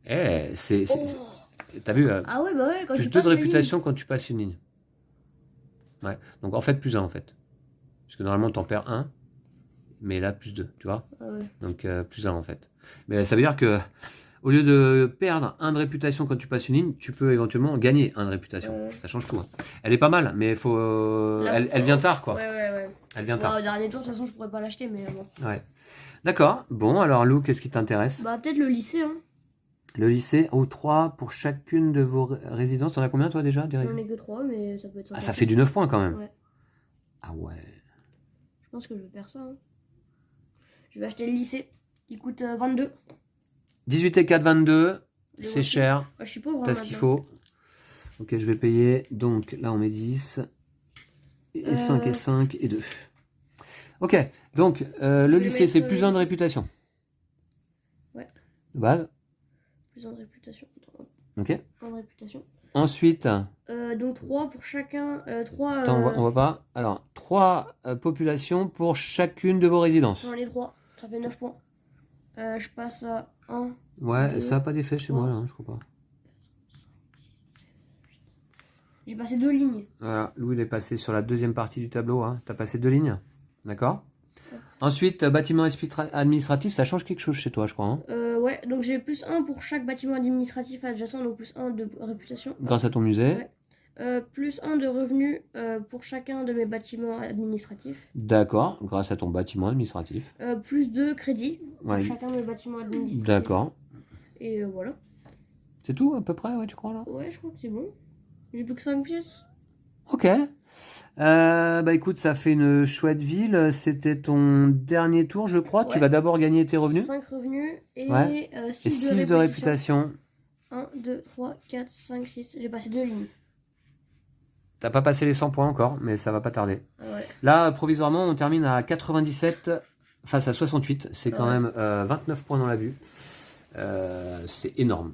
Eh, t'as vu ah ouais, bah ouais, quand plus 2 de réputation quand tu passes une ligne. Ouais, donc en fait, +1 en fait. Parce que normalement, t'en perds 1, mais là, +2, tu vois. Ah ouais. Donc +1 en fait. Mais ça veut dire que au lieu de perdre 1 de réputation quand tu passes une ligne, tu peux éventuellement gagner 1 de réputation. Ça change tout. Hein. Elle est pas mal, mais faut, elle vient tard, quoi. Ouais. Elle vient tard. Au dernier tour, de toute façon, je pourrais pas l'acheter, mais bon. Ouais. D'accord. Bon, alors Lou, qu'est-ce qui t'intéresse? Bah, peut-être le lycée, hein. Le lycée, 3 pour chacune de vos résidences. T'en as combien, toi, déjà? J'en ai que 3, mais ça peut être... Ah, ça fait du 9 points, quand même. Ouais. Ah ouais. Je pense que je vais faire ça, hein. Je vais acheter le lycée. Il coûte 22. 18 et 4, 22. C'est cher. Je suis pauvre. T'as ce qu'il faut. Ok, je vais payer. Donc là, on met 10. Et 5 et 5 et 2. Ok, donc le lycée, c'est +1 de réputation. Ouais. De base. +1 de réputation. Ok. 1 de réputation. Ensuite. Donc 3 pour chacun. 3. Attends, on voit pas. Alors, 3 populations pour chacune de vos résidences. J'en ai 3. Ça fait 9 points. Je passe à 1. Ouais, 2, ça n'a pas d'effet chez 3, moi, là, je crois pas. J'ai passé 2 lignes. Voilà, Lou, il est passé sur la deuxième partie du tableau. Hein. Tu as passé 2 lignes. D'accord. Ensuite, bâtiment administratif, ça change quelque chose chez toi, je crois. Hein. Ouais, donc j'ai +1 pour chaque bâtiment administratif adjacent, donc +1 de réputation. Grâce à ton musée. Ouais. +1 de revenus pour chacun de mes bâtiments administratifs. D'accord, grâce à ton bâtiment administratif. +2 crédits pour chacun de mes bâtiments administratifs. D'accord. Et voilà. C'est tout à peu près, ouais, tu crois là? Ouais, je crois que c'est bon. J'ai plus que 5 pièces. Ok. Bah écoute, ça fait une chouette ville. C'était ton dernier tour, je crois. Ouais. Tu vas d'abord gagner tes revenus. 5 revenus et 6 de réputation. 1, 2, 3, 4, 5, 6. J'ai passé 2 lignes. T'as pas passé les 100 points encore, mais ça va pas tarder. Ouais. Là, provisoirement, on termine à 97 face à 68. C'est quand même 29 points dans la vue. C'est énorme.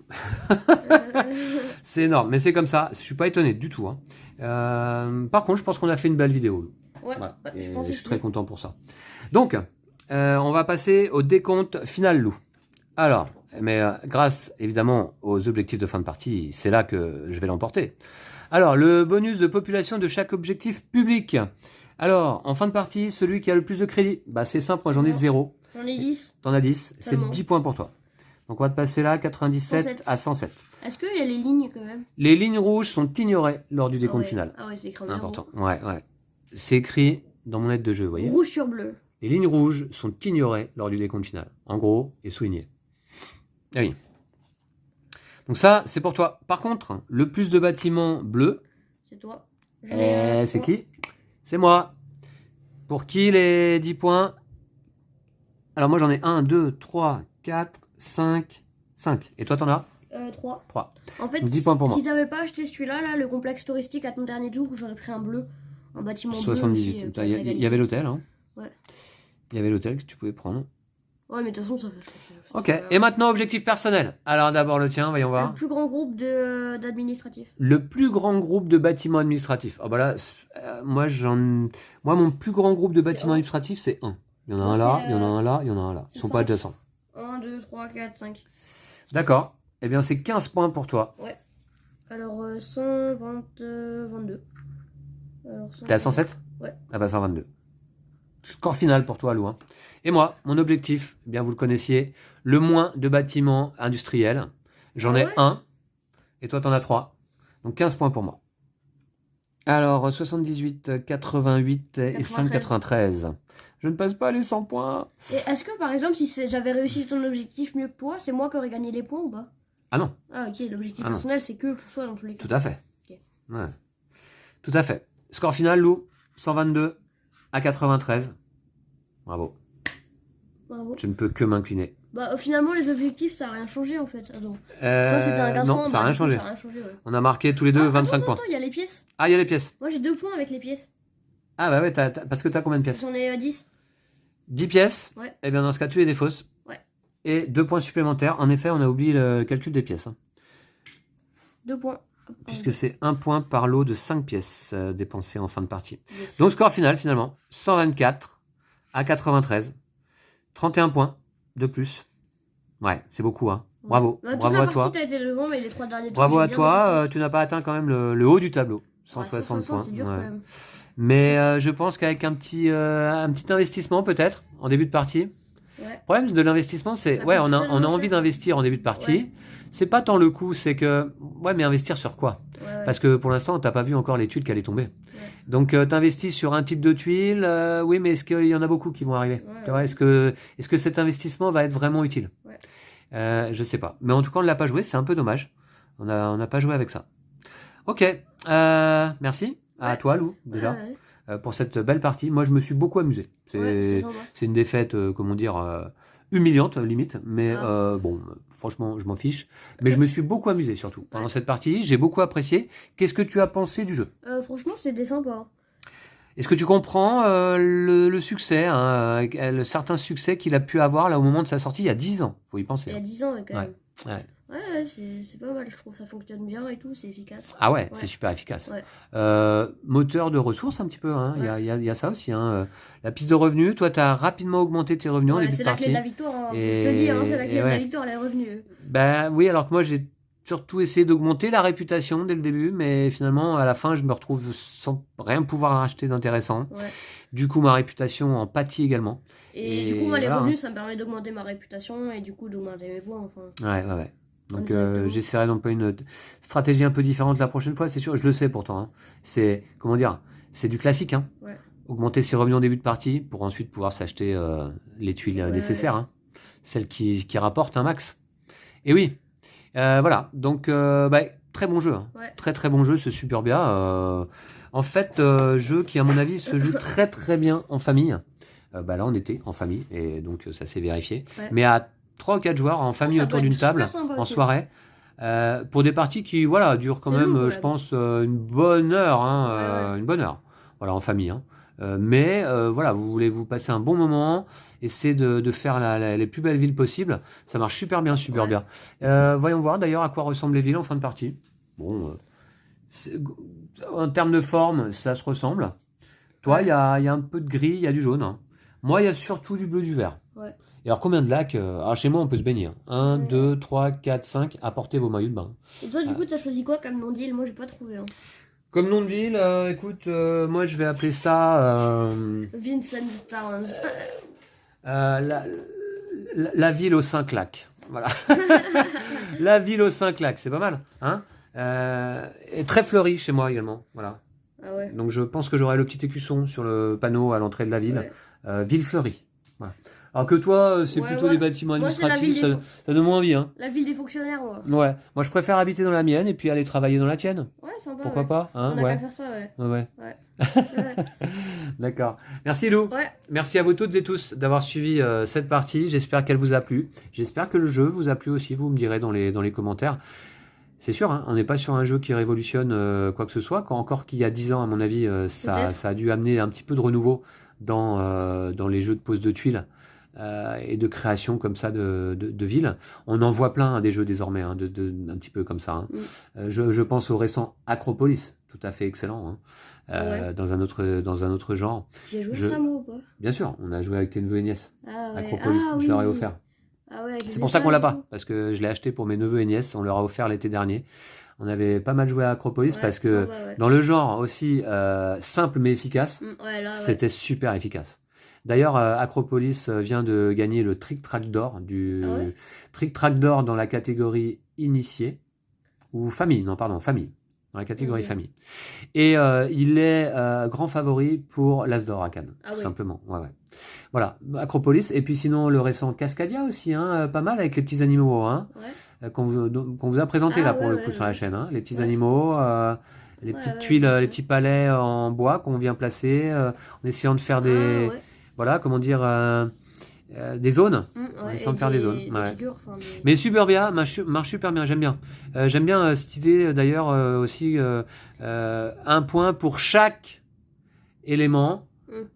C'est énorme, mais c'est comme ça. Je suis pas étonné du tout. Hein. Par contre, je pense qu'on a fait une belle vidéo. Ouais, voilà. je suis très content pour ça. Donc, on va passer au décompte final, Lou. Alors, mais grâce évidemment aux objectifs de fin de partie, c'est là que je vais l'emporter. Alors, le bonus de population de chaque objectif public. Alors, en fin de partie, celui qui a le plus de crédit, bah c'est simple, moi j'en ai 0. J'en ai 10. T'en as 10, c'est 10 points pour toi. Donc on va te passer là, 97 107. à 107. Est-ce qu'il y a les lignes quand même? Les lignes rouges sont ignorées lors du décompte final. Ah ouais, c'est écrit en important. Ouais. C'est écrit dans mon aide de jeu, vous voyez. Rouge sur bleu. Les lignes rouges sont ignorées lors du décompte final. En gros, et soulignées. Ah oui. Donc ça, c'est pour toi. Par contre, le plus de bâtiments bleus... C'est toi. C'est qui? C'est moi. Pour qui les 10 points? Alors moi, j'en ai 1, 2, 3, 4, 5. Et toi, t'en as 3. 3. En fait, 10 points pour moi. Si t'avais pas acheté celui-là, là, le complexe touristique à ton dernier tour, j'aurais pris un bleu. Un bâtiment 78. bleu. Il y avait l'hôtel. Hein. Ouais. Il y avait l'hôtel que tu pouvais prendre. Ouais, mais de toute façon, ça fait. Ok, et maintenant, objectif personnel. Alors d'abord le tien, voyons voir. Le plus grand groupe d'administratifs. Le plus grand groupe de bâtiments administratifs. Ah bah là, moi, mon plus grand groupe de bâtiments administratifs, c'est 1. Il y en a un là, il y en a un là, il y en a un là. Ils sont pas adjacents. 1, 2, 3, 4, 5. D'accord. Eh bien, c'est 15 points pour toi. Ouais. Alors, 122. T'es à 107? Ouais. Ah bah 122. Score final pour toi, Lou. Hein. Et moi, mon objectif, eh bien vous le connaissiez, le moins de bâtiments industriels. J'en ai 1, et toi t'en as 3. Donc 15 points pour moi. Alors, 78, 88 et 5,93. Je ne passe pas les 100 points. Et est-ce que, par exemple, si j'avais réussi ton objectif mieux que toi, c'est moi qui aurais gagné les points ou pas? Ah non. Ah ok, l'objectif personnel, c'est que pour soi dans tous les cas. Tout à fait. Okay. Ouais. Tout à fait. Score final, Lou, 122 à 93. Bravo. Bravo. Je ne peux que m'incliner. Bah, finalement, les objectifs, ça n'a rien changé en fait. Toi, c'était un 15 non, points. Ça n'a rien changé. Ouais. On a marqué tous les deux 25 points. Attends, il y a les pièces. Ah, il y a les pièces. Moi, j'ai 2 points avec les pièces. Ah, bah ouais, parce que t'as combien de pièces? J'en ai 10. 10 pièces? Ouais. Eh bien, dans ce cas, tu les défausses. Ouais. Et 2 points supplémentaires. En effet, on a oublié le calcul des pièces. 2 points. Puisque c'est 1 point par lot de 5 pièces dépensées en fin de partie. Yes. Donc, score final, finalement, 124 à 93. 31 points de plus. Ouais, c'est beaucoup, hein. Bravo. Bah, bravo à toi. Été devant, mais les 3 derniers bravo à toi. Tu n'as pas atteint quand même le haut du tableau. 160 points. C'est dur quand même. Mais je pense qu'avec un petit investissement peut-être en début de partie. Ouais. Le problème de l'investissement, c'est on a envie d'investir en début de partie. Ouais. C'est pas tant le coût, c'est que mais investir sur quoi? Parce que pour l'instant, t'as pas vu encore les tuiles qui allaient tomber. Donc t'investis sur un type de tuile, oui, mais est-ce qu'il y en a beaucoup qui vont arriver? Est-ce que cet investissement va être vraiment utile? Je sais pas. Mais en tout cas, on ne l'a pas joué, c'est un peu dommage. On n'a pas joué avec ça. Ok, merci à toi, Lou, déjà, pour cette belle partie. Moi, je me suis beaucoup amusé. C'est une défaite, comment dire, humiliante, limite, mais bon, franchement, je m'en fiche. Mais je me suis beaucoup amusé, surtout, pendant cette partie. J'ai beaucoup apprécié. Qu'est-ce que tu as pensé du jeu? Franchement, c'était sympa. Est-ce que tu comprends le succès, le certain succès qu'il a pu avoir là au moment de sa sortie il y a 10 ans? Faut y penser. Il y a 10 ans, quand même. Ouais, c'est pas mal, je trouve ça fonctionne bien et tout, c'est efficace. Ah ouais, c'est super efficace. Moteur de ressources un petit peu, hein. Il y a ça aussi. Hein. La piste de revenus, toi tu as rapidement augmenté tes revenus en début de partie. C'est la clé de la victoire, hein. Je te dis, hein, c'est la clé de la victoire, les revenus. Ben oui, alors que moi j'ai surtout essayé d'augmenter la réputation dès le début, mais finalement à la fin je me retrouve sans rien pouvoir racheter d'intéressant. Du coup ma réputation en pâtit également. Et du coup moi les revenus ça me permet d'augmenter ma réputation et du coup d'augmenter mes points. Enfin. Ouais. Donc j'essaierai d'employer une stratégie un peu différente la prochaine fois, c'est sûr, je le sais pourtant. Hein. C'est, comment dire, c'est du classique. Hein. Augmenter ses revenus en début de partie pour ensuite pouvoir s'acheter les tuiles nécessaires. Hein. Celles qui rapportent un max. Et oui, voilà, donc très bon jeu. Hein. Très très bon jeu, ce Suburbia. En fait, jeu qui à mon avis se joue très très bien en famille. Là on était en famille et donc ça s'est vérifié. Mais à 3 ou 4 joueurs en famille autour d'une table, en soirée, pour des parties qui durent quand même, je pense, une bonne heure. Hein, une bonne heure, voilà, en famille. Hein. Mais vous voulez vous passer un bon moment, essayer de faire les plus belles villes possibles. Ça marche super bien, Suburbia. Voyons voir d'ailleurs à quoi ressemblent les villes en fin de partie. Bon, en termes de forme, ça se ressemble. Toi, il y a un peu de gris, il y a du jaune. Hein. Moi, il y a surtout du bleu, du vert. Et alors, combien de lacs? Alors, chez moi, on peut se baigner. 1, 2, 3, 4, 5. Apportez vos maillots de bain. Et toi, du coup, t'as choisi quoi comme nom de ville? Moi, j'ai pas trouvé. Hein. Comme nom de ville, écoute, moi, je vais appeler ça... Vincent Towns. La ville aux 5 lacs. Voilà. La ville aux 5 lacs, c'est pas mal. Hein et très fleurie chez moi également. Voilà. Ah ouais. Donc, je pense que j'aurai le petit écusson sur le panneau à l'entrée de la ville. Ville fleurie. Voilà. Alors que toi, c'est plutôt des bâtiments administratifs, ça donne moins envie. Hein. La ville des fonctionnaires, moi. Ouais, moi je préfère habiter dans la mienne et puis aller travailler dans la tienne. Ouais, sympa. Pourquoi pas hein, on a qu'à faire ça, ouais. D'accord. Merci Lou. Merci à vous toutes et tous d'avoir suivi cette partie. J'espère qu'elle vous a plu. J'espère que le jeu vous a plu aussi. Vous me direz dans les commentaires. C'est sûr, hein, on n'est pas sur un jeu qui révolutionne quoi que ce soit. Encore qu'il y a 10 ans, à mon avis, ça a dû amener un petit peu de renouveau dans les jeux de pose de tuiles. et de création comme ça de villes. On en voit plein des jeux désormais, un petit peu comme ça. Je pense au récent Acropolis, tout à fait excellent, dans un autre genre. J'ai joué ça moi ou pas? Bien sûr, on a joué avec tes neveux et nièces. Acropolis, oui, je leur ai offert. C'est pour ça qu'on l'a pas, parce que je l'ai acheté pour mes neveux et nièces, on leur a offert l'été dernier. On avait pas mal joué à Acropolis parce que dans le genre aussi simple mais efficace, c'était super efficace. D'ailleurs, Acropolis vient de gagner le Trick Track d'or Trick Track d'or dans la catégorie initié ou famille, famille, dans la catégorie famille. Et il est grand favori pour l'As d'or à Cannes, tout simplement. Voilà, Acropolis. Et puis sinon, le récent Cascadia aussi, pas mal avec les petits animaux, qu'on vous a présenté là pour le coup sur la chaîne. Les petits animaux, les petites tuiles, les petits palais en bois qu'on vient placer, en essayant de faire des... Voilà, comment dire... des zones, en essayant de faire des zones. Figures, Mais Suburbia marche super bien, j'aime bien. J'aime bien cette idée d'ailleurs aussi, un point pour chaque élément,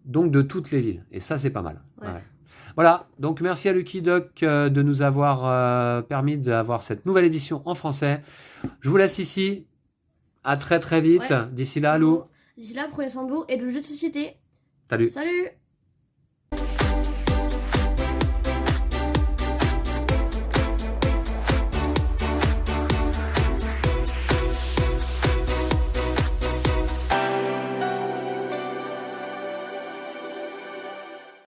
donc de toutes les villes. Et ça, c'est pas mal. Voilà, donc merci à Lucky Duck de nous avoir permis d'avoir cette nouvelle édition en français. Je vous laisse ici. À très très vite. D'ici là, Lou. D'ici là, prenez soin de vous et de jeux de société. Salut. Salut.